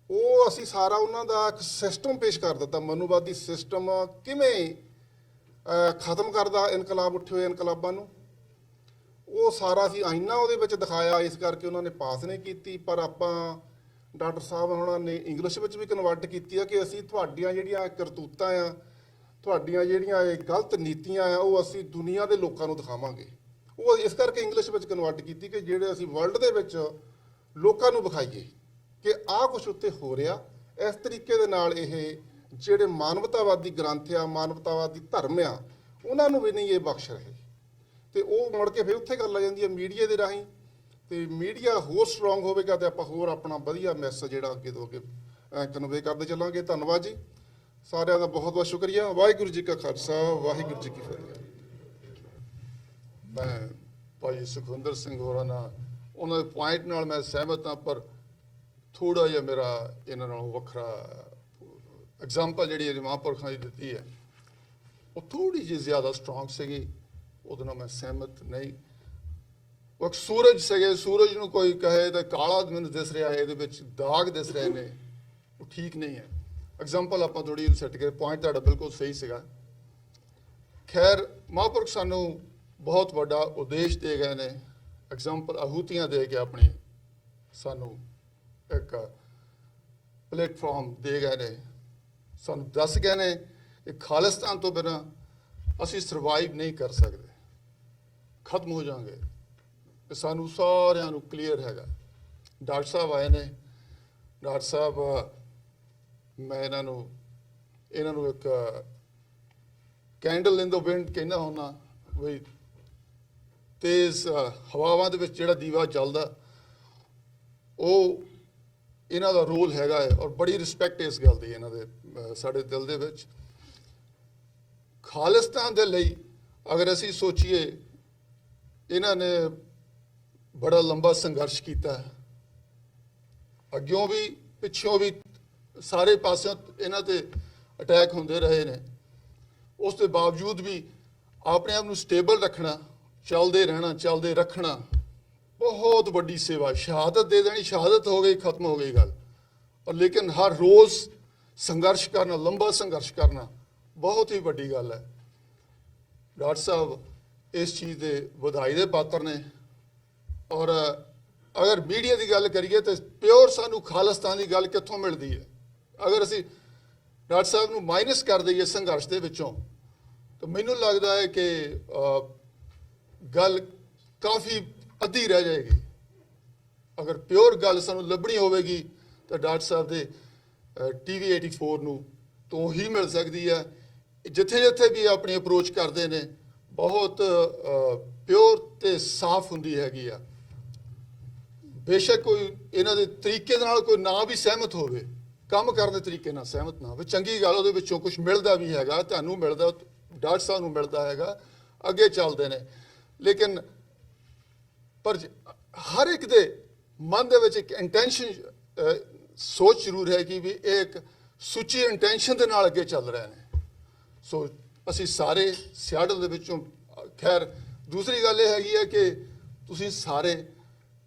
ਉਹ ਅਸੀਂ ਸਾਰਾ ਉਹਨਾਂ ਦਾ ਇੱਕ ਸਿਸਟਮ ਪੇਸ਼ ਕਰ ਦਿੱਤਾ, ਮਨੂਵਾਦੀ ਸਿਸਟਮ ਕਿਵੇਂ ਖਤਮ ਕਰਦਾ ਇਨਕਲਾਬ ਉੱਠੇ ਹੋਏ ਇਨਕਲਾਬਾਂ ਨੂੰ, ਉਹ ਸਾਰਾ ਅਸੀਂ ਆਈਨਾ ਉਹਦੇ ਵਿੱਚ ਦਿਖਾਇਆ। ਇਸ ਕਰਕੇ ਉਹਨਾਂ ਨੇ ਪਾਸ ਨਹੀਂ ਕੀਤੀ, ਪਰ ਆਪਾਂ ਡਾਕਟਰ ਸਾਹਿਬ ਉਹਨਾਂ ਨੇ ਇੰਗਲਿਸ਼ ਵਿੱਚ ਵੀ ਕਨਵਰਟ ਕੀਤੀ ਆ ਕਿ ਅਸੀਂ ਤੁਹਾਡੀਆਂ ਜਿਹੜੀਆਂ ਕਰਤੂਤਾਂ ਆ, ਤੁਹਾਡੀਆਂ ਜਿਹੜੀਆਂ ਇਹ ਗਲਤ ਨੀਤੀਆਂ ਆ, ਉਹ ਅਸੀਂ ਦੁਨੀਆ ਦੇ ਲੋਕਾਂ ਨੂੰ ਦਿਖਾਵਾਂਗੇ। ਉਹ ਇਸ ਕਰਕੇ ਇੰਗਲਿਸ਼ ਵਿੱਚ ਕਨਵਰਟ ਕੀਤੀ ਕਿ ਜਿਹੜੇ ਅਸੀਂ ਵਰਲਡ ਦੇ ਵਿੱਚ ਲੋਕਾਂ ਨੂੰ ਵਿਖਾਈਏ ਕਿ ਆਹ ਕੁਛ ਉੱਤੇ ਹੋ ਰਿਹਾ। ਇਸ ਤਰੀਕੇ ਦੇ ਨਾਲ ਇਹ ਜਿਹੜੇ ਮਾਨਵਤਾਵਾਦੀ ਗ੍ਰੰਥ ਆ, ਮਾਨਵਤਾਵਾਦੀ ਧਰਮ ਆ, ਉਹਨਾਂ ਨੂੰ ਵੀ ਨਹੀਂ ਇਹ ਬਖਸ਼ ਰਹੇ। ਤੇ ਉਹ ਮੁੜ ਕੇ ਫਿਰ ਉੱਥੇ ਗੱਲ ਆ ਜਾਂਦੀ ਹੈ ਮੀਡੀਆ ਦੇ ਰਾਹੀਂ। ਤੇ ਮੀਡੀਆ ਹੋਰ ਸਟਰੋਂਗ ਹੋਵੇਗਾ ਤੇ ਆਪਾਂ ਹੋਰ ਆਪਣਾ ਵਧੀਆ ਮੈਸੇਜ ਜਿਹੜਾ ਅੱਗੇ ਤੋਂ ਅੱਗੇ ਕਨਵੇ ਕਰਦੇ ਚੱਲਾਂਗੇ। ਧੰਨਵਾਦ ਜੀ, ਸਾਰਿਆਂ ਦਾ ਬਹੁਤ ਬਹੁਤ ਸ਼ੁਕਰੀਆ। ਵਾਹਿਗੁਰੂ ਜੀ ਕਾ ਖਾਲਸਾ, ਵਾਹਿਗੁਰੂ ਜੀ ਕੀ ਫਤਿਹ। ਮੈਂ ਭਾਈ ਸੁਖਵਿੰਦਰ ਸਿੰਘ ਹੋਰਾਂ ਨਾਲ ਉਹਨਾਂ ਦੇ ਪੁਆਇੰਟ ਨਾਲ ਮੈਂ ਸਹਿਮਤ ਹਾਂ, ਪਰ ਥੋੜਾ ਜਿਹਾ ਮੇਰਾ ਇਹਨਾਂ ਨਾਲੋਂ ਵੱਖਰਾ ਐਗਜ਼ਾਮਪਲ ਜਿਹੜੀ ਮਹਾਂਪੁਰਖਾਂ ਦੀ ਦਿੱਤੀ ਹੈ ਉਹ ਥੋੜੀ ਜਿਹੀ ਜ਼ਿਆਦਾ ਸਟਰੋਂਗ ਸੀਗੀ, ਉਹਦੇ ਨਾਲ ਮੈਂ ਸਹਿਮਤ ਨਹੀਂ। ਉਹ ਇੱਕ ਸੂਰਜ ਸੀਗੇ, ਸੂਰਜ ਨੂੰ ਕੋਈ ਕਹੇ ਤਾਂ ਕਾਲਾ ਮੈਨੂੰ ਦਿਸ ਰਿਹਾ ਹੈ, ਇਹਦੇ ਵਿੱਚ ਦਾਗ ਦਿਸ ਰਹੇ ਨੇ, ਉਹ ਠੀਕ ਨਹੀਂ ਹੈ। ਐਗਜ਼ਾਮਪਲ ਆਪਾਂ ਥੋੜੀ ਸੈੱਟ ਕੇ, ਪੁਆਇੰਟ ਤੁਹਾਡਾ ਬਿਲਕੁਲ ਸਹੀ ਸੀਗਾ। ਖੈਰ ਮਹਾਂਪੁਰਖ ਸਾਨੂੰ ਬਹੁਤ ਵੱਡਾ ਉਦੇਸ਼ ਦੇ ਗਏ ਨੇ, ਐਗਜ਼ਾਮਪਲ ਆਹੂਤੀਆਂ ਦੇ ਕੇ ਆਪਣੀ ਸਾਨੂੰ ਇੱਕ ਪਲੇਟਫਾਰਮ ਦੇ ਗਏ ਨੇ, ਸਾਨੂੰ ਦੱਸ ਗਏ ਨੇ ਕਿ ਖਾਲਿਸਤਾਨ ਤੋਂ ਬਿਨਾਂ ਅਸੀਂ ਸਰਵਾਈਵ ਨਹੀਂ ਕਰ ਸਕਦੇ, ਖਤਮ ਹੋ ਜਾਵਾਂਗੇ। ਇਹ ਸਾਨੂੰ ਸਾਰਿਆਂ ਨੂੰ ਕਲੀਅਰ ਹੈਗਾ। ਡਾਕਟਰ ਸਾਹਿਬ ਆਏ ਨੇ, ਡਾਕਟਰ ਸਾਹਿਬ ਮੈਂ ਇਹਨਾਂ ਨੂੰ ਇਹਨਾਂ ਨੂੰ ਇੱਕ ਕੈਂਡਲ ਇਨ ਦ ਵਿੰਡ ਕਹਿੰਦਾ ਹੁੰਦਾ ਵੀ ਤੇਜ਼ ਹਵਾਵਾਂ ਦੇ ਵਿੱਚ ਜਿਹੜਾ ਦੀਵਾ ਚੱਲਦਾ, ਉਹ ਇਹਨਾਂ ਦਾ ਰੋਲ ਹੈਗਾ ਹੈ। ਔਰ ਬੜੀ ਰਿਸਪੈਕਟ ਇਸ ਗੱਲ ਦੀ ਇਹਨਾਂ ਦੇ ਸਾਡੇ ਦਿਲ ਦੇ ਵਿੱਚ। ਖਾਲਿਸਤਾਨ ਦੇ ਲਈ ਅਗਰ ਅਸੀਂ ਸੋਚੀਏ, ਇਹਨਾਂ ਨੇ ਬੜਾ ਲੰਬਾ ਸੰਘਰਸ਼ ਕੀਤਾ ਹੈ, ਅੱਗਿਓਂ ਵੀ ਪਿੱਛੋਂ ਵੀ ਸਾਰੇ ਪਾਸਿਓਂ ਇਹਨਾਂ ਤੇ ਅਟੈਕ ਹੁੰਦੇ ਰਹੇ ਨੇ। ਉਸ ਦੇ ਬਾਵਜੂਦ ਵੀ ਆਪਣੇ ਆਪ ਨੂੰ ਸਟੇਬਲ ਰੱਖਣਾ, ਚੱਲਦੇ ਰਹਿਣਾ, ਚੱਲਦੇ ਰੱਖਣਾ ਬਹੁਤ ਵੱਡੀ ਸੇਵਾ। ਸ਼ਹਾਦਤ ਦੇ ਦੇਣੀ, ਸ਼ਹਾਦਤ ਹੋ ਗਈ, ਖਤਮ ਹੋ ਗਈ ਗੱਲ। ਔਰ ਲੇਕਿਨ ਹਰ ਰੋਜ਼ ਸੰਘਰਸ਼ ਕਰਨਾ, ਲੰਬਾ ਸੰਘਰਸ਼ ਕਰਨਾ ਬਹੁਤ ਹੀ ਵੱਡੀ ਗੱਲ ਹੈ। ਡਾਕਟਰ ਸਾਹਿਬ ਇਸ ਚੀਜ਼ ਦੇ ਵਧਾਈ ਦੇ ਪਾਤਰ ਨੇ। ਔਰ ਅਗਰ ਮੀਡੀਆ ਦੀ ਗੱਲ ਕਰੀਏ ਤਾਂ ਪਿਓਰ ਸਾਨੂੰ ਖਾਲਿਸਤਾਨ ਦੀ ਗੱਲ ਕਿੱਥੋਂ ਮਿਲਦੀ ਹੈ? ਅਗਰ ਅਸੀਂ ਡਾਕਟਰ ਸਾਹਿਬ ਨੂੰ ਮਾਈਨਸ ਕਰ ਦਈਏ ਸੰਘਰਸ਼ ਦੇ ਵਿੱਚੋਂ, ਤਾਂ ਮੈਨੂੰ ਲੱਗਦਾ ਹੈ ਕਿ ਗੱਲ ਕਾਫੀ ਅੱਧੀ ਰਹਿ ਜਾਏਗੀ। ਅਗਰ ਪਿਓਰ ਗੱਲ ਸਾਨੂੰ ਲੱਭਣੀ ਹੋਵੇਗੀ ਤਾਂ ਡਾਕਟਰ ਸਾਹਿਬ ਦੇ TV 84 ਨੂੰ ਤੋਂ ਹੀ ਮਿਲ ਸਕਦੀ ਹੈ। ਜਿੱਥੇ ਜਿੱਥੇ ਵੀ ਆਪਣੀ ਅਪਰੋਚ ਕਰਦੇ ਨੇ ਬਹੁਤ ਪਿਓਰ ਤੇ ਸਾਫ਼ ਹੁੰਦੀ ਹੈਗੀ ਆ। ਬੇਸ਼ੱਕ ਕੋਈ ਇਹਨਾਂ ਦੇ ਤਰੀਕੇ ਦੇ ਨਾਲ ਕੋਈ ਨਾ ਵੀ ਸਹਿਮਤ ਹੋਵੇ, ਕੰਮ ਕਰਨ ਦੇ ਤਰੀਕੇ ਨਾਲ ਸਹਿਮਤ ਨਾ ਹੋਵੇ, ਚੰਗੀ ਗੱਲ, ਉਹਦੇ ਵਿੱਚੋਂ ਕੁਝ ਮਿਲਦਾ ਵੀ ਹੈਗਾ, ਤੁਹਾਨੂੰ ਮਿਲਦਾ, ਡਾਕਟਰ ਸਾਹਿਬ ਨੂੰ ਮਿਲਦਾ ਹੈਗਾ, ਅੱਗੇ ਚੱਲਦੇ ਨੇ। ਲੇਕਿਨ ਪਰ ਹਰ ਇੱਕ ਦੇ ਮਨ ਦੇ ਵਿੱਚ ਇੱਕ ਇੰਟੈਂਸ਼ਨ, ਸੋਚ ਜ਼ਰੂਰ ਹੈ ਕਿ ਵੀ ਇਹ ਇੱਕ ਸੁੱਚੀ ਇੰਟੈਂਸ਼ਨ ਦੇ ਨਾਲ ਅੱਗੇ ਚੱਲ ਰਹੇ ਨੇ। ਸੋ ਅਸੀਂ ਸਾਰੇ ਸਿਆਟਲ ਦੇ ਵਿੱਚੋਂ, ਖੈਰ ਦੂਸਰੀ ਗੱਲ ਇਹ ਹੈਗੀ ਹੈ ਕਿ ਤੁਸੀਂ ਸਾਰੇ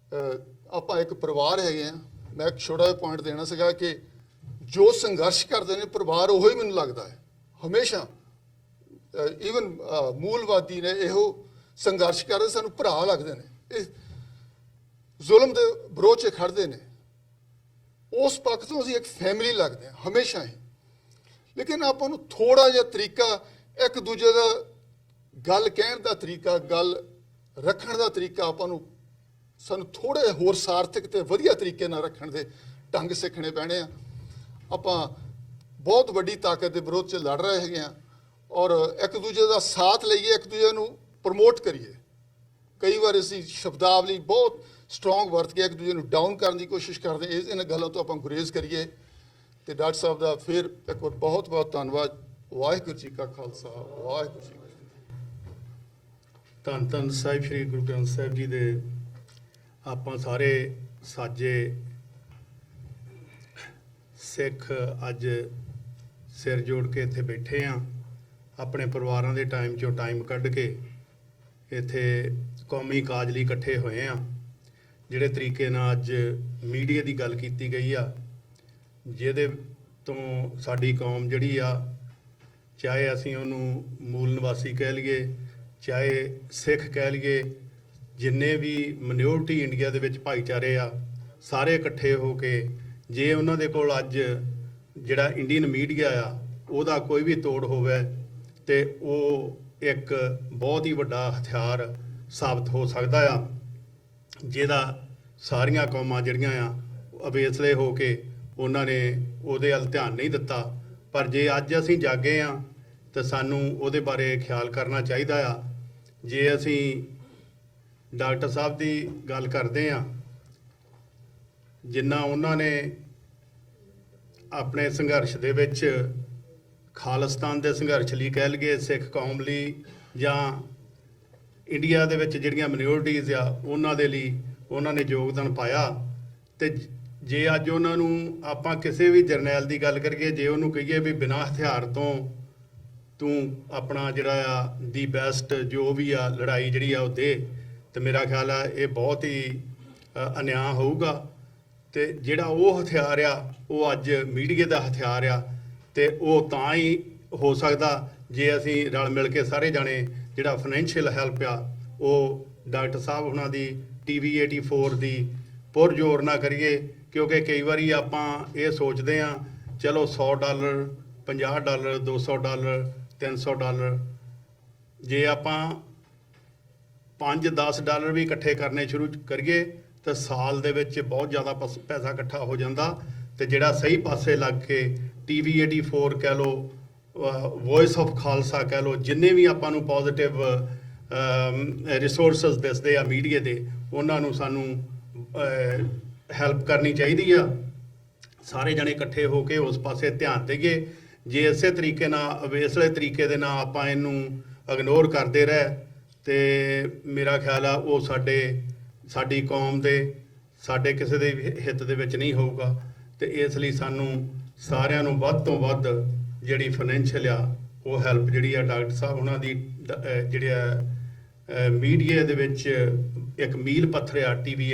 ਆਪਾਂ ਇੱਕ ਪਰਿਵਾਰ ਹੈਗੇ ਆ। ਮੈਂ ਇੱਕ ਛੋਟਾ ਜਿਹਾ ਪੁਆਇੰਟ ਦੇਣਾ ਸੀਗਾ ਕਿ ਜੋ ਸੰਘਰਸ਼ ਕਰਦੇ ਨੇ ਪਰਿਵਾਰ, ਉਹੀ ਮੈਨੂੰ ਲੱਗਦਾ ਹੈ ਹਮੇਸ਼ਾ। ਈਵਨ ਮੂਲਵਾਦੀ ਨੇ ਇਹੋ ਸੰਘਰਸ਼ ਕਰਦੇ, ਸਾਨੂੰ ਭਰਾ ਲੱਗਦੇ ਨੇ, ਇਹ ਜ਼ੁਲਮ ਦੇ ਵਿਰੋਧ 'ਚ ਖੜਦੇ ਨੇ। ਉਸ ਪੱਖ ਤੋਂ ਅਸੀਂ ਇੱਕ ਫੈਮਿਲੀ ਲੱਗਦੇ ਹਾਂ ਹਮੇਸ਼ਾ ਹੀ। ਲੇਕਿਨ ਆਪਾਂ ਨੂੰ ਥੋੜਾ ਜਿਹਾ ਤਰੀਕਾ, ਇੱਕ ਦੂਜੇ ਦਾ ਗੱਲ ਕਹਿਣ ਦਾ ਤਰੀਕਾ, ਗੱਲ ਰੱਖਣ ਦਾ ਤਰੀਕਾ, ਆਪਾਂ ਨੂੰ ਸਾਨੂੰ ਥੋੜੇ ਹੋਰ ਸਾਰਥਕ ਤੇ ਵਧੀਆ ਤਰੀਕੇ ਨਾਲ ਰੱਖਣ ਦੇ ਢੰਗ ਸਿੱਖਣੇ ਪੈਣੇ ਆ। ਆਪਾਂ ਬਹੁਤ ਵੱਡੀ ਤਾਕਤ ਦੇ ਵਿਰੋਧ 'ਚ ਲੜ ਰਹੇ ਹੈਗੇ ਆ ਔਰ ਇੱਕ ਦੂਜੇ ਦਾ ਸਾਥ ਲਈਏ, ਇੱਕ ਦੂਜੇ ਨੂੰ ਪ੍ਰਮੋਟ ਕਰੀਏ। ਕਈ ਵਾਰ ਅਸੀਂ ਸ਼ਬਦਾਵਲੀ ਬਹੁਤ ਸਟਰੋਂਗ ਵਰਤ ਕੇ ਇੱਕ ਦੂਜੇ ਨੂੰ ਡਾਊਨ ਕਰਨ ਦੀ ਕੋਸ਼ਿਸ਼ ਕਰਦੇ, ਇਹਨਾਂ ਗੱਲਾਂ ਤੋਂ ਆਪਾਂ ਗੁਰੇਜ਼ ਕਰੀਏ। ਤੇ ਡਾਕਟਰ ਸਾਹਿਬ ਦਾ ਫਿਰ ਇੱਕ ਵਾਰ ਬਹੁਤ ਬਹੁਤ ਧੰਨਵਾਦ। ਵਾਹਿਗੁਰੂ ਜੀ ਕਾ ਖਾਲਸਾ, ਵਾਹਿਗੁਰੂ ਜੀ ਕੀ ਫਤਿਹ। ਧੰਨ ਧੰਨ ਸਾਹਿਬ ਸ੍ਰੀ ਗੁਰੂ ਗ੍ਰੰਥ ਸਾਹਿਬ ਜੀ ਦੇ ਆਪਾਂ ਸਾਰੇ ਸਾਜੇ ਸਿੱਖ ਅੱਜ ਸਿਰ ਜੋੜ ਕੇ ਇੱਥੇ ਬੈਠੇ ਆ, ਆਪਣੇ ਪਰਿਵਾਰਾਂ ਦੇ ਟਾਈਮ 'ਚੋਂ ਟਾਈਮ ਕੱਢ ਕੇ ਇੱਥੇ ਕੌਮੀ ਕਾਜ ਲਈ ਇਕੱਠੇ ਹੋਏ ਆ। ਜਿਹੜੇ ਤਰੀਕੇ ਨਾਲ ਅੱਜ ਮੀਡੀਆ ਦੀ ਗੱਲ ਕੀਤੀ ਗਈ ਆ, ਜਿਹਦੇ ਤੋਂ ਸਾਡੀ ਕੌਮ ਜਿਹੜੀ ਆ, ਚਾਹੇ ਅਸੀਂ ਉਹਨੂੰ ਮੂਲ ਨਿਵਾਸੀ ਕਹਿ ਲਈਏ, ਚਾਹੇ ਸਿੱਖ ਕਹਿ ਲਈਏ, ਜਿੰਨੇ ਵੀ ਮਿਨੋਰਟੀ ਇੰਡੀਆ ਦੇ ਵਿੱਚ ਭਾਈਚਾਰੇ ਆ, ਸਾਰੇ ਇਕੱਠੇ ਹੋ ਕੇ ਜੇ ਉਹਨਾਂ ਦੇ ਕੋਲ ਅੱਜ ਜਿਹੜਾ ਇੰਡੀਅਨ ਮੀਡੀਆ ਆ ਉਹਦਾ ਕੋਈ ਵੀ ਤੋੜ ਹੋਵੇ ਤੇ ਉਹ ਇੱਕ ਬਹੁਤ ਹੀ ਵੱਡਾ ਹਥਿਆਰ ਸਾਬਤ ਹੋ ਸਕਦਾ ਆ, ਜਿਹਦਾ ਸਾਰੀਆਂ ਕੌਮਾਂ ਜਿਹੜੀਆਂ ਆ ਅਵੇਸਲੇ ਹੋ ਕੇ ਉਹਨਾਂ ਨੇ ਉਹਦੇ ਵੱਲ ਧਿਆਨ ਨਹੀਂ ਦਿੱਤਾ। ਪਰ ਜੇ ਅੱਜ ਅਸੀਂ ਜਾਗੇ ਆ ਤਾਂ ਸਾਨੂੰ ਉਹਦੇ ਬਾਰੇ ਖਿਆਲ ਕਰਨਾ ਚਾਹੀਦਾ ਆ। ਜੇ ਅਸੀਂ ਡਾਕਟਰ ਸਾਹਿਬ ਦੀ ਗੱਲ ਕਰਦੇ ਆ, ਜਿੰਨਾ ਉਹਨਾਂ ਨੇ ਆਪਣੇ ਸੰਘਰਸ਼ ਦੇ ਵਿੱਚ ਖਾਲਿਸਤਾਨ ਦੇ ਸੰਘਰਸ਼ ਲਈ ਕਹਿ ਲਈਏ, ਸਿੱਖ ਕੌਮ ਲਈ, ਜਾਂ ਇੰਡੀਆ ਦੇ ਵਿੱਚ ਜਿਹੜੀਆਂ ਮਿਨੋਰਟੀਜ਼ ਆ ਉਹਨਾਂ ਦੇ ਲਈ ਉਹਨਾਂ ਨੇ ਯੋਗਦਾਨ ਪਾਇਆ। ਤੇ ਜੇ ਅੱਜ ਉਹਨਾਂ ਨੂੰ ਆਪਾਂ ਕਿਸੇ ਵੀ ਜਰਨੈਲ ਦੀ ਗੱਲ ਕਰੀਏ, ਜੇ ਉਹਨੂੰ ਕਹੀਏ ਵੀ ਬਿਨਾਂ ਹਥਿਆਰ ਤੋਂ ਤੂੰ ਆਪਣਾ ਜਿਹੜਾ ਆ ਦੀ ਬੈਸਟ ਜੋ ਵੀ ਆ ਲੜਾਈ ਜਿਹੜੀ ਆ ਉਹ ਦੇ, ਤੇ ਮੇਰਾ ਖਿਆਲ ਆ ਇਹ ਬਹੁਤ ਹੀ ਅਨਿਆਂ ਹੋਊਗਾ। ਤੇ ਜਿਹੜਾ ਉਹ ਹਥਿਆਰ ਆ ਉਹ ਅੱਜ ਮੀਡੀਆ ਦਾ ਹਥਿਆਰ ਆ, ਤੇ ਉਹ ਤਾਂ ਹੀ ਹੋ ਸਕਦਾ ਜੇ ਅਸੀਂ ਰਲ ਮਿਲ ਕੇ ਸਾਰੇ ਜਾਣੇ ਜਿਹੜਾ ਫਾਈਨੈਂਸ਼ੀਅਲ ਹੈਲਪ ਆ ਉਹ ਡਾਕਟਰ ਸਾਹਿਬ ਉਹਨਾਂ ਦੀ TV 84 ਦੀ ਪੁਰਜ਼ੋਰ ਨਾ ਕਰੀਏ। ਕਿਉਂਕਿ ਕਈ ਵਾਰੀ ਆਪਾਂ ਇਹ ਸੋਚਦੇ ਆ ਚਲੋ $100, $50, $200, $300, ਜੇ ਆਪਾਂ $5-10 ਵੀ ਇਕੱਠੇ ਕਰਨੇ ਸ਼ੁਰੂ ਕਰੀਏ ਤਾਂ ਸਾਲ ਦੇ ਵਿੱਚ ਬਹੁਤ ਜ਼ਿਆਦਾ ਪੈਸਾ ਇਕੱਠਾ ਹੋ ਜਾਂਦਾ। ਤੇ ਜਿਹੜਾ ਸਹੀ ਪਾਸੇ ਲੱਗ ਕੇ TV 84 ਕਹਿ ਲਓ, ਵੌਇਸ ਆਫ ਖਾਲਸਾ ਕਹਿ ਲਓ, ਜਿੰਨੇ ਵੀ ਆਪਾਂ ਨੂੰ ਪੋਜ਼ਿਟਿਵ ਰਿਸੋਰਸਸ ਦਿਸਦੇ ਆ ਮੀਡੀਆ ਦੇ, ਉਹਨਾਂ ਨੂੰ ਸਾਨੂੰ ਹੈਲਪ ਕਰਨੀ ਚਾਹੀਦੀ ਆ। ਸਾਰੇ ਜਣੇ ਇਕੱਠੇ ਹੋ ਕੇ ਉਸ ਪਾਸੇ ਧਿਆਨ ਦੇਈਏ। ਜੇ ਇਸੇ ਤਰੀਕੇ ਨਾਲ ਅਵੇਸਲੇ ਤਰੀਕੇ ਦੇ ਨਾਲ ਆਪਾਂ ਇਹਨੂੰ ਇਗਨੋਰ ਕਰਦੇ ਰਹੇ ਤੇ ਮੇਰਾ ਖਿਆਲ ਆ ਉਹ ਸਾਡੀ ਕੌਮ ਦੇ, ਸਾਡੇ ਕਿਸੇ ਦੇ ਵੀ ਹਿੱਤ ਦੇ ਵਿੱਚ ਨਹੀਂ ਹੋਊਗਾ। ਤੇ ਇਸ ਲਈ ਸਾਨੂੰ ਸਾਰਿਆਂ ਨੂੰ ਵੱਧ ਤੋਂ ਵੱਧ ਜਿਹੜੀ ਫਾਈਨੈਂਸ਼ੀਅਲ ਆ ਉਹ ਹੈਲਪ ਜਿਹੜੀ ਆ ਡਾਕਟਰ ਸਾਹਿਬ ਉਹਨਾਂ ਦੀ ਜਿਹੜਾ ਮੀਡੀਆ ਦੇ ਵਿੱਚ ਇੱਕ ਮੀਲ ਪੱਥਰ ਆ TV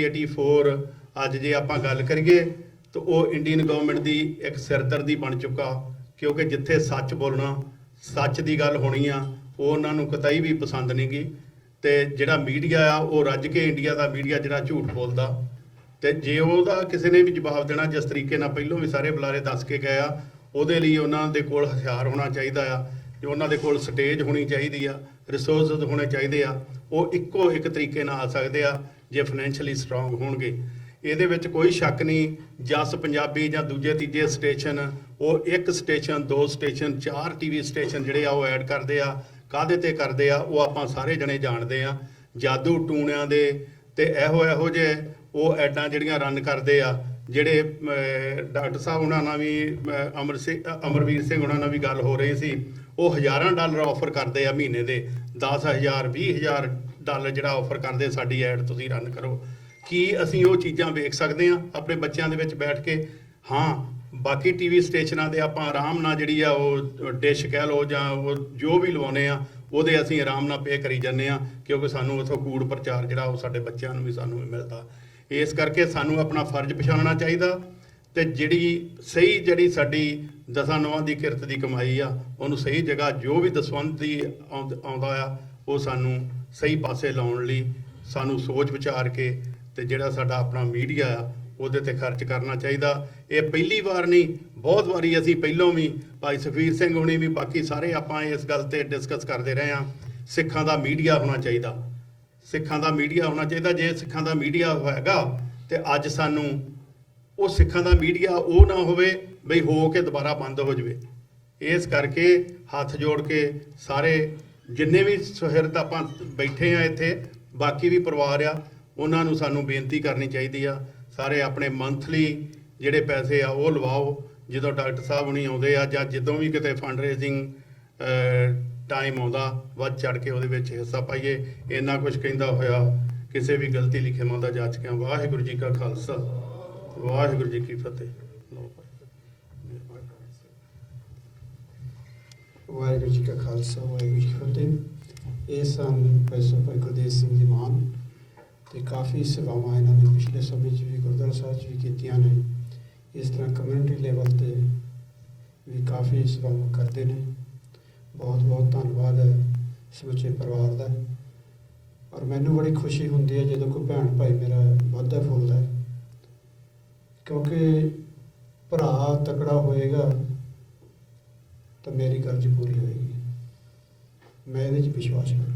84 ਅੱਜ ਜੇ ਆਪਾਂ ਗੱਲ ਕਰੀਏ ਤਾਂ ਉਹ ਇੰਡੀਅਨ ਗਵਰਨਮੈਂਟ ਦੀ ਇੱਕ ਸਿਰਦਰਦੀ ਬਣ ਚੁੱਕਾ, ਕਿਉਂਕਿ ਜਿੱਥੇ ਸੱਚ ਬੋਲਣਾ, ਸੱਚ ਦੀ ਗੱਲ ਹੋਣੀ ਆ, ਉਹ ਉਹਨਾਂ ਨੂੰ ਕਤਈ ਵੀ ਪਸੰਦ ਨਹੀਂ ਗੀ। ਤੇ ਜਿਹੜਾ ਮੀਡੀਆ ਆ ਉਹ ਰੱਜ ਕੇ ਇੰਡੀਆ ਦਾ ਮੀਡੀਆ ਜਿਹੜਾ ਝੂਠ ਬੋਲਦਾ, ਤੇ ਜੇ ਉਹਦਾ ਕਿਸੇ ਨੇ ਵੀ ਜਵਾਬ ਦੇਣਾ ਜਿਸ ਤਰੀਕੇ ਨਾਲ ਪਹਿਲੋਂ ਵੀ ਸਾਰੇ ਬੁਲਾਰੇ ਦੱਸ ਕੇ ਗਏ ਆ, ਉਹਦੇ ਲਈ ਉਹਨਾਂ ਦੇ ਕੋਲ ਹਥਿਆਰ ਹੋਣਾ ਚਾਹੀਦਾ ਆ, ਤੇ ਉਹਨਾਂ ਦੇ ਕੋਲ ਸਟੇਜ ਹੋਣੀ ਚਾਹੀਦੀ ਆ, ਰਿਸੋਰਸਸ ਹੋਣੇ ਚਾਹੀਦੇ ਆ। ਉਹ ਇੱਕੋ ਇੱਕ ਤਰੀਕੇ ਨਾਲ ਆ ਸਕਦੇ ਆ ਜੇ ਫਾਈਨੈਂਸ਼ੀਅਲੀ ਸਟਰੋਂਗ ਹੋਣਗੇ। ਇਹਦੇ ਵਿੱਚ ਕੋਈ ਸ਼ੱਕ ਨਹੀਂ, ਜਸ ਪੰਜਾਬੀ ਜਾਂ ਦੂਜੇ ਤੀਜੇ ਸਟੇਸ਼ਨ, ਉਹ 1 ਸਟੇਸ਼ਨ 2 ਸਟੇਸ਼ਨ 4 TV ਸਟੇਸ਼ਨ ਜਿਹੜੇ ਆ ਉਹ ਐਡ ਕਰਦੇ ਆ। ਕਾਹਦੇ ਤੇ ਕਰਦੇ ਆ ਉਹ ਆਪਾਂ ਸਾਰੇ ਜਣੇ ਜਾਣਦੇ ਆ। ਜਾਦੂ ਟੂਣਿਆਂ ਦੇ ਤੇ ਇਹੋ ਜਿਹੇ ਉਹ ਐਡਾਂ ਜਿਹੜੀਆਂ ਰਨ ਕਰਦੇ ਆ, ਜਿਹੜੇ ਡਾਕਟਰ ਸਾਹਿਬ ਉਹਨਾਂ ਨਾਲ ਵੀ ਅਮਰਵੀਰ ਸਿੰਘ ਉਹਨਾਂ ਨਾਲ ਵੀ ਗੱਲ ਹੋ ਰਹੀ ਸੀ, ਉਹ ਹਜ਼ਾਰਾਂ ਡਾਲਰ ਆਫਰ ਕਰਦੇ ਆ ਮਹੀਨੇ ਦੇ, 10,000 20,000 ਡਾਲਰ ਜਿਹੜਾ ਆਫਰ ਕਰਦੇ, ਸਾਡੀ ਐਡ ਤੁਸੀਂ ਰਨ ਕਰੋ। ਕੀ ਅਸੀਂ ਉਹ ਚੀਜ਼ਾਂ ਵੇਖ ਸਕਦੇ ਆ ਆਪਣੇ ਬੱਚਿਆਂ ਦੇ ਵਿੱਚ ਬੈਠ ਕੇ? ਹਾਂ, ਬਾਕੀ TV ਸਟੇਸ਼ਨਾਂ ਦੇ ਆਪਾਂ ਆਰਾਮ ਨਾਲ ਜਿਹੜੀ ਆ ਉਹ ਡਿਸ਼ ਕਹਿ ਲਓ ਜਾਂ ਉਹ ਜੋ ਵੀ ਲਵਾਉਨੇ ਆ, ਉਹਦੇ ਅਸੀਂ ਆਰਾਮ ਨਾਲ ਪੇ ਕਰੀ ਜਾਂਦੇ ਆ, ਕਿਉਂਕਿ ਸਾਨੂੰ ਉੱਥੋਂ ਕੂੜ ਪ੍ਰਚਾਰ ਜਿਹੜਾ ਉਹ ਸਾਡੇ ਬੱਚਿਆਂ ਨੂੰ ਵੀ ਸਾਨੂੰ ਵੀ ਮਿਲਦਾ। ਇਸ ਕਰਕੇ ਸਾਨੂੰ ਆਪਣਾ ਫਰਜ਼ ਪਛਾਣਨਾ ਚਾਹੀਦਾ, ਤੇ ਜਿਹੜੀ ਸਾਡੀ ਦਸਾਂ ਨੌਆਂ ਦੀ ਕਿਰਤ ਦੀ ਕਮਾਈ ਆ, ਉਹਨੂੰ ਸਹੀ ਜਗ੍ਹਾ ਜੋ ਵੀ ਦਸਵੰਧ ਦੀ ਆਉਂਦਾ ਆ, ਉਹ ਸਾਨੂੰ ਸਹੀ ਪਾਸੇ ਲਾਉਣ ਲਈ ਸਾਨੂੰ ਸੋਚ ਵਿਚਾਰ ਕੇ ਤੇ ਜਿਹੜਾ ਸਾਡਾ ਆਪਣਾ ਮੀਡੀਆ ਆ ਉਹਦੇ ਤੇ ਖਰਚ ਕਰਨਾ ਚਾਹੀਦਾ। ਇਹ ਪਹਿਲੀ ਵਾਰ ਨਹੀਂ, ਬਹੁਤ ਵਾਰੀ ਅਸੀਂ ਪਹਿਲੋਂ ਵੀ, ਭਾਈ ਸੁਖਬੀਰ ਸਿੰਘ ਹੋਣੀ ਵੀ, ਬਾਕੀ ਸਾਰੇ ਆਪਾਂ ਇਸ ਗੱਲ ਤੇ ਡਿਸਕਸ ਕਰਦੇ ਰਹੇ ਹਾਂ। ਸਿੱਖਾਂ ਦਾ ਮੀਡੀਆ ਹੋਣਾ ਚਾਹੀਦਾ, ਸਿੱਖਾਂ ਦਾ ਮੀਡੀਆ ਹੋਣਾ ਚਾਹੀਦਾ। ਜੇ ਸਿੱਖਾਂ ਦਾ ਮੀਡੀਆ ਹੋਏਗਾ ਤੇ ਅੱਜ ਸਾਨੂੰ ਉਹ ਸਿੱਖਾਂ ਦਾ ਮੀਡੀਆ ਉਹ ਨਾ ਹੋਵੇ ਬਈ ਹੋ ਕੇ ਦੁਬਾਰਾ ਬੰਦ ਹੋ ਜਾਵੇ। ਇਸ ਕਰਕੇ ਹੱਥ ਜੋੜ ਕੇ ਸਾਰੇ ਜਿੰਨੇ ਵੀ ਸੁਹਿਰਦ ਆਪਾਂ ਬੈਠੇ ਆ ਇੱਥੇ, ਬਾਕੀ ਵੀ ਪਰਿਵਾਰ ਆ, ਉਹਨਾਂ ਨੂੰ ਸਾਨੂੰ ਬੇਨਤੀ ਕਰਨੀ ਚਾਹੀਦੀ ਆ, ਸਾਰੇ ਆਪਣੇ ਮੰਥਲੀ ਜਿਹੜੇ ਪੈਸੇ ਆ ਉਹ ਲਵਾਓ। ਜਦੋਂ ਡਾਕਟਰ ਸਾਹਿਬ ਹੁਣੀ ਆਉਂਦੇ ਆ ਜਾਂ ਜਦੋਂ ਵੀ ਕਿਤੇ ਫੰਡ ਰੇਜ਼ਿੰਗ ਟਾਈਮ ਆਉਂਦਾ, ਵੱਧ ਚੜ ਕੇ ਉਹਦੇ ਵਿੱਚ ਹਿੱਸਾ ਪਾਈਏ। ਇੰਨਾ ਕੁਝ ਕਹਿੰਦਾ ਹੋਇਆ ਕਿਸੇ ਵੀ ਗਲਤੀ ਲਿਖੇ ਮੰਦਾ ਜਾਚ ਕੇ। ਵਾਹਿਗੁਰੂ ਜੀ ਕਾ ਖਾਲਸਾ, ਵਾਹਿਗੁਰੂ ਜੀ ਕੀ ਫਤਿਹ। ਵਾਹਿਗੁਰੂ ਜੀ ਕਾ ਖਾਲਸਾ, ਵਾਹਿਗੁਰੂ ਜੀ ਕੀ ਫਤਿਹ। ਇਹ ਸਨ ਭਾਈ ਗੁਰਦੇਵ ਸਿੰਘ ਜੀ ਮਾਨ, ਤੇ ਕਾਫੀ ਸੇਵਾਵਾਂ ਇਹਨਾਂ ਨੇ ਪਿਛਲੇ ਸਮੇਂ 'ਚ ਵੀ ਗੁਰਦੁਆਰਾ ਸਾਹਿਬ 'ਚ ਵੀ ਕੀਤੀਆਂ ਨੇ। ਇਸ ਤਰ੍ਹਾਂ ਕਮਿਊਨਿਟੀ ਲੈਵਲ 'ਤੇ ਵੀ ਕਾਫੀ ਸੇਵਾਵਾਂ ਕਰਦੇ ਨੇ। ਬਹੁਤ ਬਹੁਤ ਧੰਨਵਾਦ ਹੈ ਸਮੁੱਚੇ ਪਰਿਵਾਰ ਦਾ। ਔਰ ਮੈਨੂੰ ਬੜੀ ਖੁਸ਼ੀ ਹੁੰਦੀ ਹੈ ਜਦੋਂ ਕੋਈ ਭੈਣ ਭਾਈ ਮੇਰਾ ਵਾਧਾ ਫੁੱਲਦਾ ਹੈ, ਕਿਉਂਕਿ ਭਰਾ ਤਕੜਾ ਹੋਏਗਾ ਤਾਂ ਮੇਰੀ ਕਰਜ਼ ਪੂਰੀ ਹੋਏਗੀ, ਮੈਂ ਇਹਦੇ 'ਚ ਵਿਸ਼ਵਾਸ ਕਰਦਾ।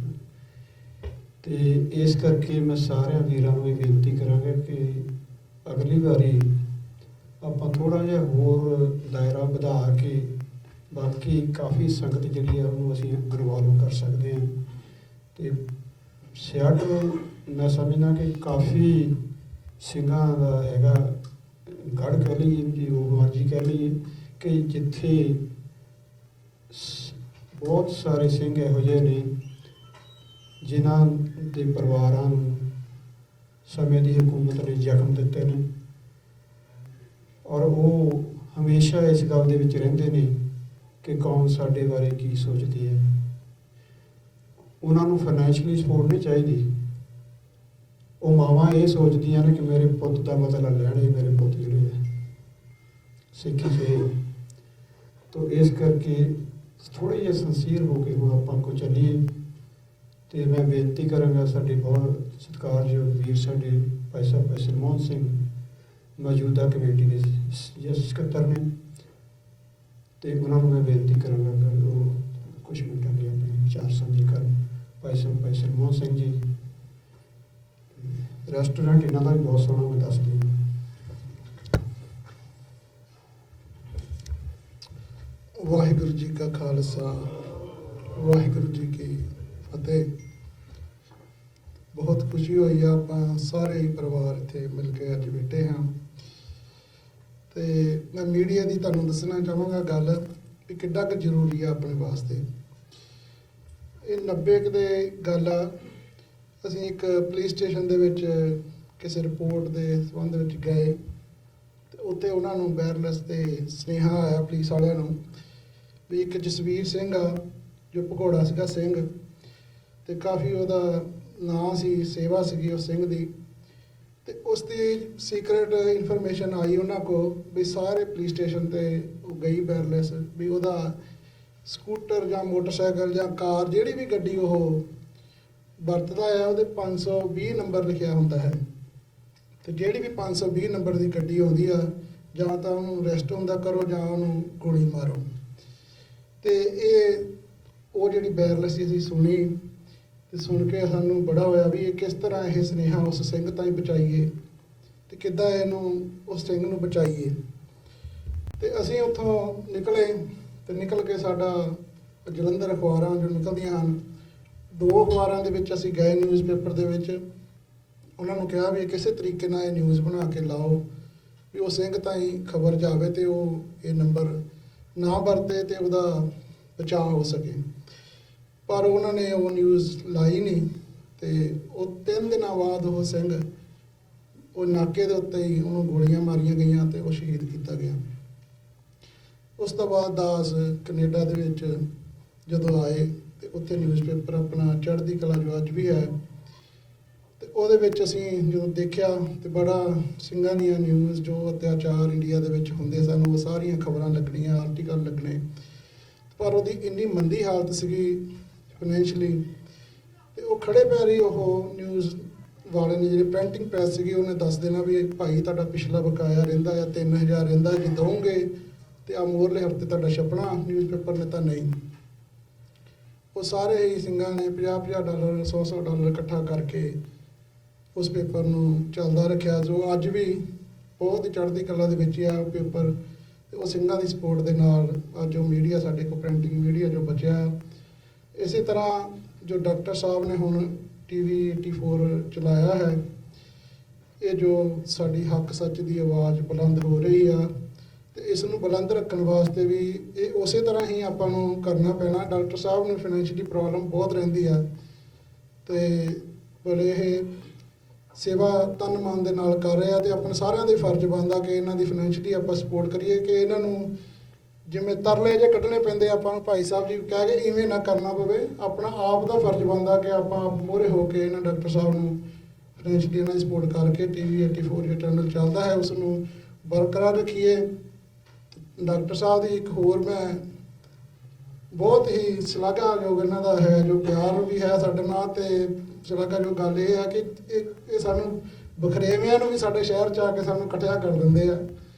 ਤੇ ਇਸ ਕਰਕੇ ਮੈਂ ਸਾਰਿਆਂ ਵੀਰਾਂ ਨੂੰ ਇਹ ਬੇਨਤੀ ਕਰਾਂਗਾ ਕਿ ਅਗਲੀ ਵਾਰੀ ਆਪਾਂ ਥੋੜ੍ਹਾ ਜਿਹਾ ਹੋਰ ਦਾਇਰਾ ਵਧਾ ਕੇ ਬਾਕੀ ਕਾਫੀ ਸੰਗਤ ਜਿਹੜੀ ਹੈ ਉਹਨੂੰ ਅਸੀਂ ਇਨਵੋਲਵ ਕਰ ਸਕਦੇ ਹਾਂ। ਤੇ ਸਿਆਟਲ ਮੈਂ ਸਮਝਦਾ ਕਿ ਕਾਫੀ ਸਿੰਘਾਂ ਦਾ ਹੈਗਾ ਗੜ੍ਹ ਕਹਿ ਲਈਏ, ਜੋ ਮਰਜ਼ੀ ਕਹਿ ਲਈਏ, ਕਿ ਜਿੱਥੇ ਬਹੁਤ ਸਾਰੇ ਸਿੰਘ ਇਹੋ ਜਿਹੇ ਨੇ ਜਿਨ੍ਹਾਂ ਦੇ ਪਰਿਵਾਰਾਂ ਨੂੰ ਸਮੇਂ ਦੀ ਹਕੂਮਤ ਨੇ ਜ਼ਖਮ ਦਿੱਤੇ ਨੇ, ਔਰ ਉਹ ਹਮੇਸ਼ਾ ਇਸ ਗੱਲ ਦੇ ਵਿੱਚ ਰਹਿੰਦੇ ਨੇ ਕਿ ਕੌਣ ਸਾਡੇ ਬਾਰੇ ਕੀ ਸੋਚਦੀ ਹੈ। ਉਹਨਾਂ ਨੂੰ ਫਾਈਨੈਂਸ਼ੀਅਲੀ ਸਪੋਰਟ ਨਹੀਂ ਚਾਹੀਦੀ। ਉਹ ਮਾਵਾਂ ਇਹ ਸੋਚਦੀਆਂ ਨੇ ਕਿ ਮੇਰੇ ਪੁੱਤ ਦਾ ਬਦਲਾ ਲੈਣੇ, ਮੇਰੇ ਪੁੱਤ ਜਿਹੜੇ ਹੈ ਸਿੱਖੀ ਜੇ। ਤਾਂ ਇਸ ਕਰਕੇ ਥੋੜ੍ਹੇ ਜਿਹੇ ਸਿੰਸੀਅਰ ਹੋ ਕੇ ਹੁਣ ਆਪਾਂ ਕੋ ਚੱਲੀਏ। ਤੇ ਮੈਂ ਬੇਨਤੀ ਕਰਾਂਗਾ, ਸਾਡੇ ਬਹੁਤ ਸਤਿਕਾਰਯੋਗ ਵੀਰ ਸਾਡੇ ਭਾਈ ਸਾਹਿਬ ਸਰਮੋਹਨ ਸਿੰਘ ਮੌਜੂਦਾ ਕਮੇਟੀ ਦੇ ਸਕੱਤਰ ਨੇ, ਤੇ ਉਹਨਾਂ ਨੂੰ ਮੈਂ ਬੇਨਤੀ ਕਰਾਂਗਾ ਕਿ ਉਹ ਕੁਝ ਮਿੰਟਾਂ ਲਈ ਆਪਣੇ ਵਿਚਾਰ ਸਾਂਝੇ ਕਰਨ। ਭਾਈ ਸਰਮੋਹਨ ਸਿੰਘ ਜੀ, ਰੈਸਟੋਰੈਂਟ ਇਹਨਾਂ ਦਾ ਵੀ ਬਹੁਤ ਸੋਹਣਾ, ਮੈਂ ਦੱਸਦੀ ਹਾਂ। ਵਾਹਿਗੁਰੂ ਜੀ ਕਾ ਖਾਲਸਾ ਵਾਹਿਗੁਰੂ ਜੀ ਕੀ ਫਤਿਹ। ਬਹੁਤ ਖੁਸ਼ੀ ਹੋਈ ਆ, ਆਪਾਂ ਸਾਰੇ ਹੀ ਪਰਿਵਾਰ ਇੱਥੇ ਮਿਲ ਕੇ ਅੱਜ ਬੈਠੇ ਹਾਂ। ਤੇ ਮੈਂ ਮੀਡੀਆ ਦੀ ਤੁਹਾਨੂੰ ਦੱਸਣਾ ਚਾਹਾਂਗਾ ਗੱਲ ਵੀ ਕਿੱਡਾ ਕੁ ਜ਼ਰੂਰੀ ਆ ਆਪਣੇ ਵਾਸਤੇ। ਇਹ 90 ਕੁ ਦੇ ਗੱਲ ਆ। ਅਸੀਂ ਇੱਕ ਪੁਲਿਸ ਸਟੇਸ਼ਨ ਦੇ ਵਿੱਚ ਕਿਸੇ ਰਿਪੋਰਟ ਦੇ ਸੰਬੰਧ ਵਿੱਚ ਗਏ ਤੇ ਉੱਥੇ ਉਹਨਾਂ ਨੂੰ ਵਾਇਰਲੈਸ ਤੇ ਸੁਨੇਹਾ ਆਇਆ ਪੁਲਿਸ ਵਾਲਿਆਂ ਨੂੰ ਵੀ ਇੱਕ ਜਸਵੀਰ ਸਿੰਘ ਆ ਜੋ ਭਗੌੜਾ ਸੀਗਾ ਸਿੰਘ, ਤੇ ਕਾਫੀ ਉਹਦਾ ਨਾਂ ਸੀ, ਸੇਵਾ ਸੀਗੀ ਉਸ ਸਿੰਘ ਦੀ, ਤੇ ਉਸ ਦੀ ਸੀਕ੍ਰੇਟ ਇਨਫੋਰਮੇਸ਼ਨ ਆਈ ਉਹਨਾਂ ਕੋਲ ਵੀ ਸਾਰੇ ਪੁਲਿਸ ਸਟੇਸ਼ਨ ਤੇ ਉਹ ਗਈ ਵਾਇਰਲੈਸ ਵੀ ਉਹਦਾ ਸਕੂਟਰ ਜਾਂ ਮੋਟਰਸਾਈਕਲ ਜਾਂ ਕਾਰ ਜਿਹੜੀ ਵੀ ਗੱਡੀ ਉਹ ਵਰਤਦਾ ਹੈ ਉਹਦੇ 520 ਨੰਬਰ ਲਿਖਿਆ ਹੁੰਦਾ ਹੈ, ਤੇ ਜਿਹੜੀ ਵੀ 520 ਨੰਬਰ ਦੀ ਗੱਡੀ ਆਉਂਦੀ ਆ ਜਾਂ ਤਾਂ ਉਹਨੂੰ ਅਰੈਸਟ ਹੁੰਦਾ ਕਰੋ ਜਾਂ ਉਹਨੂੰ ਗੋਲੀ ਮਾਰੋ। ਤੇ ਇਹ ਉਹ ਜਿਹੜੀ ਵਾਇਰਲੈਸ ਅਸੀਂ ਸੁਣੀ ਤੇ ਸੁਣ ਕੇ ਸਾਨੂੰ ਬੜਾ ਹੋਇਆ ਵੀ ਇਹ ਕਿਸ ਤਰ੍ਹਾਂ ਇਹ ਸੁਨੇਹਾ ਉਸ ਸਿੰਘ ਤਾਈਂ ਪਹੁੰਚਾਈਏ ਤੇ ਕਿੱਦਾਂ ਇਹਨੂੰ ਉਸ ਸਿੰਘ ਨੂੰ ਬਚਾਈਏ। ਤੇ ਅਸੀਂ ਉੱਥੋਂ ਨਿਕਲੇ ਤੇ ਨਿਕਲ ਕੇ ਸਾਡਾ ਜਲੰਧਰ ਅਖਬਾਰਾਂ ਜੋ ਨਿਕਲਦੀਆਂ ਹਨ, 2 ਅਖਬਾਰਾਂ ਦੇ ਵਿੱਚ ਅਸੀਂ ਗਏ, ਨਿਊਜ਼ਪੇਪਰ ਦੇ ਵਿੱਚ ਉਹਨਾਂ ਨੂੰ ਕਿਹਾ ਵੀ ਕਿਸੇ ਤਰੀਕੇ ਨਾਲ ਇਹ ਨਿਊਜ਼ ਬਣਾ ਕੇ ਲਾਓ ਵੀ ਉਹ ਸਿੰਘ ਤਾਈਂ ਖਬਰ ਜਾਵੇ ਤੇ ਉਹ ਇਹ ਨੰਬਰ ਨਾ ਵਰਤੇ ਤੇ ਉਹਦਾ ਬਚਾਅ ਹੋ ਸਕੇ। ਪਰ ਉਹਨਾਂ ਨੇ ਉਹ ਨਿਊਜ਼ ਲਾਈ ਨਹੀਂ ਤੇ ਉਹ 3 ਦਿਨਾਂ ਬਾਅਦ ਉਹ ਸਿੰਘ ਉਹ ਨਾਕੇ ਦੇ ਉੱਤੇ ਹੀ ਉਹਨੂੰ ਗੋਲੀਆਂ ਮਾਰੀਆਂ ਗਈਆਂ ਤੇ ਉਹ ਸ਼ਹੀਦ ਕੀਤਾ ਗਿਆ। ਉਸ ਤੋਂ ਬਾਅਦ ਦਾਸ ਕੈਨੇਡਾ ਦੇ ਵਿੱਚ ਜਦੋਂ ਆਏ ਤੇ ਉੱਥੇ ਨਿਊਜ਼ਪੇਪਰ ਆਪਣਾ ਚੜ੍ਹਦੀ ਕਲਾ ਜੋ ਅੱਜ ਵੀ ਹੈ, ਤੇ ਉਹਦੇ ਵਿੱਚ ਅਸੀਂ ਜਦੋਂ ਦੇਖਿਆ ਤੇ ਬੜਾ ਸਿੰਘਾਂ ਦੀਆਂ ਨਿਊਜ਼ ਜੋ ਅਤਿਆਚਾਰ ਇੰਡੀਆ ਦੇ ਵਿੱਚ ਹੁੰਦੇ ਸਨ ਉਹ ਸਾਰੀਆਂ ਖਬਰਾਂ ਲੱਗਣੀਆਂ, ਆਰਟੀਕਲ ਲੱਗਣੇ, ਪਰ ਉਹਦੀ ਇੰਨੀ ਮੰਦੀ ਹਾਲਤ ਸੀਗੀ ਫਾਈਨੈਂਸ਼ਲੀ, ਤੇ ਉਹ ਖੜੇ ਪੈਰੀ ਉਹ ਨਿਊਜ਼ ਵਾਲੇ ਨੇ ਜਿਹੜੇ ਪ੍ਰਿੰਟਿੰਗ ਪ੍ਰੈਸ ਸੀਗੀ ਉਹਨੇ ਦੱਸ ਦੇਣਾ ਵੀ ਭਾਈ ਤੁਹਾਡਾ ਪਿਛਲਾ ਬਕਾਇਆ ਰਹਿੰਦਾ ਜਾਂ 3000 ਰਹਿੰਦਾ, ਜੇ ਦਓਗੇ ਤੇ ਆ ਮੋਰਲੇ ਹਫਤੇ ਤੁਹਾਡਾ ਛਪਣਾ। ਨਿਊਜ਼ਪੇਪਰ ਨੇ ਤਾਂ ਨਹੀਂ। ਉਹ ਸਾਰੇ ਹੀ ਸਿੰਘਾਂ ਨੇ $50-50 $100 ਇਕੱਠਾ ਕਰਕੇ ਉਸ ਪੇਪਰ ਨੂੰ ਚੱਲਦਾ ਰੱਖਿਆ, ਜੋ ਅੱਜ ਵੀ ਬਹੁਤ ਹੀ ਚੜ੍ਹਦੀ ਕਲਾ ਦੇ ਵਿੱਚ ਆ ਉਹ ਪੇਪਰ। ਤੇ ਉਹ ਸਿੰਘਾਂ ਦੀ ਸਪੋਰਟ ਦੇ ਨਾਲ ਅੱਜ ਉਹ ਮੀਡੀਆ ਸਾਡੇ ਕੋਲ ਪ੍ਰਿੰਟਿੰਗ ਮੀਡੀਆ ਜੋ ਬਚਿਆ। ਇਸੇ ਤਰ੍ਹਾਂ ਜੋ ਡਾਕਟਰ ਸਾਹਿਬ ਨੇ ਹੁਣ TV 84 ਚਲਾਇਆ ਹੈ, ਇਹ ਜੋ ਸਾਡੀ ਹੱਕ ਸੱਚ ਦੀ ਆਵਾਜ਼ ਬੁਲੰਦ ਹੋ ਰਹੀ ਆ, ਤੇ ਇਸ ਨੂੰ ਬੁਲੰਦ ਰੱਖਣ ਵਾਸਤੇ ਵੀ ਇਹ ਉਸੇ ਤਰ੍ਹਾਂ ਹੀ ਆਪਾਂ ਨੂੰ ਕਰਨਾ ਪੈਣਾ। ਡਾਕਟਰ ਸਾਹਿਬ ਨੂੰ ਫਾਈਨੈਂਸ਼ੀਅਲੀ ਪ੍ਰੋਬਲਮ ਬਹੁਤ ਰਹਿੰਦੀ ਆ, ਤੇ ਪਰ ਇਹ ਸੇਵਾ ਤਨ ਮਨ ਦੇ ਨਾਲ ਕਰ ਰਹੇ ਆ, ਤੇ ਆਪਣੇ ਸਾਰਿਆਂ ਦੇ ਫਰਜ਼ ਬਣਦਾ ਕਿ ਇਹਨਾਂ ਦੀ ਫਾਈਨੈਂਸ਼ੀਅਲੀ ਆਪਾਂ ਸਪੋਰਟ ਕਰੀਏ ਕਿ ਇਹਨਾਂ ਨੂੰ ਜਿਵੇਂ ਤਰਲੇ ਜੇ ਕੱਢਣੇ ਪੈਂਦੇ ਆਪਾਂ ਨੂੰ ਭਾਈ ਸਾਹਿਬ ਜੀ ਕਹਿ ਕੇ ਇਵੇਂ ਨਾ ਕਰਨਾ ਪਵੇ। ਆਪਣਾ ਆਪ ਦਾ ਫਰਜ਼ ਬਣਦਾ ਕਿ ਆਪਾਂ ਮੂਹਰੇ ਹੋ ਕੇ ਇਹਨਾਂ ਡਾਕਟਰ ਸਾਹਿਬ ਨੂੰ ਫਾਈਨੈਂਸ਼ੀਅਲੀ ਇਹਨਾਂ ਦੀ ਸਪੋਰਟ ਕਰਕੇ TV 84 ਜੋ ਚੈਨਲ ਚੱਲਦਾ ਹੈ ਉਸ ਨੂੰ ਬਰਕਰਾਰ ਰੱਖੀਏ। ਡਾਕਟਰ ਸਾਹਿਬ ਦੀ ਇੱਕ ਹੋਰ ਮੈਂ ਬਹੁਤ ਹੀ ਸ਼ਲਾਘਾਯੋਗ ਇਹਨਾਂ ਦਾ ਹੈ ਜੋ ਪਿਆਰ ਵੀ ਹੈ ਸਾਡੇ ਨਾਲ, ਤੇ ਸ਼ਲਾਘਾਯੋਗ ਗੱਲ ਇਹ ਹੈ ਕਿ ਇਹ ਸਾਨੂੰ ਬਖਰੇਵਿਆਂ ਨੂੰ ਵੀ ਸਾਡੇ ਸ਼ਹਿਰ 'ਚ ਆ ਕੇ ਸਾਨੂੰ ਇਕੱਠਿਆ ਕਰ ਦਿੰਦੇ ਆ।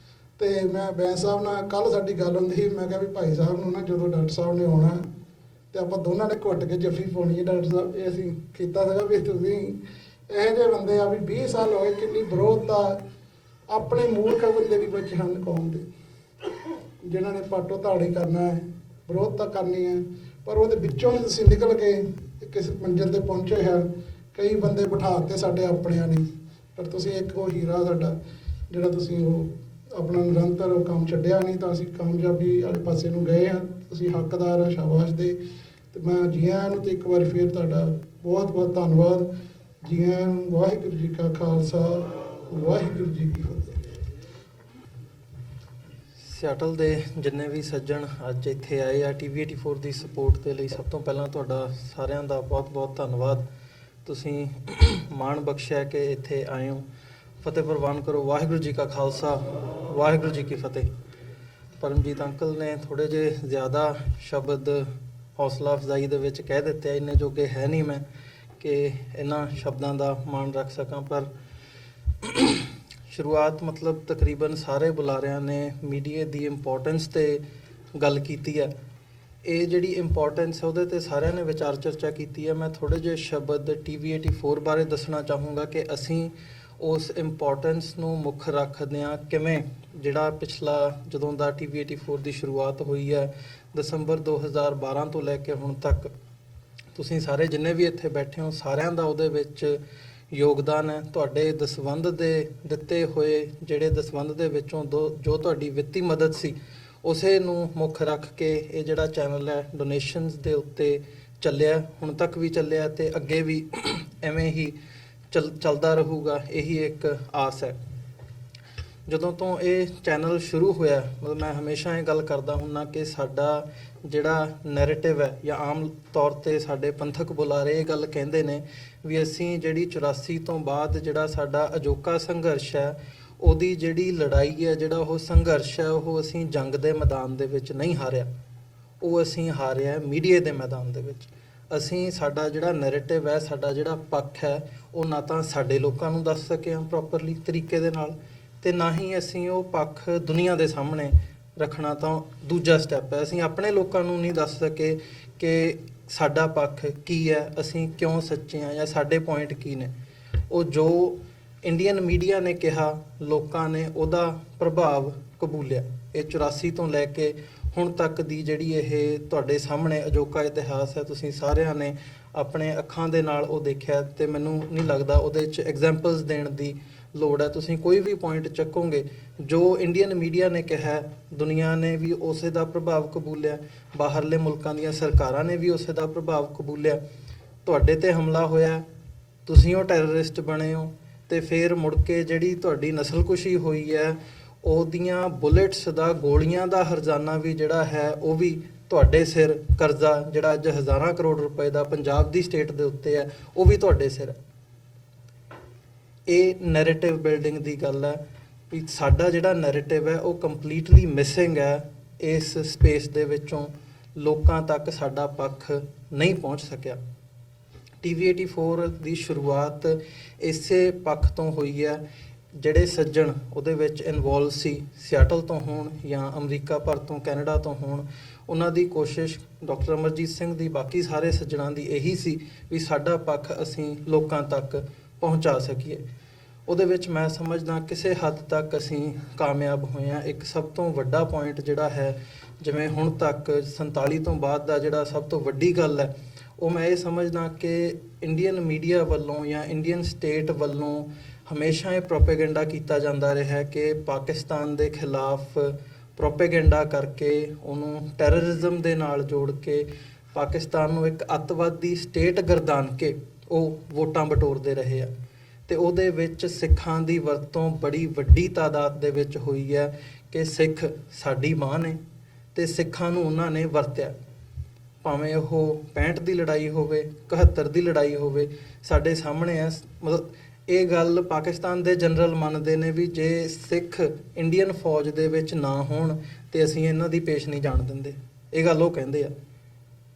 ਤੇ ਮੈਂ ਬੈਂਸ ਸਾਹਿਬ ਨਾਲ ਕੱਲ੍ਹ ਸਾਡੀ ਗੱਲ ਹੁੰਦੀ ਸੀ, ਮੈਂ ਕਿਹਾ ਵੀ ਭਾਈ ਸਾਹਿਬ ਨੂੰ ਨਾ ਜਦੋਂ ਡਾਕਟਰ ਸਾਹਿਬ ਨੇ ਆਉਣਾ ਤੇ ਆਪਾਂ ਦੋਨਾਂ ਨੇ ਘੁੱਟ ਕੇ ਜੱਫੀ ਪਾਉਣੀ ਹੈ ਡਾਕਟਰ ਸਾਹਿਬ। ਇਹ ਅਸੀਂ ਕੀਤਾ ਸੀਗਾ ਵੀ ਤੁਸੀਂ ਇਹੋ ਜਿਹੇ ਬੰਦੇ ਆ ਵੀ 20 ਸਾਲ ਹੋਏ ਕਿੰਨੀ ਵਿਰੋਧਤਾ, ਆਪਣੇ ਮੂਰਖ ਬੰਦੇ ਵੀ ਬੱਚੇ ਹਨ ਕੌਮ ਦੇ ਜਿਨ੍ਹਾਂ ਨੇ ਪਾਟੋ ਧਾੜੀ ਕਰਨਾ ਹੈ, ਵਿਰੋਧਤਾ ਕਰਨੀ ਹੈ, ਪਰ ਉਹਦੇ ਵਿੱਚੋਂ ਵੀ ਤੁਸੀਂ ਨਿਕਲ ਕੇ ਕਿਸੇ ਮੰਜ਼ਿਲ ਤੇ ਪਹੁੰਚੇ ਹੈ। ਕਈ ਬੰਦੇ ਬਿਠਾ ਦਿੱਤੇ ਸਾਡੇ ਆਪਣਿਆਂ ਨੇ, ਪਰ ਤੁਸੀਂ ਇੱਕ ਉਹ ਹੀਰਾ ਸਾਡਾ ਜਿਹੜਾ ਤੁਸੀਂ ਉਹ ਆਪਣਾ ਨਿਰੰਤਰ ਉਹ ਕੰਮ ਛੱਡਿਆ ਨਹੀਂ, ਤਾਂ ਅਸੀਂ ਕਾਮਯਾਬੀ ਵਾਲੇ ਪਾਸੇ ਨੂੰ ਗਏ ਹਾਂ। ਤੁਸੀਂ ਹੱਕਦਾਰ ਹਾਂ ਸ਼ਾਬਾਸ਼ ਦੇ। ਤੇ ਮੈਂ ਜੀ ਆਇਆਂ ਨੂੰ ਤੇ ਇੱਕ ਵਾਰੀ ਫਿਰ ਤੁਹਾਡਾ ਬਹੁਤ ਬਹੁਤ ਧੰਨਵਾਦ। ਜੀ ਆਇਆਂ ਨੂੰ। ਵਾਹਿਗੁਰੂ ਜੀ ਕਾ ਖਾਲਸਾ ਵਾਹਿਗੁਰੂ ਜੀ ਕੀ ਫਤਿਹ। ਸਿਆਟਲ ਦੇ ਜਿੰਨੇ ਵੀ ਸੱਜਣ ਅੱਜ ਇੱਥੇ ਆਏ ਆ TV 84 ਦੀ ਸਪੋਰਟ ਦੇ ਲਈ, ਸਭ ਤੋਂ ਪਹਿਲਾਂ ਤੁਹਾਡਾ ਸਾਰਿਆਂ ਦਾ ਬਹੁਤ-ਬਹੁਤ ਧੰਨਵਾਦ। ਤੁਸੀਂ ਮਾਣ ਬਖਸ਼ਿਆ ਕਿ ਇੱਥੇ ਆਏ ਹੋ। ਫਤਿਹ ਪ੍ਰਵਾਨ ਕਰੋ। ਵਾਹਿਗੁਰੂ ਜੀ ਕਾ ਖਾਲਸਾ ਵਾਹਿਗੁਰੂ ਜੀ ਕੀ ਫਤਿਹ। ਪਰਮਜੀਤ ਅੰਕਲ ਨੇ ਥੋੜ੍ਹੇ ਜਿਹੇ ਜ਼ਿਆਦਾ ਸ਼ਬਦ ਹੌਸਲਾ ਅਫਜ਼ਾਈ ਦੇ ਵਿੱਚ ਕਹਿ ਦਿੱਤੇ, ਇੰਨੇ ਜੋਗੇ ਹੈ ਨਹੀਂ ਮੈਂ ਕਿ ਇਹਨਾਂ ਸ਼ਬਦਾਂ ਦਾ ਮਾਣ ਰੱਖ ਸਕਾਂ, ਪਰ ਸ਼ੁਰੂਆਤ ਮਤਲਬ ਤਕਰੀਬਨ ਸਾਰੇ ਬੁਲਾਰਿਆਂ ਨੇ ਮੀਡੀਆ ਦੀ ਇੰਪੋਰਟੈਂਸ 'ਤੇ ਗੱਲ ਕੀਤੀ ਹੈ। ਇਹ ਜਿਹੜੀ ਇੰਪੋਰਟੈਂਸ ਹੈ ਉਹਦੇ 'ਤੇ ਸਾਰਿਆਂ ਨੇ ਵਿਚਾਰ ਚਰਚਾ ਕੀਤੀ ਹੈ। ਮੈਂ ਥੋੜ੍ਹੇ ਜਿਹੇ ਸ਼ਬਦ TV 84 ਬਾਰੇ ਦੱਸਣਾ ਚਾਹੂੰਗਾ ਕਿ ਅਸੀਂ ਉਸ ਇੰਪੋਰਟੈਂਸ ਨੂੰ ਮੁੱਖ ਰੱਖਦਿਆਂ ਕਿਵੇਂ ਜਿਹੜਾ ਪਿਛਲਾ ਜਦੋਂ ਦਾ TV 84 ਦੀ ਸ਼ੁਰੂਆਤ ਹੋਈ ਹੈ ਦਸੰਬਰ 2012 ਤੋਂ ਲੈ ਕੇ ਹੁਣ ਤੱਕ ਤੁਸੀਂ ਸਾਰੇ ਜਿੰਨੇ ਵੀ ਇੱਥੇ ਬੈਠੇ ਹੋ ਸਾਰਿਆਂ ਦਾ ਉਹਦੇ ਵਿੱਚ ਯੋਗਦਾਨ ਹੈ। ਤੁਹਾਡੇ ਦਸਵੰਧ ਦੇ ਦਿੱਤੇ ਹੋਏ ਜਿਹੜੇ ਦਸਵੰਧ ਦੇ ਵਿੱਚੋਂ ਜੋ ਤੁਹਾਡੀ ਵਿੱਤੀ ਮਦਦ ਸੀ ਉਸੇ ਨੂੰ ਮੁੱਖ ਰੱਖ ਕੇ ਇਹ ਜਿਹੜਾ ਚੈਨਲ ਹੈ ਡੋਨੇਸ਼ਨਸ ਦੇ ਉੱਤੇ ਚੱਲਿਆ, ਹੁਣ ਤੱਕ ਵੀ ਚੱਲਿਆ ਤੇ ਅੱਗੇ ਵੀ ਐਵੇਂ ਹੀ ਚੱਲਦਾ ਰਹੂਗਾ, ਇਹੀ ਇੱਕ ਆਸ ਹੈ। ਜਦੋਂ ਤੋਂ ਇਹ ਚੈਨਲ ਸ਼ੁਰੂ ਹੋਇਆ ਮਤਲਬ ਮੈਂ ਹਮੇਸ਼ਾ ਇਹ ਗੱਲ ਕਰਦਾ ਹੁੰਨਾ ਕਿ ਸਾਡਾ ਜਿਹੜਾ ਨੈਰੇਟਿਵ ਹੈ ਜਾਂ ਆਮ ਤੌਰ ਤੇ ਸਾਡੇ ਪੰਥਕ ਬੁਲਾਰੇ ਇਹ ਗੱਲ ਕਹਿੰਦੇ ਨੇ ਵੀ ਅਸੀਂ ਜਿਹੜੀ 84 ਤੋਂ ਬਾਅਦ ਜਿਹੜਾ ਸਾਡਾ ਅਜੋਕਾ ਸੰਘਰਸ਼ ਹੈ ਉਹਦੀ ਜਿਹੜੀ ਲੜਾਈ ਹੈ, ਜਿਹੜਾ ਉਹ ਸੰਘਰਸ਼ ਹੈ, ਉਹ ਅਸੀਂ ਜੰਗ ਦੇ ਮੈਦਾਨ ਦੇ ਵਿੱਚ ਨਹੀਂ ਹਾਰਿਆ, ਉਹ ਅਸੀਂ ਹਾਰਿਆ ਮੀਡੀਆ ਦੇ ਮੈਦਾਨ ਦੇ ਵਿੱਚ। ਅਸੀਂ ਸਾਡਾ ਜਿਹੜਾ ਨੈਰੇਟਿਵ ਹੈ, ਸਾਡਾ ਜਿਹੜਾ ਪੱਖ ਹੈ, ਉਹ ਨਾ ਤਾਂ ਸਾਡੇ ਲੋਕਾਂ ਨੂੰ ਦੱਸ ਸਕੇ ਹਾਂ ਪ੍ਰੋਪਰਲੀ ਤਰੀਕੇ ਦੇ ਨਾਲ ਤੇ ਨਾ ਹੀ ਅਸੀਂ ਉਹ ਪੱਖ ਦੁਨੀਆ ਦੇ ਸਾਹਮਣੇ ਰੱਖਣਾ ਤਾਂ ਦੂਜਾ ਸਟੈਪ ਹੈ। ਅਸੀਂ ਆਪਣੇ ਲੋਕਾਂ ਨੂੰ ਨਹੀਂ ਦੱਸ ਸਕੇ ਕਿ ਸਾਡਾ ਪੱਖ ਕੀ ਹੈ, ਅਸੀਂ ਕਿਉਂ ਸੱਚੇ ਹਾਂ ਜਾਂ ਸਾਡੇ ਪੁਆਇੰਟ ਕੀ ਨੇ। ਉਹ ਜੋ ਇੰਡੀਅਨ ਮੀਡੀਆ ਨੇ ਕਿਹਾ ਲੋਕਾਂ ਨੇ ਉਹਦਾ ਪ੍ਰਭਾਵ ਕਬੂਲਿਆ। ਇਹ 84 ਤੋਂ ਲੈ ਕੇ ਹੁਣ ਤੱਕ ਦੀ ਜਿਹੜੀ ਇਹ ਤੁਹਾਡੇ ਸਾਹਮਣੇ ਅਜੋਕਾ ਇਤਿਹਾਸ ਹੈ, ਤੁਸੀਂ ਸਾਰਿਆਂ ਨੇ ਆਪਣੇ ਅੱਖਾਂ ਦੇ ਨਾਲ ਉਹ ਦੇਖਿਆ ਤੇ ਮੈਨੂੰ ਨਹੀਂ ਲੱਗਦਾ ਉਹਦੇ 'ਚ ਐਗਜ਼ਾਮਪਲਸ ਦੇਣ ਦੀ ਲੋੜ ਹੈ। ਤੁਸੀਂ ਕੋਈ ਵੀ ਪੁਆਇੰਟ ਚੱਕੋਗੇ ਜੋ ਇੰਡੀਅਨ ਮੀਡੀਆ ਨੇ ਕਿਹਾ ਦੁਨੀਆ ਨੇ ਵੀ ਉਸੇ ਦਾ ਪ੍ਰਭਾਵ ਕਬੂਲਿਆ, ਬਾਹਰਲੇ ਮੁਲਕਾਂ ਦੀਆਂ ਸਰਕਾਰਾਂ ਨੇ ਵੀ ਉਸੇ ਦਾ ਪ੍ਰਭਾਵ ਕਬੂਲਿਆ। ਤੁਹਾਡੇ ਤੇ ਹਮਲਾ ਹੋਇਆ, ਤੁਸੀਂ ਉਹ ਟੈਰਰਿਸਟ ਬਣੇ ਹੋ ਤੇ ਫਿਰ ਮੁੜ ਕੇ ਜਿਹੜੀ ਤੁਹਾਡੀ ਨਸਲਕੁਸ਼ੀ ਹੋਈ ਹੈ ਉਹਦੀਆਂ ਬੁਲੇਟਸ ਦਾ ਗੋਲੀਆਂ ਦਾ ਹਰਜਾਨਾ ਵੀ ਜਿਹੜਾ ਹੈ ਉਹ ਵੀ ਤੁਹਾਡੇ ਸਿਰ, ਕਰਜ਼ਾ ਜਿਹੜਾ ਅੱਜ ਹਜ਼ਾਰਾਂ ਕਰੋੜ ਰੁਪਏ ਦਾ ਪੰਜਾਬ ਦੀ ਸਟੇਟ ਦੇ ਉੱਤੇ ਹੈ ਉਹ ਵੀ ਤੁਹਾਡੇ ਸਿਰ। ਇਹ ਨੈਰੇਟਿਵ ਬਿਲਡਿੰਗ ਦੀ ਗੱਲ ਹੈ ਵੀ ਸਾਡਾ ਜਿਹੜਾ ਨੈਰੇਟਿਵ ਹੈ ਉਹ ਕੰਪਲੀਟਲੀ ਮਿਸਿੰਗ ਹੈ ਇਸ ਸਪੇਸ ਦੇ ਵਿੱਚੋਂ, ਲੋਕਾਂ ਤੱਕ ਸਾਡਾ ਪੱਖ ਨਹੀਂ ਪਹੁੰਚ ਸਕਿਆ। TV 84 ਦੀ ਸ਼ੁਰੂਆਤ ਇਸੇ ਪੱਖ ਤੋਂ ਹੋਈ ਹੈ। ਜਿਹੜੇ ਸੱਜਣ ਉਹਦੇ ਵਿੱਚ ਇਨਵੋਲਵ ਸੀ, ਸਿਆਟਲ ਤੋਂ ਹੋਣ ਜਾਂ ਅਮਰੀਕਾ ਭਰ ਤੋਂ, ਕੈਨੇਡਾ ਤੋਂ ਹੋਣ, ਉਹਨਾਂ ਦੀ ਕੋਸ਼ਿਸ਼ ਡਾਕਟਰ ਅਮਰਜੀਤ ਸਿੰਘ ਦੀ, ਬਾਕੀ ਸਾਰੇ ਸੱਜਣਾਂ ਦੀ ਇਹੀ ਸੀ ਵੀ ਸਾਡਾ ਪੱਖ ਅਸੀਂ ਲੋਕਾਂ ਤੱਕ ਪਹੁੰਚਾ ਸਕੀਏ। ਉਹਦੇ ਵਿੱਚ ਮੈਂ ਸਮਝਦਾ ਕਿਸੇ ਹੱਦ ਤੱਕ ਅਸੀਂ ਕਾਮਯਾਬ ਹੋਏ ਹਾਂ। ਇੱਕ ਸਭ ਤੋਂ ਵੱਡਾ ਪੁਆਇੰਟ ਜਿਹੜਾ ਹੈ, ਜਿਵੇਂ ਹੁਣ ਤੱਕ 47 ਤੋਂ ਬਾਅਦ ਦਾ ਜਿਹੜਾ ਸਭ ਤੋਂ ਵੱਡੀ ਗੱਲ ਹੈ, ਉਹ ਮੈਂ ਇਹ ਸਮਝਦਾ ਕਿ ਇੰਡੀਅਨ ਮੀਡੀਆ ਵੱਲੋਂ ਜਾਂ ਇੰਡੀਅਨ ਸਟੇਟ ਵੱਲੋਂ ਹਮੇਸ਼ਾ ਇਹ ਪ੍ਰੋਪੇਗੈਂਡਾ ਕੀਤਾ ਜਾਂਦਾ ਰਿਹਾ ਹੈ ਕਿ ਪਾਕਿਸਤਾਨ ਦੇ ਖਿਲਾਫ ਪ੍ਰੋਪੇਗੈਂਡਾ ਕਰਕੇ ਉਹਨੂੰ ਟੈਰਰਿਜ਼ਮ ਦੇ ਨਾਲ ਜੋੜ ਕੇ ਪਾਕਿਸਤਾਨ ਨੂੰ ਇੱਕ ਅੱਤਵਾਦੀ ਸਟੇਟ ਗਰਦਾਨ ਕੇ ਉਹ ਵੋਟਾਂ ਬਟੋਰਦੇ ਰਹੇ ਆ ਤੇ ਉਹਦੇ ਵਿੱਚ ਸਿੱਖਾਂ ਦੀ ਵਰਤੋਂ ਬੜੀ ਵੱਡੀ ਤਾਦਾਦ ਦੇ ਵਿੱਚ ਹੋਈ ਹੈ ਕਿ ਸਿੱਖ ਸਾਡੀ ਮਾਂ ਨੇ ਤੇ ਸਿੱਖਾਂ ਨੂੰ ਉਹਨਾਂ ਨੇ ਵਰਤਿਆ। ਭਾਵੇਂ ਉਹ 65 ਦੀ ਲੜਾਈ ਹੋਵੇ, 71 ਦੀ ਲੜਾਈ ਹੋਵੇ, ਸਾਡੇ ਸਾਹਮਣੇ ਹੈ। ਮਤਲਬ ਇਹ ਗੱਲ ਪਾਕਿਸਤਾਨ ਦੇ ਜਨਰਲ ਮੰਨਦੇ ਨੇ ਵੀ ਜੇ ਸਿੱਖ ਇੰਡੀਅਨ ਫੌਜ ਦੇ ਵਿੱਚ ਨਾ ਹੋਣ ਤੇ ਅਸੀਂ ਇਹਨਾਂ ਦੀ ਪੇਸ਼ ਨਹੀਂ ਜਾਣ ਦਿੰਦੇ। ਇਹ ਗੱਲ ਉਹ ਕਹਿੰਦੇ ਆ।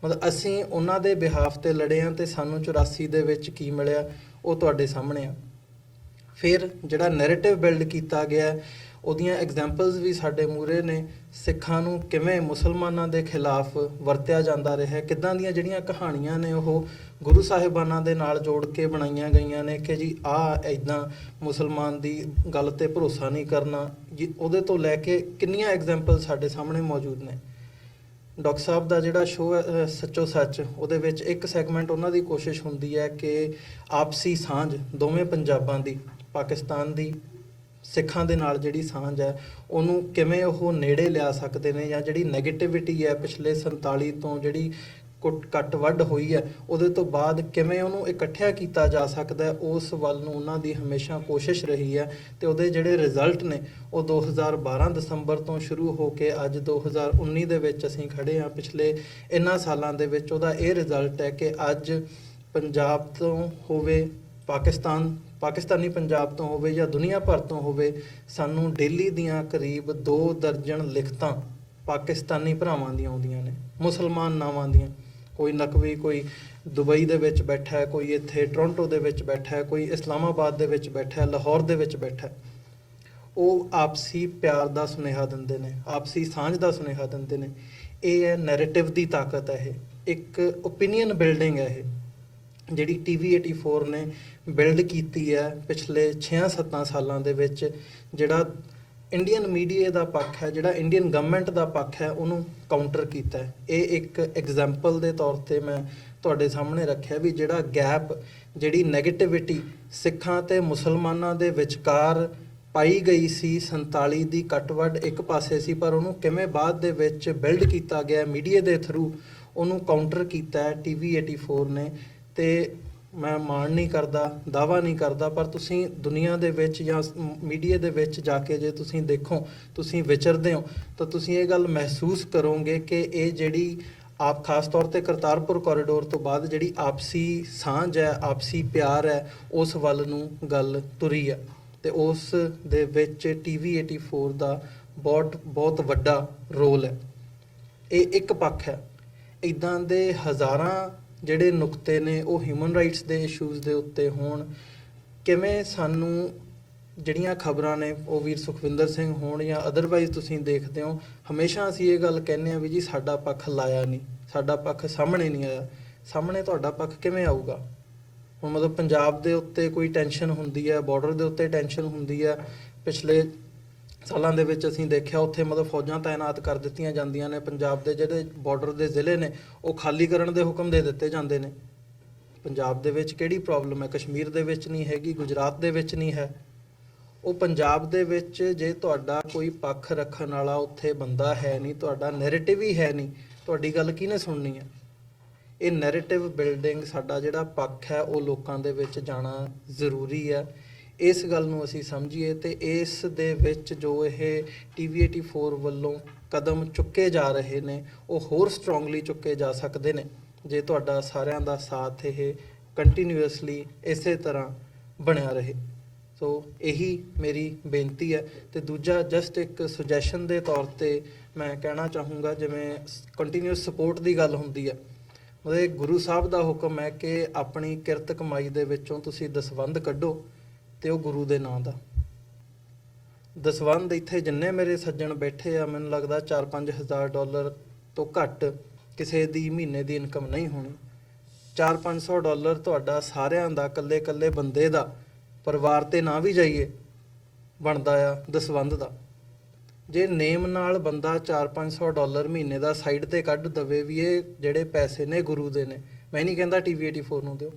ਮਤਲਬ ਅਸੀਂ ਉਹਨਾਂ ਦੇ ਬਿਹਾਫ ਤੇ ਲੜੇ ਹਾਂ ਤੇ ਸਾਨੂੰ 84 ਦੇ ਵਿੱਚ ਕੀ ਮਿਲਿਆ ਉਹ ਤੁਹਾਡੇ ਸਾਹਮਣੇ ਆ। ਫਿਰ ਜਿਹੜਾ ਨੈਰੇਟਿਵ ਬਿਲਡ ਕੀਤਾ ਗਿਆ ਉਹਦੀਆਂ ਐਗਜ਼ਾਮਪਲਸ ਵੀ ਸਾਡੇ ਮੂਹਰੇ ਨੇ। ਸਿੱਖਾਂ ਨੂੰ ਕਿਵੇਂ ਮੁਸਲਮਾਨਾਂ ਦੇ ਖਿਲਾਫ ਵਰਤਿਆ ਜਾਂਦਾ ਰਿਹਾ, ਕਿੱਦਾਂ ਦੀਆਂ ਜਿਹੜੀਆਂ ਕਹਾਣੀਆਂ ਨੇ ਉਹ ਗੁਰੂ ਸਾਹਿਬਾਨਾਂ ਦੇ ਨਾਲ ਜੋੜ ਕੇ ਬਣਾਈਆਂ ਗਈਆਂ ਨੇ ਕਿ ਜੀ ਆਹ ਇੱਦਾਂ ਮੁਸਲਮਾਨ ਦੀ ਗੱਲ ਤੇ ਭਰੋਸਾ ਨਹੀਂ ਕਰਨਾ ਜੀ। ਉਹਦੇ ਤੋਂ ਲੈ ਕੇ ਕਿੰਨੀਆਂ ਐਗਜ਼ਾਮਪਲ ਸਾਡੇ ਸਾਹਮਣੇ ਮੌਜੂਦ ਨੇ। ਡਾਕਟਰ ਸਾਹਿਬ ਦਾ ਜਿਹੜਾ ਸ਼ੋਅ ਹੈ ਸੱਚੋ ਸੱਚ, ਉਹਦੇ ਵਿੱਚ ਇੱਕ ਸੈਗਮੈਂਟ ਉਹਨਾਂ ਦੀ ਕੋਸ਼ਿਸ਼ ਹੁੰਦੀ ਹੈ ਕਿ ਆਪਸੀ ਸਾਂਝ ਦੋਵੇਂ ਪੰਜਾਬਾਂ ਦੀ, ਪਾਕਿਸਤਾਨ ਦੀ ਸਿੱਖਾਂ ਦੇ ਨਾਲ ਜਿਹੜੀ ਸਾਂਝ ਹੈ ਉਹਨੂੰ ਕਿਵੇਂ ਉਹ ਨੇੜੇ ਲਿਆ ਸਕਦੇ ਨੇ, ਜਾਂ ਜਿਹੜੀ ਨੈਗੇਟਿਵਿਟੀ ਹੈ ਪਿਛਲੇ 47 ਤੋਂ ਜਿਹੜੀ ਕੱਟ ਵੱਢ ਹੋਈ ਹੈ ਉਹਦੇ ਤੋਂ ਬਾਅਦ ਕਿਵੇਂ ਉਹਨੂੰ ਇਕੱਠਿਆ ਕੀਤਾ ਜਾ ਸਕਦਾ ਹੈ, ਉਸ ਵੱਲ ਨੂੰ ਉਹਨਾਂ ਦੀ ਹਮੇਸ਼ਾ ਕੋਸ਼ਿਸ਼ ਰਹੀ ਹੈ। ਤੇ ਉਹਦੇ ਜਿਹੜੇ ਰਿਜ਼ਲਟ ਨੇ ਉਹ 2012 ਦਸੰਬਰ ਤੋਂ ਸ਼ੁਰੂ ਹੋ ਕੇ ਅੱਜ 2019 ਦੇ ਵਿੱਚ ਅਸੀਂ ਖੜੇ ਹਾਂ। ਪਿਛਲੇ ਇਹਨਾਂ ਸਾਲਾਂ ਦੇ ਵਿੱਚ ਉਹਦਾ ਇਹ ਰਿਜ਼ਲਟ ਹੈ ਕਿ ਅੱਜ ਪੰਜਾਬ ਤੋਂ ਹੋਵੇ, ਪਾਕਿਸਤਾਨੀ ਪੰਜਾਬ ਤੋਂ ਹੋਵੇ ਜਾਂ ਦੁਨੀਆ ਭਰ ਤੋਂ ਹੋਵੇ, ਸਾਨੂੰ ਡੇਲੀ ਦੀਆਂ ਕਰੀਬ 2 ਦਰਜਨ ਲਿਖਤਾਂ ਪਾਕਿਸਤਾਨੀ ਭਰਾਵਾਂ ਦੀਆਂ ਆਉਂਦੀਆਂ ਨੇ, ਮੁਸਲਮਾਨ ਨਾਵਾਂ ਦੀਆਂ। ਕੋਈ ਨਕਵੀ, ਕੋਈ ਦੁਬਈ ਦੇ ਵਿੱਚ ਬੈਠਾ ਹੈ, ਕੋਈ ਇੱਥੇ ਟੋਰਾਂਟੋ ਦੇ ਵਿੱਚ ਬੈਠਾ ਹੈ, ਕੋਈ ਇਸਲਾਮਾਬਾਦ ਦੇ ਵਿੱਚ ਬੈਠਾ ਹੈ, ਲਾਹੌਰ ਦੇ ਵਿੱਚ ਬੈਠਾ ਹੈ। ਉਹ ਆਪਸੀ ਪਿਆਰ ਦਾ ਸੁਨੇਹਾ ਦਿੰਦੇ ਨੇ, ਆਪਸੀ ਸਾਂਝ ਦਾ ਸੁਨੇਹਾ ਦਿੰਦੇ ਨੇ। ਇਹ ਹੈ ਨੈਰੇਟਿਵ ਦੀ ਤਾਕਤ ਹੈ। ਇਹ ਇੱਕ ਓਪੀਨੀਅਨ ਬਿਲਡਿੰਗ ਹੈ ਇਹ ਜਿਹੜੀ TV 84 ਨੇ ਬਿਲਡ ਕੀਤੀ ਹੈ ਪਿਛਲੇ 6-7 ਸਾਲਾਂ ਦੇ ਵਿੱਚ। ਜਿਹੜਾ ਇੰਡੀਅਨ ਮੀਡੀਆ ਦਾ ਪੱਖ ਹੈ, ਜਿਹੜਾ ਇੰਡੀਅਨ ਗਵਰਨਮੈਂਟ ਦਾ ਪੱਖ ਹੈ, ਉਹਨੂੰ ਕਾਊਂਟਰ ਕੀਤਾ ਹੈ। ਇਹ ਇੱਕ ਐਗਜ਼ਾਮਪਲ ਦੇ ਤੌਰ ਤੇ ਮੈਂ ਤੁਹਾਡੇ ਸਾਹਮਣੇ ਰੱਖਿਆ ਵੀ ਜਿਹੜਾ ਗੈਪ, ਜਿਹੜੀ ਨੈਗੇਟਿਵਿਟੀ ਸਿੱਖਾਂ ਤੇ ਮੁਸਲਮਾਨਾਂ ਦੇ ਵਿਚਕਾਰ ਪਾਈ ਗਈ ਸੀ 47 ਦੀ ਕੱਟਵੱਡ ਇੱਕ ਪਾਸੇ ਸੀ, ਪਰ ਉਹਨੂੰ ਕਿਵੇਂ ਬਾਅਦ ਦੇ ਵਿੱਚ ਬਿਲਡ ਕੀਤਾ ਗਿਆ ਮੀਡੀਆ ਦੇ ਥਰੂ, ਉਹਨੂੰ ਕਾਊਂਟਰ ਕੀਤਾ ਹੈ TV 84 ਨੇ। ਤੇ ਮੈਂ ਮਾਣ ਨਹੀਂ ਕਰਦਾ, ਦਾਵਾ ਨਹੀਂ ਕਰਦਾ, ਪਰ ਤੁਸੀਂ ਦੁਨੀਆ ਦੇ ਵਿੱਚ ਜਾਂ ਮੀਡੀਆ ਦੇ ਵਿੱਚ ਜਾ ਕੇ ਜੇ ਤੁਸੀਂ ਦੇਖੋ, ਤੁਸੀਂ ਵਿਚਰਦੇ ਹੋ, ਤਾਂ ਤੁਸੀਂ ਇਹ ਗੱਲ ਮਹਿਸੂਸ ਕਰੋਗੇ ਕਿ ਇਹ ਜਿਹੜੀ ਆਪ ਖਾਸ ਤੌਰ ਤੇ ਕਰਤਾਰਪੁਰ ਕੋਰੀਡੋਰ ਤੋਂ ਬਾਅਦ ਜਿਹੜੀ ਆਪਸੀ ਸਾਂਝ ਹੈ, ਆਪਸੀ ਪਿਆਰ ਹੈ, ਉਸ ਵੱਲ ਨੂੰ ਗੱਲ ਤੁਰੀ ਹੈ। ਤੇ ਉਸ ਦੇ ਵਿੱਚ TV 84 ਦਾ ਬਹੁਤ ਵੱਡਾ ਰੋਲ ਹੈ। ਇਹ ਇੱਕ ਪੱਖ ਹੈ। ਇੱਦਾਂ ਦੇ ਹਜ਼ਾਰਾਂ ਜਿਹੜੇ ਨੁਕਤੇ ਨੇ ਉਹ ਹਿਊਮਨ ਰਾਈਟਸ ਦੇ ਇਸ਼ੂਜ਼ ਦੇ ਉੱਤੇ ਹੋਣ। ਕਿਵੇਂ ਸਾਨੂੰ ਜਿਹੜੀਆਂ ਖਬਰਾਂ ਨੇ, ਉਹ ਵੀਰ ਸੁਖਵਿੰਦਰ ਸਿੰਘ ਹੋਣ ਜਾਂ ਅਦਰਵਾਈਜ਼ ਤੁਸੀਂ ਦੇਖਦੇ ਹੋ, ਹਮੇਸ਼ਾ ਅਸੀਂ ਇਹ ਗੱਲ ਕਹਿੰਦੇ ਹਾਂ ਵੀ ਜੀ ਸਾਡਾ ਪੱਖ ਲਾਇਆ ਨਹੀਂ, ਸਾਡਾ ਪੱਖ ਸਾਹਮਣੇ ਨਹੀਂ ਆਇਆ। ਸਾਹਮਣੇ ਤੁਹਾਡਾ ਪੱਖ ਕਿਵੇਂ ਆਊਗਾ? ਹੁਣ ਮਤਲਬ ਪੰਜਾਬ ਦੇ ਉੱਤੇ ਕੋਈ ਟੈਨਸ਼ਨ ਹੁੰਦੀ ਹੈ, ਬਾਰਡਰ ਦੇ ਉੱਤੇ ਟੈਨਸ਼ਨ ਹੁੰਦੀ ਹੈ, ਪਿਛਲੇ ਸਾਲਾਂ ਦੇ ਵਿੱਚ ਅਸੀਂ ਦੇਖਿਆ ਉੱਥੇ ਮਤਲਬ ਫੌਜਾਂ ਤਾਇਨਾਤ ਕਰ ਦਿੱਤੀਆਂ ਜਾਂਦੀਆਂ ਨੇ। ਪੰਜਾਬ ਦੇ ਜਿਹੜੇ ਬਾਰਡਰ ਦੇ ਜ਼ਿਲ੍ਹੇ ਨੇ ਉਹ ਖਾਲੀ ਕਰਨ ਦੇ ਹੁਕਮ ਦੇ ਦਿੱਤੇ ਜਾਂਦੇ ਨੇ। ਪੰਜਾਬ ਦੇ ਵਿੱਚ ਕਿਹੜੀ ਪ੍ਰੋਬਲਮ ਹੈ? ਕਸ਼ਮੀਰ ਦੇ ਵਿੱਚ ਨਹੀਂ ਹੈਗੀ, ਗੁਜਰਾਤ ਦੇ ਵਿੱਚ ਨਹੀਂ ਹੈ। ਉਹ ਪੰਜਾਬ ਦੇ ਵਿੱਚ ਜੇ ਤੁਹਾਡਾ ਕੋਈ ਪੱਖ ਰੱਖਣ ਵਾਲਾ ਉੱਥੇ ਬੰਦਾ ਹੈ ਨਹੀਂ, ਤੁਹਾਡਾ ਨੈਰੇਟਿਵ ਹੀ ਹੈ ਨਹੀਂ, ਤੁਹਾਡੀ ਗੱਲ ਕਿਹਨੇ ਸੁਣਨੀ ਹੈ? ਇਹ ਨੈਰੇਟਿਵ ਬਿਲਡਿੰਗ, ਸਾਡਾ ਜਿਹੜਾ ਪੱਖ ਹੈ ਉਹ ਲੋਕਾਂ ਦੇ ਵਿੱਚ ਜਾਣਾ ਜ਼ਰੂਰੀ ਹੈ। ਇਸ ਗੱਲ ਨੂੰ ਅਸੀਂ ਸਮਝੀਏ ਤੇ ਇਸ ਦੇ ਵਿੱਚ ਜੋ ਇਹ TV 84 ਵੱਲੋਂ ਕਦਮ ਚੁੱਕੇ ਜਾ ਰਹੇ ਨੇ ਉਹ ਹੋਰ ਸਟਰੋਂਗਲੀ ਚੁੱਕੇ ਜਾ ਸਕਦੇ ਨੇ ਜੇ ਤੁਹਾਡਾ ਸਾਰਿਆਂ ਦਾ ਸਾਥ ਇਹ ਕੰਟੀਨਿਊਅਸਲੀ ਇਸੇ ਤਰ੍ਹਾਂ ਬਣਿਆ ਰਹੇ। ਸੋ ਇਹੀ ਮੇਰੀ ਬੇਨਤੀ ਹੈ। ਤੇ ਦੂਜਾ ਜਸਟ ਇੱਕ ਸੁਜੈਸ਼ਨ ਦੇ ਤੌਰ ਤੇ ਮੈਂ ਕਹਿਣਾ ਚਾਹੂੰਗਾ, ਜਿਵੇਂ ਕੰਟੀਨਿਊਅਸ ਸਪੋਰਟ ਦੀ ਗੱਲ ਹੁੰਦੀ ਹੈ, ਮਤਲਬ ਗੁਰੂ ਸਾਹਿਬ ਦਾ ਹੁਕਮ ਹੈ ਕਿ ਆਪਣੀ ਕਿਰਤ ਕਮਾਈ ਦੇ ਵਿੱਚੋਂ ਤੁਸੀਂ ਦਸਵੰਧ ਕੱਢੋ, ਤੇ ਉਹ ਗੁਰੂ ਦੇ ਨਾਂ ਦਾ ਦਸਵੰਧ। ਇੱਥੇ ਜਿੰਨੇ ਮੇਰੇ ਸੱਜਣ ਬੈਠੇ ਆ, ਮੈਨੂੰ ਲੱਗਦਾ $4-5,000 ਤੋਂ ਘੱਟ ਕਿਸੇ ਦੀ ਮਹੀਨੇ ਦੀ ਇਨਕਮ ਨਹੀਂ ਹੋਣੀ। $400-500 ਤੁਹਾਡਾ ਸਾਰਿਆਂ ਦਾ, ਇਕੱਲੇ ਬੰਦੇ ਦਾ, ਪਰਿਵਾਰ ਤੇ ਨਾ ਵੀ ਜਾਈਏ, ਬਣਦਾ ਆ ਦਸਵੰਧ ਦਾ। ਜੇ ਨੇਮ ਨਾਲ ਬੰਦਾ $400-500 ਮਹੀਨੇ ਦਾ ਸਾਈਡ ਤੇ ਕੱਢ ਦਵੇ ਵੀ ਇਹ ਜਿਹੜੇ ਪੈਸੇ ਨੇ ਗੁਰੂ ਦੇ ਨੇ, ਮੈਂ ਨਹੀਂ ਕਹਿੰਦਾ TV 84 ਨੂੰ ਦਿਓ।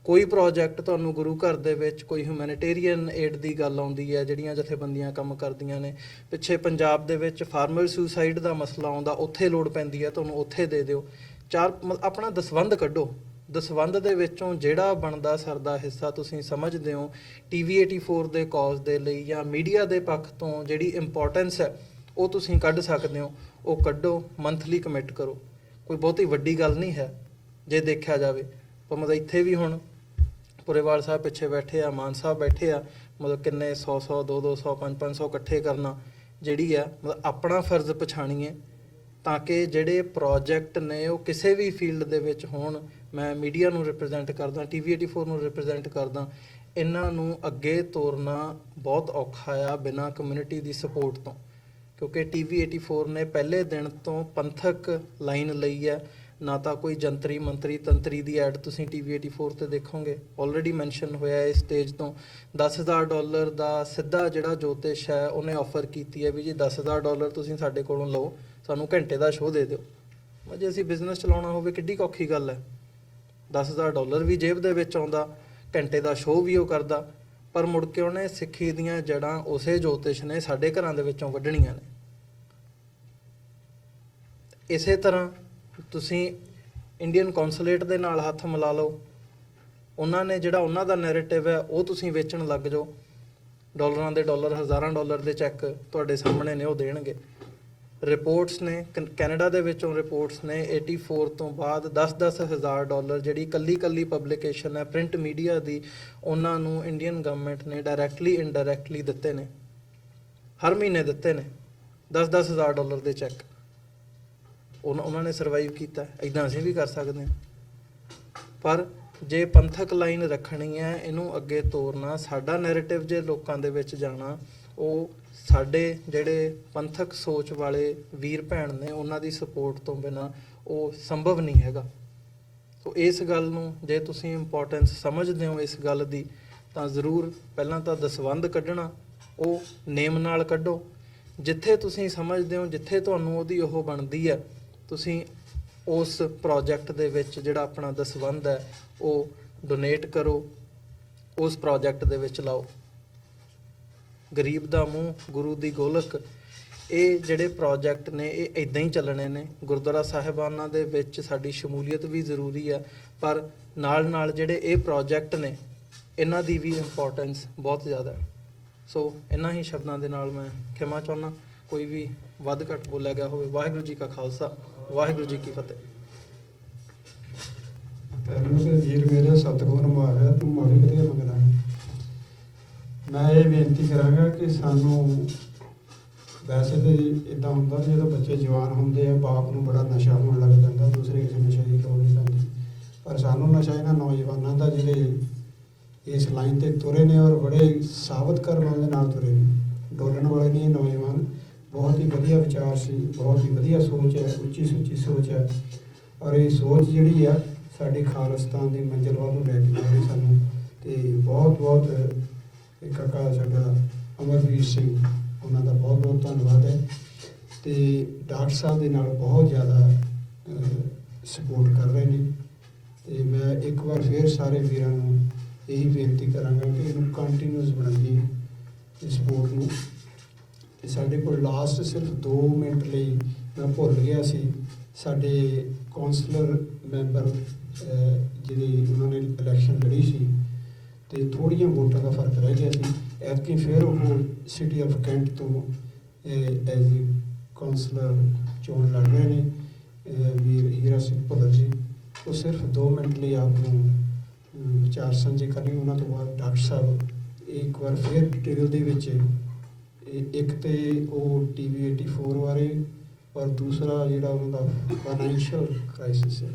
ਕੋਈ ਪ੍ਰੋਜੈਕਟ ਤੁਹਾਨੂੰ ਗੁਰੂ ਘਰ ਦੇ ਵਿੱਚ, ਕੋਈ ਹਿਊਮੈਨਿਟੇਰੀਅਨ ਏਡ ਦੀ ਗੱਲ ਆਉਂਦੀ ਹੈ, ਜਿਹੜੀਆਂ ਜਥੇਬੰਦੀਆਂ ਕੰਮ ਕਰਦੀਆਂ ਨੇ, ਪਿੱਛੇ ਪੰਜਾਬ ਦੇ ਵਿੱਚ ਫਾਰਮਰ ਸੁਸਾਈਡ ਦਾ ਮਸਲਾ ਆਉਂਦਾ, ਉੱਥੇ ਲੋੜ ਪੈਂਦੀ ਹੈ, ਤੁਹਾਨੂੰ ਉੱਥੇ ਦੇ ਦਿਓ। ਆਪਣਾ ਦਸਵੰਧ ਕੱਢੋ। ਦਸਵੰਧ ਦੇ ਵਿੱਚੋਂ ਜਿਹੜਾ ਬਣਦਾ ਸਰਦਾ ਹਿੱਸਾ ਤੁਸੀਂ ਸਮਝਦੇ ਹੋ TV 84 ਦੇ ਕੌਜ਼ ਦੇ ਲਈ ਜਾਂ ਮੀਡੀਆ ਦੇ ਪੱਖ ਤੋਂ ਜਿਹੜੀ ਇੰਪੋਰਟੈਂਸ ਹੈ ਉਹ ਤੁਸੀਂ ਕੱਢ ਸਕਦੇ ਹੋ, ਉਹ ਕੱਢੋ। ਮੰਥਲੀ ਕਮਿਟ ਕਰੋ। ਕੋਈ ਬਹੁਤੀ ਵੱਡੀ ਗੱਲ ਨਹੀਂ ਹੈ ਜੇ ਦੇਖਿਆ ਜਾਵੇ। ਪਰ ਮਤਲਬ ਇੱਥੇ ਵੀ ਹੁਣ ਪੁਰੇਵਾਲ ਸਾਹਿਬ ਪਿੱਛੇ ਬੈਠੇ ਆ, ਮਾਨ ਸਾਹਿਬ ਬੈਠੇ ਆ, ਮਤਲਬ ਕਿੰਨੇ 100-100 200 500 ਇਕੱਠੇ ਕਰਨਾ ਜਿਹੜੀ ਆ, ਮਤਲਬ ਆਪਣਾ ਫਰਜ਼ ਪਛਾਣੀਏ ਤਾਂ ਕਿ ਜਿਹੜੇ ਪ੍ਰੋਜੈਕਟ ਨੇ ਉਹ ਕਿਸੇ ਵੀ ਫੀਲਡ ਦੇ ਵਿੱਚ ਹੋਣ। ਮੈਂ ਮੀਡੀਆ ਨੂੰ ਰਿਪਰੈਜ਼ੈਂਟ ਕਰਦਾ, TV 84 ਨੂੰ ਰਿਪਰੈਜ਼ੈਂਟ ਕਰਦਾ। ਇਹਨਾਂ ਨੂੰ ਅੱਗੇ ਤੋਰਨਾ ਬਹੁਤ ਔਖਾ ਆ ਬਿਨਾਂ ਕਮਿਊਨਿਟੀ ਦੀ ਸਪੋਰਟ ਤੋਂ, ਕਿਉਂਕਿ TV 84 ਨੇ ਪਹਿਲੇ ਦਿਨ ਤੋਂ ਪੰਥਕ ਲਾਈਨ ਲਈ ਹੈ। ਨਾ ਤਾਂ ਕੋਈ ਜੰਤਰੀ ਮੰਤਰੀ ਤੰਤਰੀ ਦੀ ਐਡ ਤੁਸੀਂ TV 84 ਤੇ ਦੇਖੋਗੇ। ਆਲਰੇਡੀ ਮੈਂਸ਼ਨ ਹੋਇਆ ਇਸ ਸਟੇਜ ਤੋਂ $10,000 ਦਾ ਸਿੱਧਾ ਜਿਹੜਾ ਜੋਤਿਸ਼ ਹੈ ਉਹਨੇ ਆਫਰ ਕੀਤੀ ਹੈ ਵੀ ਜੀ $10,000 ਤੁਸੀਂ ਸਾਡੇ ਕੋਲੋਂ ਲਓ, ਸਾਨੂੰ ਘੰਟੇ ਦਾ ਸ਼ੋਅ ਦੇ ਦਿਓ। ਜੇ ਅਸੀਂ ਬਿਜ਼ਨਸ ਚਲਾਉਣਾ ਹੋਵੇ ਕਿੱਡੀ ਔਖੀ ਗੱਲ ਹੈ। $10,000 ਵੀ ਜੇਬ ਦੇ ਵਿੱਚ ਆਉਂਦਾ, ਘੰਟੇ ਦਾ ਸ਼ੋਅ ਵੀ ਉਹ ਕਰਦਾ, ਪਰ ਮੁੜ ਕੇ ਉਹਨੇ ਸਿੱਖੀ ਦੀਆਂ ਜੜ੍ਹਾਂ ਉਸੇ ਜੋਤਿਸ਼ ਨੇ ਸਾਡੇ ਘਰਾਂ ਦੇ ਵਿੱਚੋਂ ਵੱਢਣੀਆਂ ਨੇ। ਇਸੇ ਤਰ੍ਹਾਂ ਤੁਸੀਂ ਇੰਡੀਅਨ ਕੌਂਸੂਲੇਟ ਦੇ ਨਾਲ ਹੱਥ ਮਿਲਾ ਲਓ। ਉਹਨਾਂ ਨੇ ਜਿਹੜਾ ਉਹਨਾਂ ਦਾ ਨੈਰੇਟਿਵ ਹੈ ਉਹ ਤੁਸੀਂ ਵੇਚਣ ਲੱਗ ਜਾਓ। ਡਾਲਰਾਂ ਦੇ ਡਾਲਰ, ਹਜ਼ਾਰਾਂ ਡਾਲਰ ਦੇ ਚੈੱਕ ਤੁਹਾਡੇ ਸਾਹਮਣੇ ਨੇ, ਉਹ ਦੇਣਗੇ। ਰਿਪੋਰਟਸ ਨੇ ਕੈਨੇਡਾ ਦੇ ਵਿੱਚੋਂ, ਰਿਪੋਰਟਸ ਨੇ 84 ਤੋਂ ਬਾਅਦ $10,000 ਜਿਹੜੀ ਕੱਲੀ ਪਬਲੀਕੇਸ਼ਨ ਹੈ ਪ੍ਰਿੰਟ ਮੀਡੀਆ ਦੀ, ਉਹਨਾਂ ਨੂੰ ਇੰਡੀਅਨ ਗਵਰਨਮੈਂਟ ਨੇ ਡਾਇਰੈਕਟਲੀ ਇਨਡਾਇਰੈਕਟਲੀ ਦਿੱਤੇ ਨੇ, ਹਰ ਮਹੀਨੇ ਦਿੱਤੇ ਨੇ $10,000 ਦੇ ਚੈੱਕ। ਉਹਨਾਂ ਨੇ ਸਰਵਾਈਵ ਕੀਤਾ। ਇੱਦਾਂ ਅਸੀਂ ਵੀ ਕਰ ਸਕਦੇ ਹਾਂ। ਪਰ ਜੇ ਪੰਥਕ ਲਾਈਨ ਰੱਖਣੀ ਹੈ, ਇਹਨੂੰ ਅੱਗੇ ਤੋਰਨਾ, ਸਾਡਾ ਨੈਰੇਟਿਵ ਜੇ ਲੋਕਾਂ ਦੇ ਵਿੱਚ ਜਾਣਾ, ਉਹ ਸਾਡੇ ਜਿਹੜੇ ਪੰਥਕ ਸੋਚ ਵਾਲੇ ਵੀਰ ਭੈਣ ਨੇ ਉਹਨਾਂ ਦੀ ਸਪੋਰਟ ਤੋਂ ਬਿਨਾਂ ਉਹ ਸੰਭਵ ਨਹੀਂ ਹੈਗਾ। ਸੋ ਇਸ ਗੱਲ ਨੂੰ ਜੇ ਤੁਸੀਂ ਇੰਪੋਰਟੈਂਸ ਸਮਝਦੇ ਹੋ ਇਸ ਗੱਲ ਦੀ, ਤਾਂ ਜ਼ਰੂਰ ਪਹਿਲਾਂ ਤਾਂ ਦਸਵੰਧ ਕੱਢਣਾ ਉਹ ਨੇਮ ਨਾਲ ਕੱਢੋ। ਜਿੱਥੇ ਤੁਸੀਂ ਸਮਝਦੇ ਹੋ, ਜਿੱਥੇ ਤੁਹਾਨੂੰ ਉਹਦੀ ਉਹ ਬਣਦੀ ਹੈ, ਤੁਸੀਂ ਉਸ ਪ੍ਰੋਜੈਕਟ ਦੇ ਵਿੱਚ ਜਿਹੜਾ ਆਪਣਾ ਦਸਵੰਧ ਹੈ ਉਹ ਡੋਨੇਟ ਕਰੋ, ਉਸ ਪ੍ਰੋਜੈਕਟ ਦੇ ਵਿੱਚ ਲਾਓ। ਗਰੀਬ ਦਾ ਮੂੰਹ ਗੁਰੂ ਦੀ ਗੋਲਕ, ਇਹ ਜਿਹੜੇ ਪ੍ਰੋਜੈਕਟ ਨੇ ਇਹ ਇਦਾਂ ਹੀ ਚੱਲਣੇ ਨੇ। ਗੁਰਦੁਆਰਾ ਸਾਹਿਬਾਨਾਂ ਦੇ ਵਿੱਚ ਸਾਡੀ ਸ਼ਮੂਲੀਅਤ ਵੀ ਜ਼ਰੂਰੀ ਹੈ, ਪਰ ਨਾਲ ਨਾਲ ਜਿਹੜੇ ਇਹ ਪ੍ਰੋਜੈਕਟ ਨੇ ਇਹਨਾਂ ਦੀ ਵੀ ਇੰਪੋਰਟੈਂਸ ਬਹੁਤ ਜ਼ਿਆਦਾ ਹੈ। ਸੋ ਇਹਨਾਂ ਹੀ ਸ਼ਬਦਾਂ ਦੇ ਨਾਲ ਮੈਂ ਖਿਮਾ ਚਾਹੁੰਦਾ, ਕੋਈ ਵੀ ਵੱਧ ਘੱਟ ਬੋਲਿਆ ਗਿਆ ਹੋਵੇ। ਵਾਹਿਗੁਰੂ ਜੀ ਕਾ ਖਾਲਸਾ, ਵਾਹਿਗੁਰੂ ਜੀ ਕੀ ਫਤਿਹ। ਤੈਨੂੰ ਤੇ ਵੀਰ ਮੇਰੇ ਸਤਿਗੁਰ ਮਾਰਿਆ, ਤੂੰ ਮਾਰੀ ਕਿਤੇ ਮੰਗਦਾ। ਮੈਂ ਇਹ ਬੇਨਤੀ ਕਰਾਂਗਾ ਕਿ ਸਾਨੂੰ ਵੈਸੇ ਤਾਂ ਇਦਾਂ ਹੁੰਦਾ ਵੀ ਜਦੋਂ ਬੱਚੇ ਜਵਾਨ ਹੁੰਦੇ ਆ, ਬਾਪ ਨੂੰ ਬੜਾ ਨਸ਼ਾ ਹੋਣ ਲੱਗ ਪੈਂਦਾ, ਦੂਸਰੇ ਕਿਸੇ ਨਸ਼ੇ ਦੀ ਲੋੜ ਨਹੀਂ ਪੈਂਦੀ। ਪਰ ਸਾਨੂੰ ਨਸ਼ਾ ਇਹਨਾਂ ਨੌਜਵਾਨਾਂ ਦਾ ਜਿਹੜੇ ਇਸ ਲਾਈਨ ਤੇ ਤੁਰੇ ਨੇ ਔਰ ਬੜੇ ਸਾਬਤ ਕਰਮਾਂ ਦੇ ਨਾਲ ਤੁਰੇ ਨੇ, ਡੋਲਣ ਵਾਲੇ ਨਹੀਂ ਇਹ ਨੌਜਵਾਨ। ਬਹੁਤ ਹੀ ਵਧੀਆ ਵਿਚਾਰ ਸੀ, ਬਹੁਤ ਹੀ ਵਧੀਆ ਸੋਚ ਹੈ, ਉੱਚੀ ਸੁੱਚੀ ਸੋਚ ਹੈ। ਔਰ ਇਹ ਸੋਚ ਜਿਹੜੀ ਆ ਸਾਡੀ ਖਾਲਿਸਤਾਨ ਦੀ ਮੰਜ਼ਿਲ ਵੱਲ ਨੂੰ ਲੈ ਕੇ ਜਾਵੇ ਸਾਨੂੰ। ਤੇ ਬਹੁਤ ਬਹੁਤ ਇੱਕ ਕਾਕਾ ਸਾਡਾ ਅਮਰਵੀਰ ਸਿੰਘ, ਉਹਨਾਂ ਦਾ ਬਹੁਤ ਬਹੁਤ ਧੰਨਵਾਦ ਹੈ। ਤੇ ਡਾਕਟਰ ਸਾਹਿਬ ਦੇ ਨਾਲ ਬਹੁਤ ਜ਼ਿਆਦਾ ਸਪੋਰਟ ਕਰ ਰਹੇ ਨੇ। ਤੇ ਮੈਂ ਇੱਕ ਵਾਰ ਫਿਰ ਸਾਰੇ ਵੀਰਾਂ ਨੂੰ ਇਹੀ ਬੇਨਤੀ ਕਰਾਂਗਾ ਕਿ ਇਹਨੂੰ ਕੰਟੀਨਿਊਸ ਬਣਾਈਏ ਇਸ ਸਪੋਰਟ ਨੂੰ। ਤੇ ਸਾਡੇ ਕੋਲ ਲਾਸਟ ਸਿਰਫ 2 ਮਿੰਟ ਲਈ ਮੈਂ ਭੁੱਲ ਗਿਆ ਸੀ, ਸਾਡੇ ਕੌਂਸਲਰ ਮੈਂਬਰ ਜਿਹੜੀ ਉਹਨਾਂ ਨੇ ਇਲੈਕਸ਼ਨ ਲੜੀ ਸੀ ਤੇ ਥੋੜ੍ਹੀਆਂ ਵੋਟਾਂ ਦਾ ਫਰਕ ਰਹਿ ਗਿਆ ਸੀ। ਐਤਕੀ ਫਿਰ ਉਹ ਸਿਟੀ ਆਫ ਕੈਂਟ ਤੋਂ ਐਜ਼ ਏ ਕੌਂਸਲਰ ਚੋਣ ਲੜ ਰਹੇ ਨੇ, ਵੀਰ ਹੀਰਾ ਸਿੰਘ ਭੁੱਲਰ ਜੀ। ਉਹ ਸਿਰਫ 2 ਮਿੰਟ ਲਈ ਆਪ ਨੂੰ ਵਿਚਾਰ ਸਾਂਝੇ ਕਰਨੀ। ਉਹਨਾਂ ਤੋਂ ਬਾਅਦ ਡਾਕਟਰ ਸਾਹਿਬ ਇੱਕ ਵਾਰ ਫਿਰ ਡਿਟੇਲ ਦੇ ਵਿੱਚ ਇੱਕ ਤੇ ਉਹ TV 84 ਬਾਰੇ, ਔਰ ਦੂਸਰਾ ਜਿਹੜਾ ਉਹਨਾਂ ਦਾ ਫਾਈਨੈਂਸ਼ੀਅਲ ਕ੍ਰਾਈਸਿਸ ਹੈ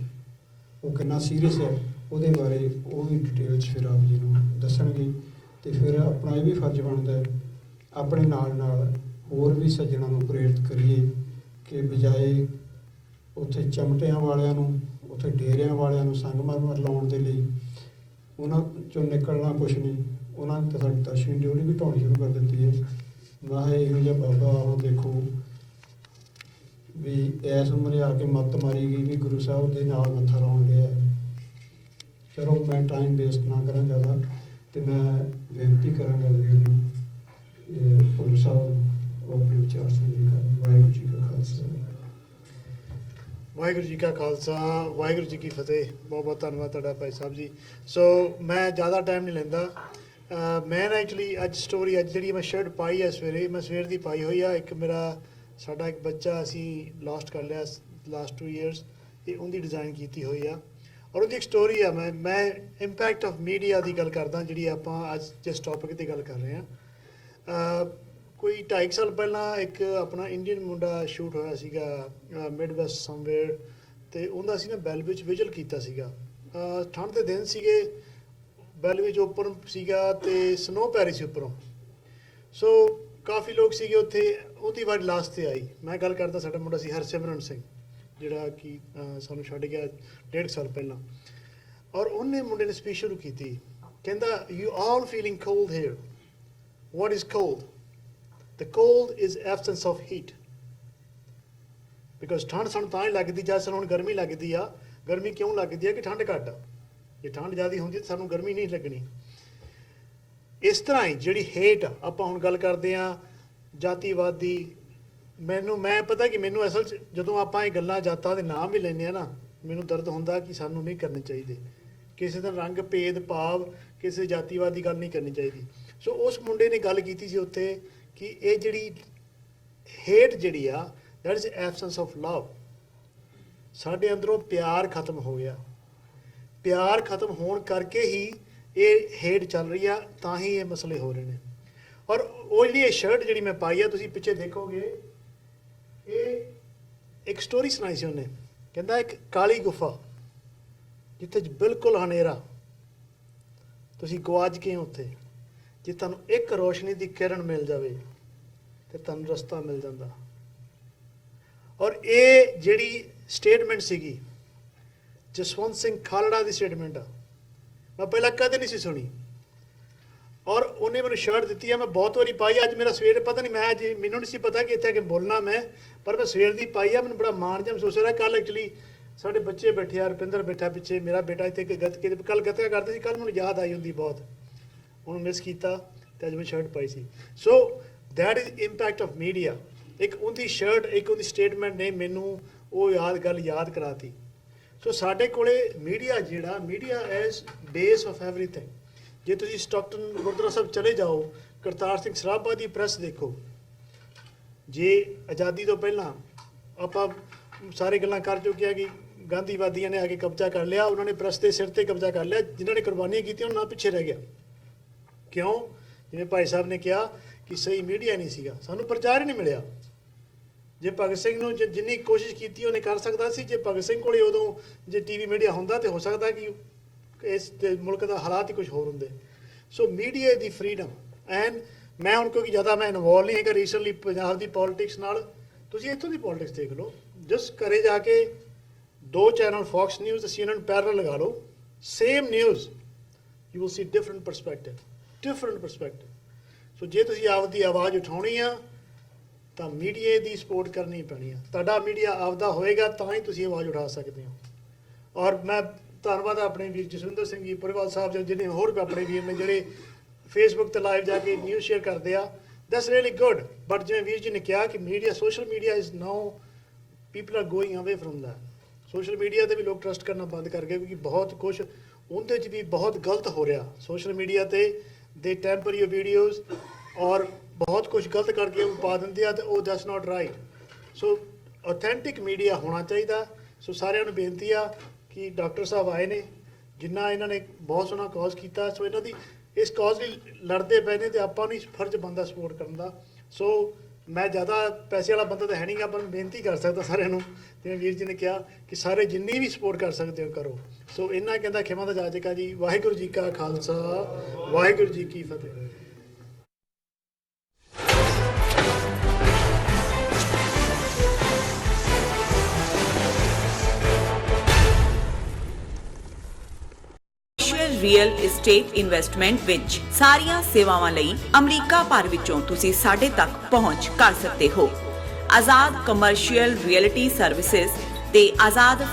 ਉਹ ਕਿੰਨਾ ਸੀਰੀਅਸ ਹੈ ਉਹਦੇ ਬਾਰੇ ਉਹ ਵੀ ਡਿਟੇਲ 'ਚ ਫਿਰ ਆਪ ਜੀ ਨੂੰ ਦੱਸਣਗੇ। ਤੇ ਫਿਰ ਆਪਣਾ ਇਹ ਵੀ ਫਰਜ਼ ਬਣਦਾ ਹੈ ਆਪਣੇ ਨਾਲ ਨਾਲ ਹੋਰ ਵੀ ਸੱਜਣਾਂ ਨੂੰ ਪ੍ਰੇਰਿਤ ਕਰੀਏ ਕਿ ਬਜਾਏ ਉੱਥੇ ਚਮਟਿਆਂ ਵਾਲਿਆਂ ਨੂੰ, ਉੱਥੇ ਡੇਰਿਆਂ ਵਾਲਿਆਂ ਨੂੰ ਸੰਗਮਰਮਰ ਲਾਉਣ ਦੇ ਲਈ ਉਹਨਾਂ 'ਚੋਂ ਨਿਕਲਣਾ ਕੁਛ ਨਹੀਂ। ਉਹਨਾਂ ਨੇ ਤਾਂ ਸਾਡੀ ਦਰਸ਼ਨੀ ਡਿਊਟੀ ਵੀ ਢਾਉਣੀ ਸ਼ੁਰੂ ਕਰ ਦਿੱਤੀ ਹੈ। ਮੈਂ ਇਹੋ ਜਿਹਾ ਬਾਬਾ ਹੁਣ ਦੇਖੋ ਵੀ ਇਸ ਉਮਰੇ ਆ ਕੇ ਮੱਤ ਮਾਰੀ ਗਈ ਵੀ ਗੁਰੂ ਸਾਹਿਬ ਦੇ ਨਾਲ ਮੱਥਾ ਲਾਉਣ ਲਿਆ। ਚਲੋ ਮੈਂ ਟਾਈਮ ਵੇਸਟ ਨਾ ਕਰਾਂ ਜ਼ਿਆਦਾ, ਤੇ ਮੈਂ ਬੇਨਤੀ ਕਰਾਂਗਾ ਵੀਰ ਨੂੰ ਭੁੱਲਰ ਸਾਹਿਬ ਉਹ ਆਪਣੇ ਵਿਚਾਰ ਸਾਂਝੇ ਕਰਨ। ਵਾਹਿਗੁਰੂ ਜੀ ਕਾ ਖਾਲਸਾ, ਵਾਹਿਗੁਰੂ ਜੀ ਕਾ ਖਾਲਸਾ, ਵਾਹਿਗੁਰੂ ਜੀ ਕੀ ਫਤਿਹ। ਬਹੁਤ ਬਹੁਤ ਧੰਨਵਾਦ ਤੁਹਾਡਾ ਭਾਈ ਸਾਹਿਬ ਜੀ। ਸੋ ਮੈਂ ਜ਼ਿਆਦਾ ਟਾਈਮ ਨਹੀਂ ਲੈਂਦਾ। ਮੈਂ ਨਾ ਐਕਚੁਅਲੀ ਅੱਜ ਸਟੋਰੀ ਅੱਜ ਜਿਹੜੀ ਮੈਂ ਸ਼ਰਟ ਪਾਈ ਹੈ ਸਵੇਰੇ, ਮੈਂ ਸਵੇਰ ਦੀ ਪਾਈ ਹੋਈ ਆ। ਇੱਕ ਸਾਡਾ ਇੱਕ ਬੱਚਾ ਅਸੀਂ ਲਾਸਟ ਕਰ ਲਿਆ ਲਾਸਟ 2 ਇਅਰਸ, ਇਹ ਉਹਦੀ ਡਿਜ਼ਾਈਨ ਕੀਤੀ ਹੋਈ ਆ ਔਰ ਉਹਦੀ ਇੱਕ ਸਟੋਰੀ ਆ। ਮੈਂ ਇੰਪੈਕਟ ਆਫ ਮੀਡੀਆ ਦੀ ਗੱਲ ਕਰਦਾ, ਜਿਹੜੀ ਆਪਾਂ ਅੱਜ ਜਿਸ ਟੌਪਿਕ 'ਤੇ ਗੱਲ ਕਰ ਰਹੇ ਹਾਂ। ਕੋਈ 2.5 ਸਾਲ ਪਹਿਲਾਂ ਇੱਕ ਆਪਣਾ ਇੰਡੀਅਨ ਮੁੰਡਾ ਸ਼ੂਟ ਹੋਇਆ ਸੀਗਾ ਮਿਡ ਵੈਸਟ ਸਮਵੇਅਰ, ਅਤੇ ਉਹਦਾ ਅਸੀਂ ਨਾ ਬੈਲ ਵਿੱਚ ਵਿਜਲ ਕੀਤਾ ਸੀਗਾ। ਠੰਡ ਦੇ ਦਿਨ ਸੀਗੇ, ਬੈਲ ਵਿੱਚ ਉੱਪਰ ਸੀਗਾ ਅਤੇ ਸਨੋ ਪੈ ਰਹੀ ਸੀ ਉੱਪਰੋਂ। ਸੋ ਕਾਫੀ ਲੋਕ ਸੀਗੇ ਉੱਥੇ। ਉਹਦੀ ਵਾਰੀ ਲਾਸਟ 'ਤੇ ਆਈ। ਮੈਂ ਗੱਲ ਕਰਦਾ, ਸਾਡਾ ਮੁੰਡਾ ਸੀ ਹਰਸਿਮਰਨ ਸਿੰਘ, ਜਿਹੜਾ ਕਿ ਸਾਨੂੰ ਛੱਡ ਗਿਆ 1.5 ਸਾਲ ਪਹਿਲਾਂ। ਔਰ ਉਹਨੇ ਮੁੰਡੇ ਨੇ ਸਪੀਚ ਸ਼ੁਰੂ ਕੀਤੀ, ਕਹਿੰਦਾ you all feeling cold here, what is cold? The cold is absence of heat. Because ਠੰਡ ਸਾਨੂੰ ਤਾਂ ਹੀ ਲੱਗਦੀ ਜਦ ਸਾਨੂੰ ਹੁਣ ਗਰਮੀ ਲੱਗਦੀ ਆ। ਗਰਮੀ ਕਿਉਂ ਲੱਗਦੀ ਆ ਕਿ ਠੰਡ ਘੱਟ ਆ। ਜੇ ਠੰਡ ਜ਼ਿਆਦਾ ਹੁੰਦੀ ਤਾਂ ਸਾਨੂੰ ਗਰਮੀ ਨਹੀਂ ਲੱਗਣੀ। ਇਸ ਤਰ੍ਹਾਂ ਹੀ ਜਿਹੜੀ ਹੇਟ ਆਪਾਂ ਹੁਣ ਗੱਲ ਕਰਦੇ ਆ ਜਾਤੀਵਾਦ ਦੀ, ਮੈਂ ਪਤਾ ਕਿ ਮੈਨੂੰ ਅਸਲ 'ਚ ਜਦੋਂ ਆਪਾਂ ਇਹ ਗੱਲਾਂ ਜਾਤਾਂ ਦੇ ਨਾਮ ਵੀ ਲੈਂਦੇ ਆ ਨਾ, ਮੈਨੂੰ ਦਰਦ ਹੁੰਦਾ ਕਿ ਸਾਨੂੰ ਨਹੀਂ ਕਰਨੇ ਚਾਹੀਦੇ। ਕਿਸੇ ਦਾ ਰੰਗ ਭੇਦ ਭਾਵ, ਕਿਸੇ ਜਾਤੀਵਾਦ ਦੀ ਗੱਲ ਨਹੀਂ ਕਰਨੀ ਚਾਹੀਦੀ। ਸੋ ਉਸ ਮੁੰਡੇ ਨੇ ਗੱਲ ਕੀਤੀ ਸੀ ਉੱਥੇ ਕਿ ਇਹ ਜਿਹੜੀ ਹੇਟ ਜਿਹੜੀ ਆ, that is absence of love. ਸਾਡੇ ਅੰਦਰੋਂ ਪਿਆਰ ਖਤਮ ਹੋ ਗਿਆ। ਪਿਆਰ ਖਤਮ ਹੋਣ ਕਰਕੇ ਹੀ ਇਹ ਹੇਟ ਚੱਲ ਰਹੀ ਆ, ਤਾਂ ਹੀ ਇਹ ਮਸਲੇ ਹੋ ਰਹੇ ਨੇ। ਔਰ ਉਹ ਜਿਹੜੀ ਇਹ ਸ਼ਰਟ ਜਿਹੜੀ ਮੈਂ ਪਾਈ ਆ, ਤੁਸੀਂ ਪਿੱਛੇ ਦੇਖੋਗੇ, ਇਹ ਇੱਕ ਸਟੋਰੀ ਸੁਣਾਈ ਸੀ ਉਹਨੇ। ਕਹਿੰਦਾ ਇੱਕ ਕਾਲੀ ਗੁਫਾ ਜਿੱਥੇ ਬਿਲਕੁਲ ਹਨੇਰਾ, ਤੁਸੀਂ ਗਵਾਚ ਗਏ ਹੋ ਉੱਥੇ। ਜੇ ਤੁਹਾਨੂੰ ਇੱਕ ਰੋਸ਼ਨੀ ਦੀ ਕਿਰਨ ਮਿਲ ਜਾਵੇ ਤੇ ਤੁਹਾਨੂੰ ਰਸਤਾ ਮਿਲ ਜਾਂਦਾ। ਔਰ ਇਹ ਜਿਹੜੀ ਸਟੇਟਮੈਂਟ ਸੀਗੀ ਜਸਵੰਤ ਸਿੰਘ ਖਾਲੜਾ ਦੀ ਸਟੇਟਮੈਂਟ ਆ, ਮੈਂ ਪਹਿਲਾਂ ਕਦੇ ਨਹੀਂ ਸੀ ਸੁਣੀ। ਔਰ ਉਹਨੇ ਮੈਨੂੰ ਸ਼ਰਟ ਦਿੱਤੀ ਹੈ, ਮੈਂ ਬਹੁਤ ਵਾਰੀ ਪਾਈ। ਅੱਜ ਮੇਰਾ ਸਵੇਰ ਪਤਾ ਨਹੀਂ, ਮੈਂ ਅੱਜ ਮੈਨੂੰ ਨਹੀਂ ਸੀ ਪਤਾ ਕਿ ਇੱਥੇ ਆ ਕੇ ਬੋਲਣਾ ਮੈਂ, ਪਰ ਮੈਂ ਸਵੇਰ ਦੀ ਪਾਈ ਆ। ਮੈਨੂੰ ਬੜਾ ਮਾਣ ਜਿਹਾ ਮਹਿਸੂਸ ਹੋ ਰਿਹਾ। ਕੱਲ ਐਕਚੁਅਲੀ ਸਾਡੇ ਬੱਚੇ ਬੈਠੇ ਆ, ਰੁਪਿੰਦਰ ਬੈਠਾ ਪਿੱਛੇ, ਮੇਰਾ ਬੇਟਾ ਇੱਥੇ ਗੱਤਕੇ ਕੱਲ ਗੱਤਕਾ ਕਰਦੇ ਸੀ। ਕੱਲ ਮੈਨੂੰ ਯਾਦ ਆਈ ਹੁੰਦੀ ਬਹੁਤ, ਉਹਨੂੰ ਮਿਸ ਕੀਤਾ ਤੇ ਅੱਜ ਮੈਂ ਸ਼ਰਟ ਪਾਈ ਸੀ। So that is impact of media. ਇੱਕ ਉਹਦੀ ਸ਼ਰਟ, ਇੱਕ ਉਹਦੀ ਸਟੇਟਮੈਂਟ ਨੇ ਮੈਨੂੰ ਉਹ ਗੱਲ ਯਾਦ ਕਰਾਤੀ। ਸੋ ਸਾਡੇ ਕੋਲੇ ਮੀਡੀਆ ਜਿਹੜਾ media as base of everything. ਜੇ ਤੁਸੀਂ ਸਟਾਕਟਨ ਗੁਰਦੁਆਰਾ ਸਾਹਿਬ ਚਲੇ ਜਾਓ, ਕਰਤਾਰ ਸਿੰਘ ਸਰਾਭਾ ਦੀ ਪ੍ਰੈਸ ਦੇਖੋ। ਜੇ ਆਜ਼ਾਦੀ ਤੋਂ ਪਹਿਲਾਂ ਆਪਾਂ ਸਾਰੇ ਗੱਲਾਂ ਕਰ ਚੁੱਕੇ ਆ ਕਿ ਗਾਂਧੀਵਾਦੀਆਂ ਨੇ ਆ ਕੇ ਕਬਜ਼ਾ ਕਰ ਲਿਆ, ਉਹਨਾਂ ਨੇ ਪ੍ਰੈਸ ਦੇ ਸਿਰ ਤੇ ਕਬਜ਼ਾ ਕਰ ਲਿਆ। ਜਿਨ੍ਹਾਂ ਨੇ ਕੁਰਬਾਨੀਆਂ ਕੀਤੀਆਂ ਉਹਨਾਂ ਨਾਲ ਪਿੱਛੇ ਰਹਿ ਗਿਆ। ਕਿਉਂ? ਜਿਵੇਂ ਭਾਈ ਸਾਹਿਬ ਨੇ ਕਿਹਾ ਕਿ ਸਹੀ ਮੀਡੀਆ ਨਹੀਂ ਸੀਗਾ, ਸਾਨੂੰ ਪ੍ਰਚਾਰ ਹੀ ਨਹੀਂ ਮਿਲਿਆ। ਜੇ ਭਗਤ ਸਿੰਘ ਨੂੰ ਜਿੰਨੀ ਕੋਸ਼ਿਸ਼ ਕੀਤੀ ਉਹਨੇ ਕਰ ਸਕਦਾ ਸੀ। ਜੇ ਭਗਤ ਸਿੰਘ ਕੋਲੇ ਉਦੋਂ ਜੇ ਟੀਵੀ ਮੀਡੀਆ ਹੁੰਦਾ ਤੇ ਹੋ ਸਕਦਾ ਕਿ ਇਸ ਮੁਲਕ ਦਾ ਹਾਲਾਤ ਹੀ ਕੁਝ ਹੋਰ ਹੁੰਦੇ। ਸੋ ਮੀਡੀਆ ਦੀ ਫਰੀडम ਐਂਡ ਮੈਂ ਹੁਣ ਕਿਉਂਕਿ ਜ਼ਿਆਦਾ ਮੈਂ ਇਨਵੋਲਵ ਨਹੀਂ ਹੈਗਾ ਰੀਸੈਂਟਲੀ ਪੰਜਾਬ ਦੀ ਪੋਲਿਟਿਕਸ ਨਾਲ। ਤੁਸੀਂ ਇੱਥੋਂ ਦੀ ਪੋਲਿਟਿਕਸ ਦੇਖ ਲਓ। ਜਸਟ ਘਰੇ ਜਾ ਕੇ 2 ਚੈਨਲ ਫੌਕਸ ਨਿਊਜ਼ ਤੇ CNN ਪੈਰਲਲ ਲਗਾ ਲਓ, same news, you will see different perspective. So ਜੇ ਤੁਸੀਂ ਆਪਦੀ ਆਵਾਜ਼ ਉਠਾਉਣੀ ਆ ਤਾਂ ਮੀਡੀਆ ਦੀ ਸਪੋਰਟ ਕਰਨੀ ਪੈਣੀ ਆ। ਤੁਹਾਡਾ ਮੀਡੀਆ ਆਪਦਾ ਹੋਏਗਾ ਤਾਂ ਹੀ ਤੁਸੀਂ ਆਵਾਜ਼ ਉਠਾ ਸਕਦੇ ਹੋ। ਔਰ ਮੈਂ ਧੰਨਵਾਦ ਆਪਣੇ ਵੀਰ ਜਸਵਿੰਦਰ ਸਿੰਘ ਜੀ ਪੁਰੇਵਾਲ ਸਾਹਿਬ ਜਿਹਨੇ ਹੋਰ ਵੀ ਆਪਣੇ ਵੀਰ ਨੇ ਜਿਹੜੇ ਫੇਸਬੁੱਕ ਤੇ ਲਾਈਵ ਜਾ ਕੇ ਨਿਊਜ਼ ਸ਼ੇਅਰ ਕਰਦੇ ਆ। That's really good. ਬਟ ਜਿਵੇਂ ਵੀਰ ਜੀ ਨੇ ਕਿਹਾ ਕਿ media social media is now people are going ਅਵੇ ਫਰਮ दैट। ਸੋਸ਼ਲ ਮੀਡੀਆ ਤੇ ਵੀ ਲੋਕ ਟਰਸਟ ਕਰਨਾ ਬੰਦ ਕਰ ਗਏ ਕਿਉਂਕਿ ਬਹੁਤ ਕੁਝ ਉਹਦੇ 'ਚ ਵੀ ਬਹੁਤ ਗਲਤ ਹੋ ਰਿਹਾ। ਸੋਸ਼ਲ ਮੀਡੀਆ ਤੇ ਦੇ ਟੈਂਪਰ ਯੂਰ ਵੀਡੀਓਜ਼ ਔਰ ਬਹੁਤ ਕੁਝ ਗਲਤ ਕਰਕੇ ਉਹ ਪਾ ਦਿੰਦੇ ਆ ਤੇ ਉਹ that's not right. So authentic media ਹੋਣਾ ਚਾਹੀਦਾ। ਸੋ ਸਾਰਿਆਂ ਨੂੰ ਬੇਨਤੀ ਆ ਕਿ ਡਾਕਟਰ ਸਾਹਿਬ ਆਏ ਨੇ, ਜਿੰਨਾ ਇਹਨਾਂ ਨੇ ਬਹੁਤ ਸੋਹਣਾ ਕਾਜ਼ ਕੀਤਾ। ਸੋ ਇਹਨਾਂ ਦੀ ਇਸ ਕਾਜ਼ ਲਈ ਲੜਦੇ ਪਏ ਨੇ ਤੇ ਆਪਾਂ ਨੂੰ ਫਰਜ਼ ਬਣਦਾ ਸਪੋਰਟ ਕਰਨ ਦਾ। ਸੋ ਮੈਂ ਜ਼ਿਆਦਾ ਪੈਸੇ ਵਾਲਾ ਬੰਦਾ ਤਾਂ ਹੈ ਨਹੀਂਗਾ, ਪਰ ਬੇਨਤੀ ਕਰ ਸਕਦਾ ਸਾਰਿਆਂ ਨੂੰ, ਜਿਵੇਂ ਵੀਰ ਜੀ ਨੇ ਕਿਹਾ ਕਿ ਸਾਰੇ ਜਿੰਨੀ ਵੀ ਸਪੋਰਟ ਕਰ ਸਕਦੇ ਹੋ ਕਰੋ। ਸੋ ਇਹਨਾਂ ਕਹਿੰਦਾ ਖਿਮਾ ਦਾ ਜਾਜਕਾ ਜੀ। ਵਾਹਿਗੁਰੂ ਜੀ ਕਾ ਖਾਲਸਾ, ਵਾਹਿਗੁਰੂ ਜੀ ਕੀ ਫਤਿਹ। ਰੀਅਲ ਏਸਟੇਟ ਇਨਵੈਸਟਮੈਂਟ ਵਿੱਚ ਸਾਰੀਆਂ ਸੇਵਾਵਾਂ ਲਈ ਅਮਰੀਕਾ ਭਰ ਵਿੱਚੋਂ ਤੁਸੀਂ ਸਾਡੇ ਤੱਕ ਪਹੁੰਚ ਕਰ ਸਕਦੇ ਹੋ। ਆਜ਼ਾਦ ਕਮਰਸ਼ੀਅਲ ਰੀਅਲਟੀ ਸਰਵਿਸਿਜ਼ ਤੇ ਆਜ਼ਾਦ